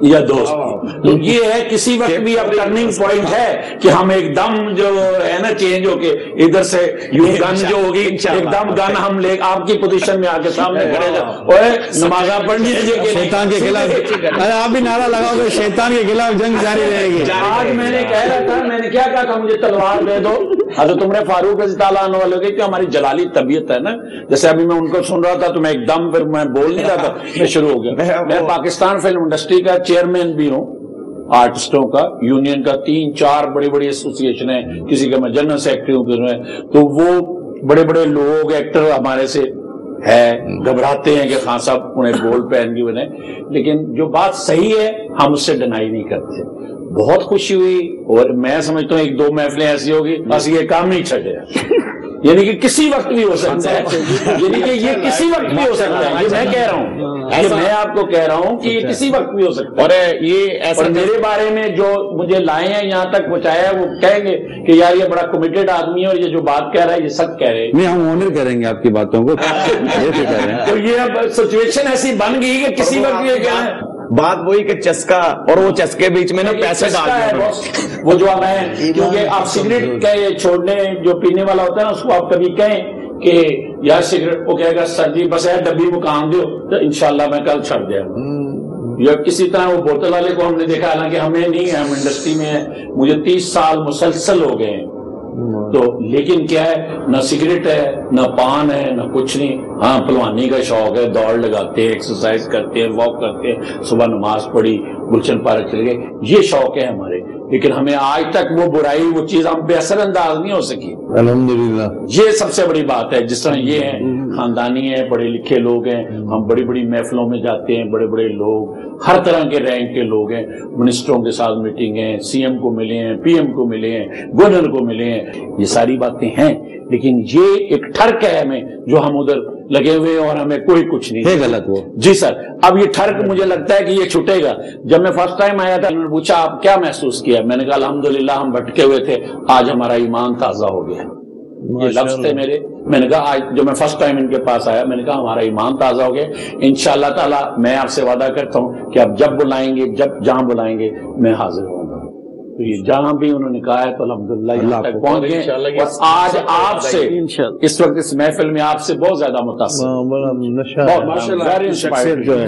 یا دوست کی. تو یہ ہے کسی وقت بھی اب ٹرننگ پوائنٹ ہے کہ ہم ایک دم جو ہے نا چینج ہو کے ادھر سے یوں گن جو ہوگی ایک دم گن ہم لے آپ کی پوزیشن میں آ کے سامنے کھڑے جاؤ, اور نمازاں پڑھنی ہے شیطان کے خلاف. آپ بھی نعرہ لگاؤ گے شیطان کے خلاف جنگ جاری رہے گی. آج میں نے کہہ رہا تھا, میں نے کیا کہا تھا, مجھے تلوار دے دو. حضرت عمر فاروق رضی اللہ عنہ والے کہ ہماری جلالی طبیعت ہے نا, جیسے ابھی میں ان کو سن رہا تھا تو میں ایک دم پھر میں بول نہیں رہا تھا, میں شروع ہو گیا. میں پاکستان فلم انڈسٹری کا چیئرمین بھی ہوں, آرٹسٹوں کا یونین کا 3-4 بڑی بڑی ایسوسیشن ہیں, کسی کا میں جنرل سیکرٹری ہوں. تو وہ بڑے بڑے لوگ ایکٹر ہمارے سے ہے, گھبراتے ہیں کہ خان صاحب انہیں گولڈ پہن کے بنے. لیکن جو بات صحیح ہے ہم اس سے ڈینائی نہیں کرتے. بہت خوشی ہوئی, اور میں سمجھتا ہوں 1-2 محفلیں ایسی ہوگی بس یہ کام نہیں چھٹے, یعنی کہ کسی وقت بھی ہو سکتا ہے, یعنی کہ یہ کسی وقت بھی ہو سکتا ہے. یہ میں کہہ رہا ہوں, یہ میں آپ کو کہہ رہا ہوں کہ یہ کسی وقت بھی ہو سکتا ہے. اور یہ ایسا میرے بارے میں جو مجھے لائے ہیں یہاں تک پہنچایا ہے, وہ کہیں گے کہ یار یہ بڑا کمیٹڈ آدمی ہے, اور یہ جو بات کہہ رہا ہے یہ سچ کہہ رہے ہیں. نہیں ہم آنر کریں گے آپ کی باتوں کو. تو یہ اب سچویشن ایسی بن گئی کہ کسی وقت یہ کہہ رہے ہیں. بات وہی کہ چسکا, اور وہ چسکے بیچ میں نا پیسے ڈال دیں. وہ جو ہمیں, کیونکہ آپ سگریٹ کا چھوڑنے جو پینے والا ہوتا ہے نا, اس کو آپ کبھی کہیں کہ یار سگریٹ, وہ کہے گا سر جی بس یار ڈبی کو کام دو, تو انشاءاللہ میں کل چھڑ دیا. یا کسی طرح وہ بوتل والے کو ہم نے دیکھا, حالانکہ ہمیں نہیں ہے, ہم انڈسٹری میں ہیں, مجھے 30 سال مسلسل ہو گئے ہیں. تو لیکن کیا ہے, نہ سگریٹ ہے, نہ پان ہے, نہ کچھ نہیں. ہاں پہلوانی کا شوق ہے, دوڑ لگاتے ہیں, ایکسرسائز کرتے ہیں, واک کرتے ہیں, صبح نماز پڑھی, گلشن پارک چلے گئے, یہ شوق ہے ہمارے. لیکن ہمیں آج تک وہ برائی, وہ چیز ہم بے اثر انداز نہیں ہو سکی. الحمدللہ یہ سب سے بڑی بات ہے. جس طرح یہ ہیں, خاندانی ہیں, پڑھے لکھے لوگ ہیں, ہم بڑی بڑی محفلوں میں جاتے ہیں, بڑے بڑے لوگ, ہر طرح کے رینک کے لوگ ہیں, منسٹروں کے ساتھ میٹنگ ہیں, سی ایم کو ملے ہیں, پی ایم کو ملے ہیں, گورنر کو ملے ہیں, یہ ساری باتیں ہیں. لیکن یہ ایک ٹھرک ہے ہمیں, جو ہم ادھر لگے ہوئے اور ہمیں کوئی کچھ نہیں ہے غلط. وہ جی سر, اب یہ ٹھرک مجھے لگتا ہے کہ یہ چھوٹے گا. جب میں فرسٹ ٹائم آیا تھا, انہوں نے پوچھا آپ کیا محسوس کیا, میں نے کہا الحمدللہ ہم بھٹکے ہوئے تھے, آج ہمارا ایمان تازہ ہو گیا. یہ لفظ تھے میرے. میں نے کہا آج جو میں فرسٹ ٹائم ان کے پاس آیا, میں نے کہا ہمارا ایمان تازہ ہو گیا. انشاءاللہ تعالی میں آپ سے وعدہ کرتا ہوں کہ آپ جب بلائیں گے, جب جہاں بلائیں گے, میں حاضر ہوں گا. تو یہ جہاں بھی انہوں نے کہا ہے تو الحمدللہ یہاں تک پہنچ گئے. اور آج آپ سے اس وقت اس محفل میں آپ سے بہت زیادہ متاثر, بڑا نشہ جو ہے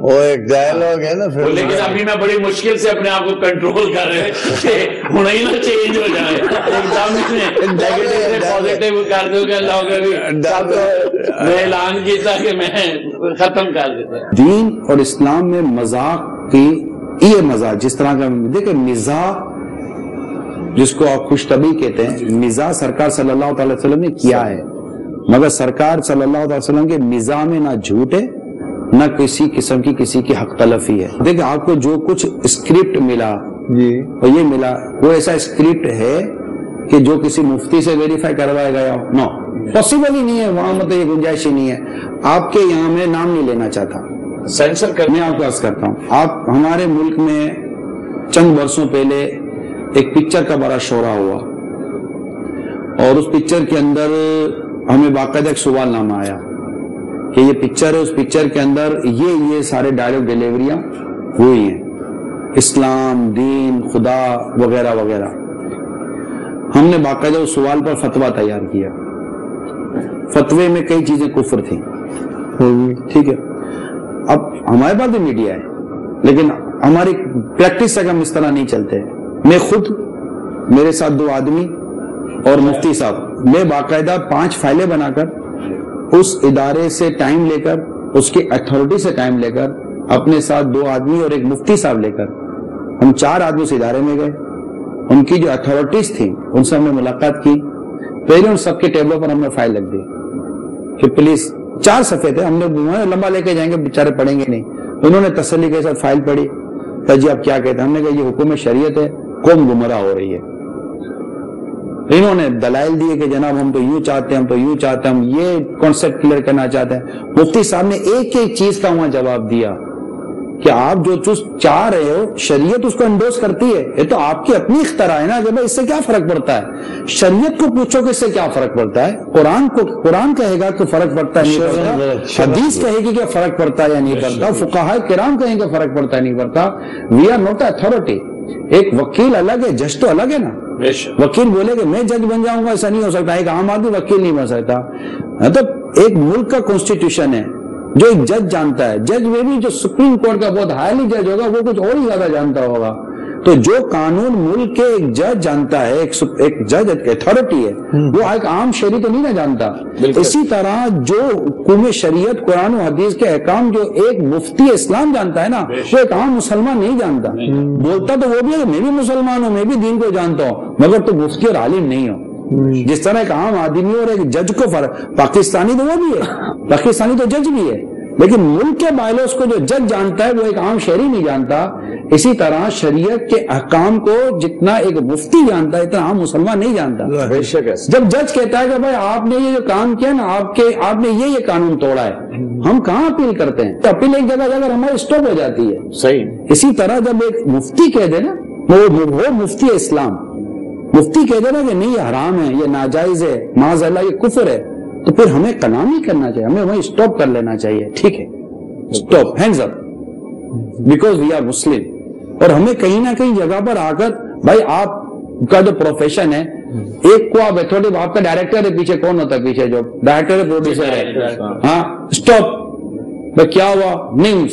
وہ ایک ڈائلاگ ہے نا پھر، لیکن ابھی میں بڑی مشکل سے اپنے آپ کو کنٹرول کر رہے کہ ہونا ہی نہ چینج ہو جائے، ایک دم نیگیٹو سے پازیٹیو کر دوں کہ اللہ میں اعلان کیتا کہ میں ختم کر دیتا۔ دین اور اسلام میں مذاق کی یہ مزاح جس طرح کا دیکھیں، مزاح جس کو آپ خوش طبعی کہتے ہیں، مزاح سرکار صلی اللہ تعالی وسلم نے کیا ہے، مگر سرکار صلی اللہ تعالی وسلم کے مزاح میں نہ جھوٹ ہے نہ کسی قسم کی کسی کی حق تلفی ہے۔ دیکھیں آپ کو جو کچھ اسکرپٹ ملا جی اور یہ ملا وہ ایسا اسکرپٹ ہے کہ جو کسی مفتی سے ویریفائی کروایا گیا ہو، نو پاسبل ہی نہیں ہے، وہاں مطلب یہ گنجائش ہی نہیں ہے۔ آپ کے یہاں میں نام نہیں لینا چاہتا، سینسر کر میں آپ کو عرض کرتا ہوں، آپ ہمارے ملک میں چند برسوں پہلے ایک پکچر کا بڑا شورا ہوا اور اس پکچر کے اندر ہمیں باقاعدہ ایک سوال نامہ آیا کہ یہ پکچر ہے، اس پکچر کے اندر یہ سارے ڈائلاگ ڈیلیوریاں ہوئی ہیں، اسلام، دین، خدا وغیرہ وغیرہ۔ ہم نے باقاعدہ اس سوال پر فتویٰ تیار کیا، فتوے میں کئی چیزیں کفر تھیں، ٹھیک ہے۔ اب ہمارے پاس بھی میڈیا ہے لیکن ہماری پریکٹس سے ہم اس طرح نہیں چلتے۔ میں خود، میرے ساتھ 2 آدمی اور مفتی صاحب، میں باقاعدہ 5 فائلیں بنا کر اس ادارے سے ٹائم لے کر، اس کی اتھارٹی سے ٹائم لے کر، اپنے ساتھ 2 آدمی اور ایک مفتی صاحب لے کر ہم 4 آدمی اس ادارے میں گئے۔ ان کی جو اتھارٹیز تھیں ان سے ہم نے ملاقات کی، پہلے ان سب کے ٹیبلوں پر ہم نے فائل رکھ دی کہ پلیز، 4 صفحے تھے، ہم نے لمبا لے کے جائیں گے، بیچارے پڑھیں گے نہیں۔ انہوں نے تسلی کے ساتھ فائل پڑھی، کہ جی آپ کیا کہتے ہیں؟ ہم نے کہا یہ حکم شریعت ہے، قوم گمراہ ہو رہی ہے۔ انہوں نے دلائل دیے کہ جناب ہم تو یوں چاہتے ہیں، ہم تو یوں چاہتے ہیں، ہم یہ کانسیپٹ کلیئر کرنا چاہتے ہیں۔ مفتی صاحب نے ایک ایک چیز کا وہاں جواب دیا کہ آپ جو چیز چاہ رہے ہو شریعت اس کو انڈوز کرتی ہے، یہ تو آپ کی اپنی اختراع ہے نا کہ بھائی اس سے کیا فرق پڑتا ہے؟ شریعت کو پوچھو کہ اس سے کیا فرق پڑتا ہے؟ قرآن کہے گا کہ فرق پڑتا ہے نہیں پڑتا، حدیث کہے گی کہ فرق پڑتا ہے یا نہیں پڑتا، فقہاء کرام کہیں کہ فرق پڑتا ہے نہیں پڑتا۔ We are not authority. ایک وکیل الگ ہے، جج تو الگ ہے نا۔ وکیل بولے کہ میں جج بن جاؤں گا، ایسا نہیں ہو سکتا۔ ایک عام آدمی وکیل نہیں بن سکتا۔ مطلب ایک ملک کا کانسٹیٹیوشن ہے جو ایک جج جانتا ہے، جج میں بھی جو سپریم کورٹ کا بہت ہائیلی جج ہوگا وہ کچھ اور ہی زیادہ جانتا ہوگا۔ تو جو قانون ملک کے ایک جج جانتا ہے، ایک جج اتھارٹی ہے، وہ ایک عام شہری تو نہیں نہ جانتا۔ اسی طرح جو حکم شریعت، قرآن و حدیث کے احکام جو ایک مفتی اسلام جانتا ہے نا، وہ ایک عام مسلمان نہیں جانتا۔ بولتا تو وہ بھی ہے کہ میں بھی مسلمان ہوں، میں بھی دین کو جانتا ہوں، مگر تو مفتی اور عالم نہیں ہوں۔ جس طرح ایک عام آدمی اور ایک جج کو فرق، پاکستانی تو وہ بھی ہے، پاکستانی تو جج بھی ہے، لیکن ملک کے بائلوز کو جو جج جانتا ہے وہ ایک عام شہری نہیں جانتا۔ اسی طرح شریعت کے احکام کو جتنا ایک مفتی جانتا ہے اتنا عام مسلمان نہیں جانتا۔ جب جج کہتا ہے کہ بھائی آپ نے یہ جو کام کیا نا، آپ نے یہ قانون توڑا ہے، ہم کہاں اپیل کرتے ہیں؟ اپیل ایک جگہ جا کر ہماری اسٹاپ ہو جاتی ہے۔ صحیح۔ اسی طرح جب ایک مفتی کہہ دے نا، وہ مفتی اسلام، مفتی کہہ دے نا کہ نہیں یہ حرام ہے، یہ ناجائز ہے، معاذ اللہ یہ کفر ہے، تو پھر ہمیں کلام ہی کرنا چاہیے، ہمیں وہیں اسٹاپ کر لینا چاہیے، ٹھیک ہے، stop, hands up, because we are Muslim. اور ہمیں کہیں نہ کہیں جگہ پر آ کر، بھائی آپ کا جو پروفیشن ہے، ایک کو آپ اتھارٹی، آپ کا ڈائریکٹر ہے، پیچھے کون ہوتا ہے؟ پیچھے جو ڈائریکٹر ہے، پروڈیوسر ہے، ہاں اسٹاپ، بھائی کیا ہوا؟ نہیں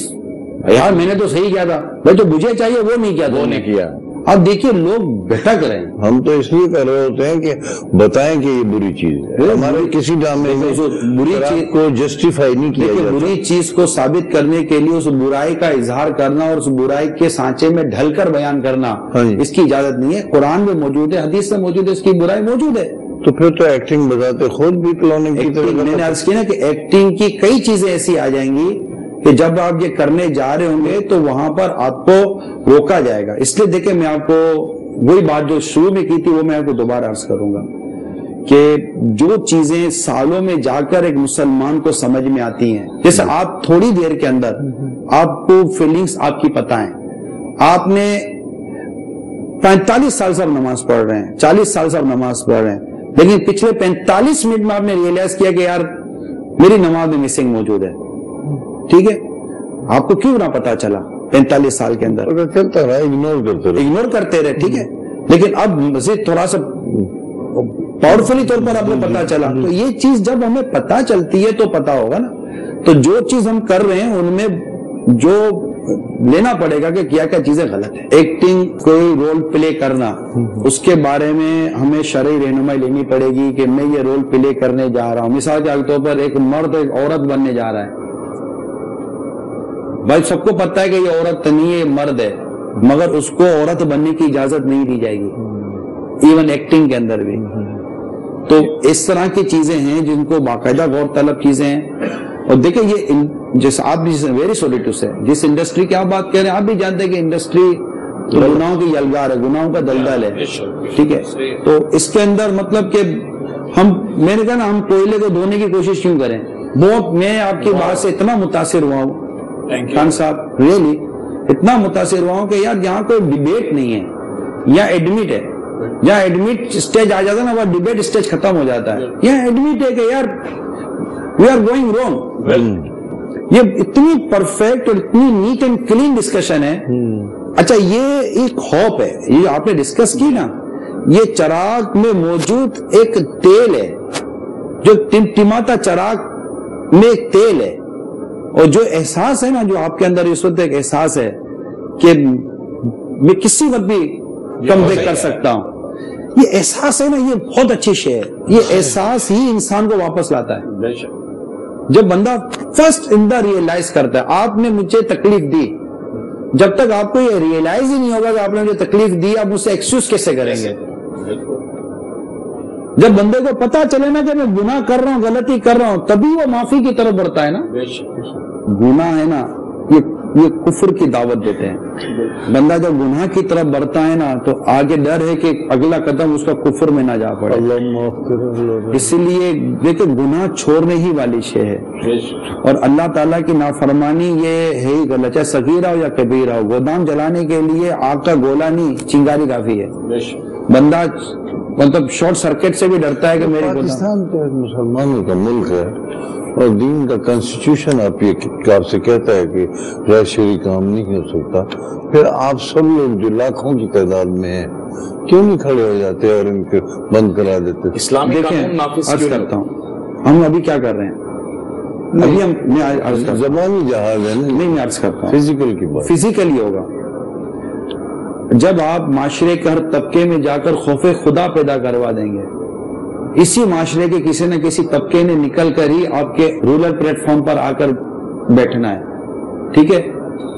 یار میں نے تو صحیح کیا تھا، بھائی جو مجھے چاہیے وہ نہیں کیا، وہ نہیں کیا۔ اب دیکھیے لوگ بھٹک رہے ہیں، ہم تو اس لیے کر رہے ہوتے ہیں کہ بتائیں کہ یہ بری چیز ہے، ہمارے کسی ڈرامے میں بری چیز کو جسٹیفائی نہیں کیا جاتا۔ بری چیز کو ثابت کرنے کے لیے اس برائی کا اظہار کرنا اور اس برائی کے سانچے میں ڈھل کر بیان کرنا، اس کی اجازت نہیں ہے۔ قرآن میں موجود ہے، حدیث میں موجود ہے، اس کی برائی موجود ہے۔ تو پھر تو ایکٹنگ بذات خود بھی کلوننگ کی طرح، میں نے عرض کیا نا کہ ایکٹنگ کی کئی چیزیں ایسی آ جائیں گی کہ جب آپ یہ کرنے جا رہے ہوں گے تو وہاں پر آپ کو روکا جائے گا۔ اس لیے دیکھیں میں آپ کو وہی بات جو شروع میں کی تھی وہ میں آپ کو دوبارہ عرض کروں گا کہ جو چیزیں سالوں میں جا کر ایک مسلمان کو سمجھ میں آتی ہیں، جیسے آپ تھوڑی دیر کے اندر آپ کو فیلنگز آپ کی پتہ ہیں، آپ نے 45 سال سے نماز پڑھ رہے ہیں، 40 سال سے نماز پڑھ رہے ہیں، لیکن پچھلے 45 منٹ میں آپ نے ریئلائز کیا کہ یار میری نماز میں مسنگ موجود ہے، ٹھیک ہے، آپ کو کیوں نہ پتا چلا 45 سال کے اندر؟ چلتا رہا، اگنور کرتے رہے، ٹھیک ہے، لیکن اب مزید تھوڑا سا پاورفلی طور پر آپ کو پتا چلا. تو یہ چیز جب ہمیں پتا چلتی ہے تو پتا ہوگا نا. تو جو چیز ہم کر رہے ہیں ان میں جو لینا پڑے گا کہ کیا کیا چیزیں غلط ہیں. ایکٹنگ، کوئی رول پلے کرنا، اس کے بارے میں ہمیں شرعی رہنمائی لینی پڑے گی کہ میں یہ رول پلے کرنے جا رہا ہوں. مثال کے طور پر ایک مرد ایک عورت بننے جا رہا ہے، بھائی سب کو پتا ہے کہ یہ عورت نہیں ہے، یہ مرد ہے، مگر اس کو عورت بننے کی اجازت نہیں دی جائے گی، ایون ایکٹنگ کے اندر بھی. تو اس طرح کی چیزیں ہیں جن کو باقاعدہ غور طلب چیزیں ہیں. اور دیکھیں یہ جیسے آپ بھی ویری سوری ٹو سے جس انڈسٹری کی آپ بات کر رہے ہیں، آپ بھی جانتے ہیں کہ انڈسٹری گناہوں کی یلغار ہے، گناہوں کا دلدل ہے، ٹھیک ہے. تو اس کے اندر مطلب کہ میں نے کہا نا، ہم کوئلے کو دھونے کی کوشش کیوں کریں. بہت میں آپ کی بات سے اتنا متاثر ہوا ہوں خان صاحب، ریئلی اتنا متاثر ہوا ہوں کہ یار یہاں کوئی ڈیبیٹ نہیں ہے، یہاں ایڈمٹ ہے. جہاں ایڈمٹ اسٹیج آ جاتا ہے نا، وہ ڈیبیٹ اسٹیج ختم ہو جاتا ہے. یہاں ایڈمٹ ہے کہ یار وی آر گوئنگ رونگ. یہ اتنی پرفیکٹ اور اتنی نیٹ اینڈ کلین ڈسکشن ہے. اچھا یہ ایک ہوپ ہے، یہ آپ نے ڈسکس کی نا، یہ چراغ میں موجود ایک تیل ہے، جو ٹمٹماتا چراغ میں ایک تیل ہے. اور جو احساس ہے نا، جو آپ کے اندر اس وقت ایک احساس ہے کہ میں کسی وقت بھی کم بیک کر سکتا ہوں، یہ احساس ہے نا، یہ بہت اچھی شے ہے. یہ احساس ہی انسان کو واپس لاتا ہے. جب بندہ فرسٹ اندر ریئلائز کرتا ہے آپ نے مجھے تکلیف دی، جب تک آپ کو یہ ریئلائز ہی نہیں ہوگا کہ آپ نے مجھے تکلیف دی، آپ مجھ سے ایکسکیوز کیسے کریں گے. جب بندے کو پتا چلے نا کہ میں گناہ کر رہا ہوں، غلطی کر رہا ہوں، تبھی وہ معافی کی طرف بڑھتا ہے نا. گناہ ہے نا، یہ کفر کی دعوت دیتے ہیں. بندہ جب گناہ کی طرف بڑھتا ہے نا تو آگے ڈر ہے کہ اگلا قدم اس کا کفر میں نہ جا پڑے. اسی لیے دیکھیں گناہ چھوڑنے ہی والی شے ہے، اور اللہ تعالیٰ کی نافرمانی یہ ہے ہی غلط، چاہے صغیرہ ہو یا کبیرہ ہو. گودام جلانے کے لیے آگ کا گولا نہیں، چنگاری کافی ہے. بندہ مطلب شارٹ سرکٹ سے بھی ڈرتا ہے کہ میرے پاکستان تو مسلمانوں کا ملک ہے اور دین کا کنسٹیٹیوشن آپ سے کہتا ہے کہ غیر شرعی کام نہیں ہو سکتا. پھر آپ سب لوگ جو لاکھوں کی تعداد میں ہیں کیوں نہیں کھڑے ہو جاتے اور ان کو بند کرا دیتے؟ اسلامی قانون نافذ عرض کرتا ہوں، ہم ابھی کیا کر رہے ہیں؟ ابھی ہم زبانی جہاز ہے نہیں، میں عرض کرتا ہوں فزیکل کی بات، فزیکلی ہوگا. جب آپ معاشرے کے ہر طبقے میں جا کر خوف خدا پیدا کروا دیں گے، اسی معاشرے کے کسی نہ کسی طبقے نے نکل کر ہی آپ کے رورل پلیٹ فارم پر آ کر بیٹھنا ہے، ٹھیک ہے.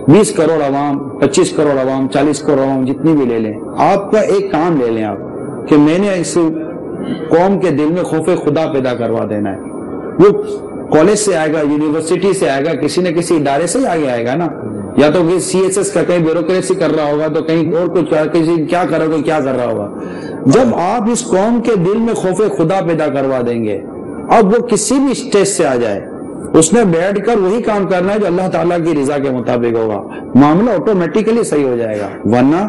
20 کروڑ عوام، 25 کروڑ عوام، 40 کروڑ عوام، جتنی بھی لے لیں، آپ کا ایک کام لے لیں آپ کہ میں نے اس قوم کے دل میں خوف خدا پیدا کروا دینا ہے. وہ کالج سے آئے گا، یونیورسٹی سے آئے گا، کسی نہ کسی ادارے سے ہی آگے آئے گا نا. یا تو سی ایس ایس کا کہیں بیوروکریسی کر رہا ہوگا، تو کہیں اور کچھ کسی کیا کر رہا ہوگا، کیا کر رہا ہوگا. جب آپ اس قوم کے دل میں خوف خدا پیدا کروا دیں گے، اب وہ کسی بھی اسٹیج سے آ جائے، اس نے بیٹھ کر وہی کام کرنا ہے جو اللہ تعالیٰ کی رضا کے مطابق ہوگا، معاملہ آٹومیٹیکلی صحیح ہو جائے گا. ورنہ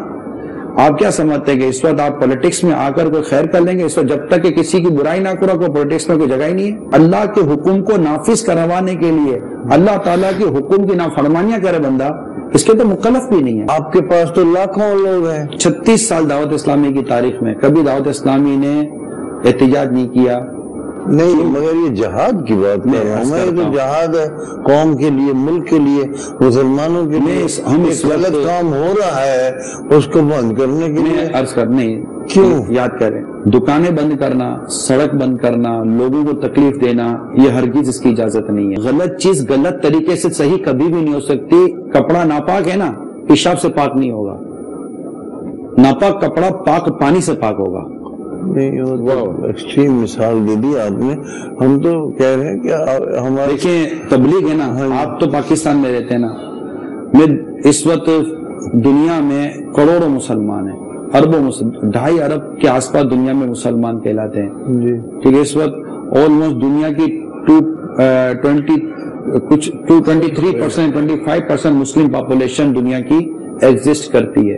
آپ کیا سمجھتے ہیں کہ اس وقت آپ پولیٹکس میں آ کر کوئی خیر کر لیں گے؟ اس وقت جب تک کہ کسی کی برائی نہ کرو، کوئی پولیٹکس میں کوئی جگہ ہی نہیں ہے. اللہ کے حکم کو نافذ کروانے کے لیے اللہ تعالیٰ کے حکم کی نافرمانیاں کرے بندہ، اس کے تو مکلف بھی نہیں ہے. آپ کے پاس تو لاکھوں لوگ ہیں. 36 سال دعوت اسلامی کی تاریخ میں کبھی دعوت اسلامی نے احتجاج نہیں کیا. نہیں، مگر یہ جہاد کی بات کر رہا ہوں میں. یہ تو جہاد ہے قوم کے لیے، ملک کے لیے، مسلمانوں کے لیے. ہم اس غلط کام ہو رہا ہے اس کو بند کرنے کے لیے عرض کر نہیں کیوں یاد کریں، دکانیں بند کرنا، سڑک بند کرنا، لوگوں کو تکلیف دینا، یہ ہرگز اس کی اجازت نہیں ہے. غلط چیز غلط طریقے سے صحیح کبھی بھی نہیں ہو سکتی. کپڑا ناپاک ہے نا، پیشاب سے پاک نہیں ہوگا. ناپاک کپڑا پاک پانی سے پاک ہوگا. ایکسٹریم مثال دے دی آپ نے. ہم تو کہہ رہے ہیں کہ ہمارے دیکھیں تبلیغ ہے نا، آپ تو پاکستان میں رہتے ہیں نا. میں اس وقت دنیا میں کروڑوں مسلمان ہیں، اربوں مسلمان، 2.5 ارب کے آس پاس دنیا میں مسلمان کہلاتے ہیں جی. ٹھیک ہے، اس وقت آلموسٹ دنیا کی 23% 25% مسلم پاپولیشن دنیا کی ایگزسٹ کرتی ہے.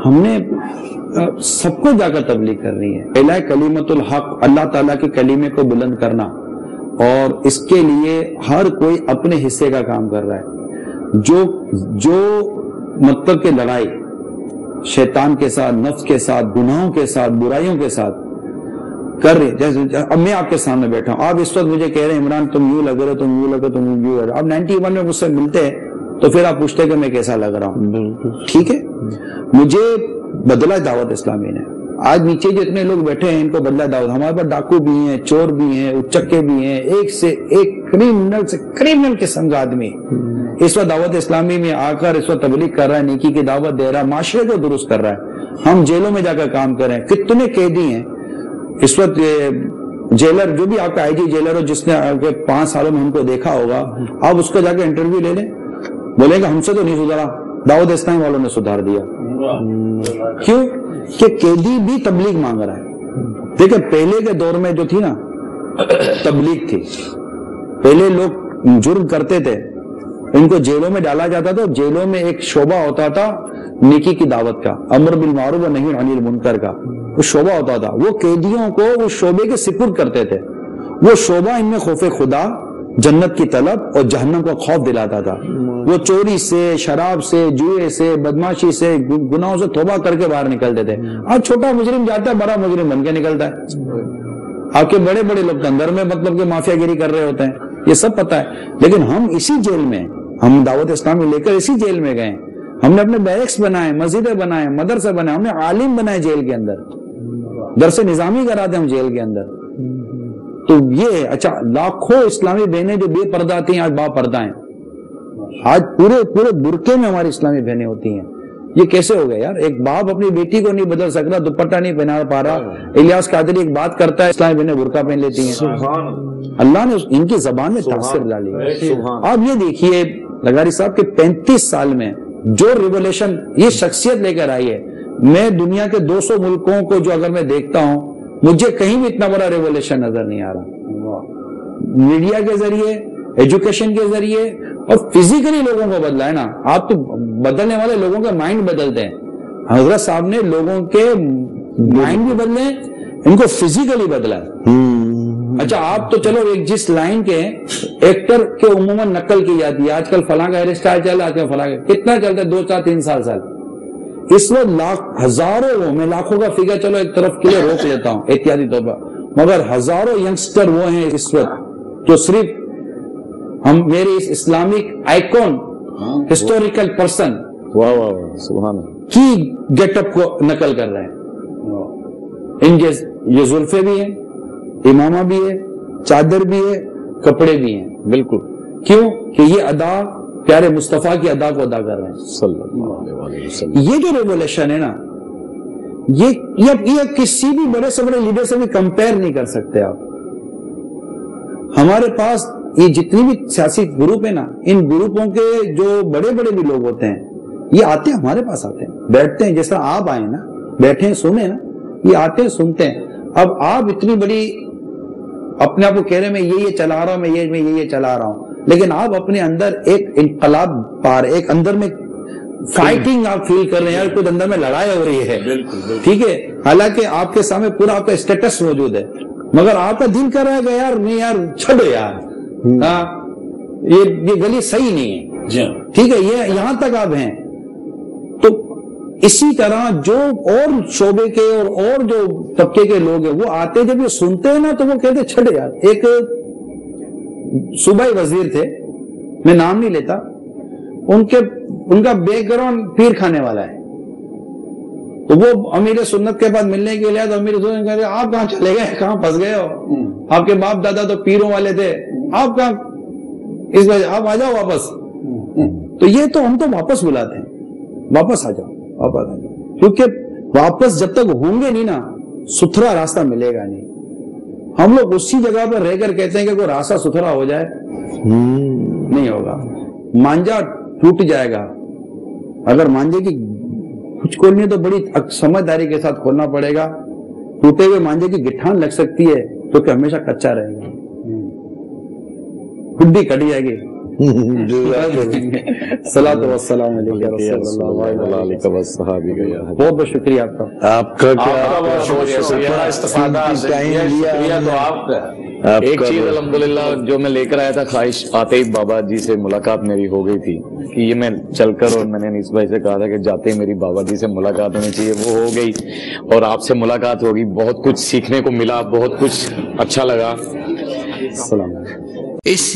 ہم نے سب کو جا کر تبلیغ کرنی ہے. اعلیٰ کلیمت الحق، اللہ تعالیٰ کے کلیمے کو بلند کرنا، اور اس کے لیے ہر کوئی اپنے حصے کا کام کر رہا ہے. جو مطلب کہ لڑائی شیطان کے ساتھ، نفس کے ساتھ، گناہوں کے ساتھ، برائیوں کے ساتھ کر رہے، جیسے اب میں آپ کے سامنے بیٹھا ہوں، آپ اس وقت مجھے کہہ رہے ہیں عمران تم یوں لگ رہے، تم یوں لگ رہے، تم یوں لگ رہے، آپ 91 میں مجھ سے ملتے ہیں تو پھر آپ پوچھتے کہ میں کیسا لگ رہا ہوں، ٹھیک ہے؟ مجھے بدلا دعوت اسلامی نے، آج نیچے جتنے لوگ بیٹھے ہیں ان کو بدلا دعوت، ہمارے پاس ڈاکو بھی ہیں، چور بھی ہیں، اچکے بھی ہیں، ایک سے ایک کریمنل قسم کا آدمی اس وقت دعوت اسلامی میں آ کر اس وقت تبلیغ کر رہا ہے، نیکی کی دعوت دے رہا ہے، معاشرے کو درست کر رہا ہے۔ ہم جیلوں میں جا کر کام کر رہے ہیں، کتنے قیدی ہیں اس وقت، جیلر جو بھی آپ کا آئی جی جیلر ہو جس نے 5 سالوں میں ہم کو دیکھا ہوگا، آپ اس کو جا کے انٹرویو لے لیں، بولیں گے ہم سے تو نہیں سدھرا، دعوت اسلامی والوں نے سدھار دیا۔ کیوں کہ قیدی بھی تبلیغ مانگ رہا ہے۔ دیکھیں پہلے کے دور میں جو تھی نا تبلیغ تھی، پہلے لوگ جرم کرتے تھے ان کو جیلوں میں ڈالا جاتا تھا، جیلوں میں ایک شعبہ ہوتا تھا نیکی کی دعوت کا، امر بالمعروف و نہی عن المنکر کا، وہ شعبہ ہوتا تھا، وہ قیدیوں کو اس شعبے کے سپرد کرتے تھے، وہ شعبہ ان میں خوف خدا، جنت کی طلب اور جہنم کا خوف دلاتا تھا، وہ چوری سے، شراب سے، جوئے سے، بدماشی سے، گناہوں سے توبہ کر کے باہر نکلتے تھے۔ آج چھوٹا مجرم جاتا ہے بڑا مجرم بن کے نکلتا ہے، آپ کے بڑے بڑے لوگ اندر میں مطلب کہ مافیا گیری کر رہے ہوتے ہیں، یہ سب پتا ہے، لیکن ہم اسی جیل میں، ہم دعوت اسلامی لے کر اسی جیل میں گئے، ہم نے اپنے بیرکس بنائے، مسجدیں بنائے، مدرسے بنائے، ہم نے عالم بنائے جیل کے اندر، درس نظامی کراتے ہم جیل کے اندر۔ تو یہ اچھا لاکھوں اسلامی بہنیں جو بے پردہ تھیں آج با پردہ ہیں، آج پورے برقعے میں ہماری اسلامی بہنیں ہوتی ہیں، یہ کیسے ہو گیا یار؟ ایک باپ اپنی بیٹی کو نہیں بدل سکتا، دوپٹہ نہیں پہنا پا رہا، الیاس قادری ایک بات کرتا ہے اسلامی بہنیں برقع پہن لیتی ہیں، اللہ نے ان کی زبان میں تاثر ڈالی ہے۔ آپ یہ دیکھیے لغاری صاحب کے 35 سال میں جو ریولیوشن یہ شخصیت لے کر آئی ہے، میں دنیا کے 200 ملکوں کو جو اگر میں دیکھتا ہوں مجھے کہیں بھی اتنا بڑا ریولیوشن نظر نہیں آ رہا، میڈیا کے ذریعے، ایجوکیشن کے ذریعے اور فزیکلی لوگوں کو بدلا ہے نا۔ آپ تو بدلنے والے لوگوں کا مائنڈ بدلتے ہیں، حضرت صاحب نے لوگوں کے مائنڈ بھی بدلے، ان کو فزیکلی بدلا ہے۔ اچھا آپ تو چلو ایک جس لائن کے ایکٹر کے عموماً نقل کی جاتی ہے، آج کل فلاں کا ہیئر اسٹائل چل رہا ہے، فلاں کا کتنا چلتا ہے 2 4 3 سال اس وقت ہزاروں، میں لاکھوں کا فگر چلو ایک طرف کے لیے روک لیتا ہوں احتیاطی طور پر، مگر ہزاروں ینگسٹر وہ ہیں اس وقت جو صرف ہم میرے اس اسلامک آئیکن ہسٹوریکل پرسن کی گیٹ اپ کو نقل کر رہے ہیں، ان یہ زلفے بھی ہیں، امامہ بھی ہے، چادر بھی ہے، کپڑے بھی ہیں، بالکل کیوں کہ یہ ادا پیارے مصطفیٰ کی ادا کو ادا کر رہے ہیں صلی اللہ علیہ وسلم۔ یہ جو ریولیوشن ہے نا، یہ کسی بھی بڑے سے بڑے لیڈر سے بھی کمپیئر نہیں کر سکتے آپ۔ ہمارے پاس یہ جتنی بھی سیاسی گروپ ہے نا، ان گروپوں کے جو بڑے بڑے بھی لوگ ہوتے ہیں یہ آتے ہیں ہمارے پاس، آتے ہیں بیٹھتے ہیں، جس طرح آپ آئے نا، بیٹھے ہیں سنے نا، یہ آتے ہیں سنتے ہیں۔ اب آپ اتنی بڑی اپنے آپ کو کہہ رہے ہیں میں یہ چلا رہا ہوں، میں یہ چلا رہا ہوں، لیکن آپ اپنے اندر ایک انقلاب پار، ایک اندر میں فائٹنگ آپ فیل کر رہے ہیں، یار کچھ اندر میں لڑائی ہو رہی ہے، ٹھیک ہے، حالانکہ آپ کے سامنے پورا آپ کا اسٹیٹس موجود ہے، مگر آپ کا دل کر رہا ہے کہ یار نہیں یار چھوڑو یار، یہ گلی صحیح نہیں ہے، ٹھیک ہے، یہ یہاں تک آپ ہیں۔ تو اسی طرح جو اور شعبے کے اور جو طبقے کے لوگ ہیں وہ آتے جب یہ سنتے ہیں نا تو وہ کہتے چھڑ یار۔ ایک صوبائی وزیر تھے، میں نام نہیں لیتا، ان کا بیک گراؤنڈ پیر کھانے والا ہے، تو وہ امیر سنت کے بعد ملنے کے لیے تو امیر سنت کہتے آپ کہاں چلے گئے، کہاں پھنس گئے ہو، آپ کے باپ دادا تو پیروں والے تھے، آپ کہاں، اس وجہ آپ آ جاؤ واپس۔ تو یہ تو ہم تو واپس بلاتے ہیں، واپس آ جاؤ، واپس آ جاؤ، کیونکہ واپس جب تک ہوں گے نہیں نا ستھرا راستہ ملے گا نہیں۔ ہم لوگ اسی جگہ پر رہ کر کہتے ہیں کہ کوئی راستہ ستھرا ہو جائے، نہیں ہوگا، مانجا ٹوٹ جائے گا۔ اگر مانجے کی کچھ کھولنی ہے تو بڑی سمجھداری کے ساتھ کھولنا پڑے گا، ٹوٹے ہوئے مانجے کی گٹھان لگ سکتی ہے تو کہ ہمیشہ کچا رہے گا، ہڈی کٹ جائے گی۔ صلاۃ والسلام علیکم، بہت بہت شکریہ آپ کا، آپ کا کیا استفادہ، ایک چیز الحمدللہ جو میں لے کر آیا تھا خواہش، آتے ہی بابا جی سے ملاقات میری ہو گئی تھی کہ یہ میں چل کر، اور میں نے انیس بھائی سے کہا تھا کہ جاتے ہی میری بابا جی سے ملاقات ہونی چاہیے، وہ ہو گئی اور آپ سے ملاقات ہوگی، بہت کچھ سیکھنے کو ملا، بہت کچھ اچھا لگا. السلام علیکم.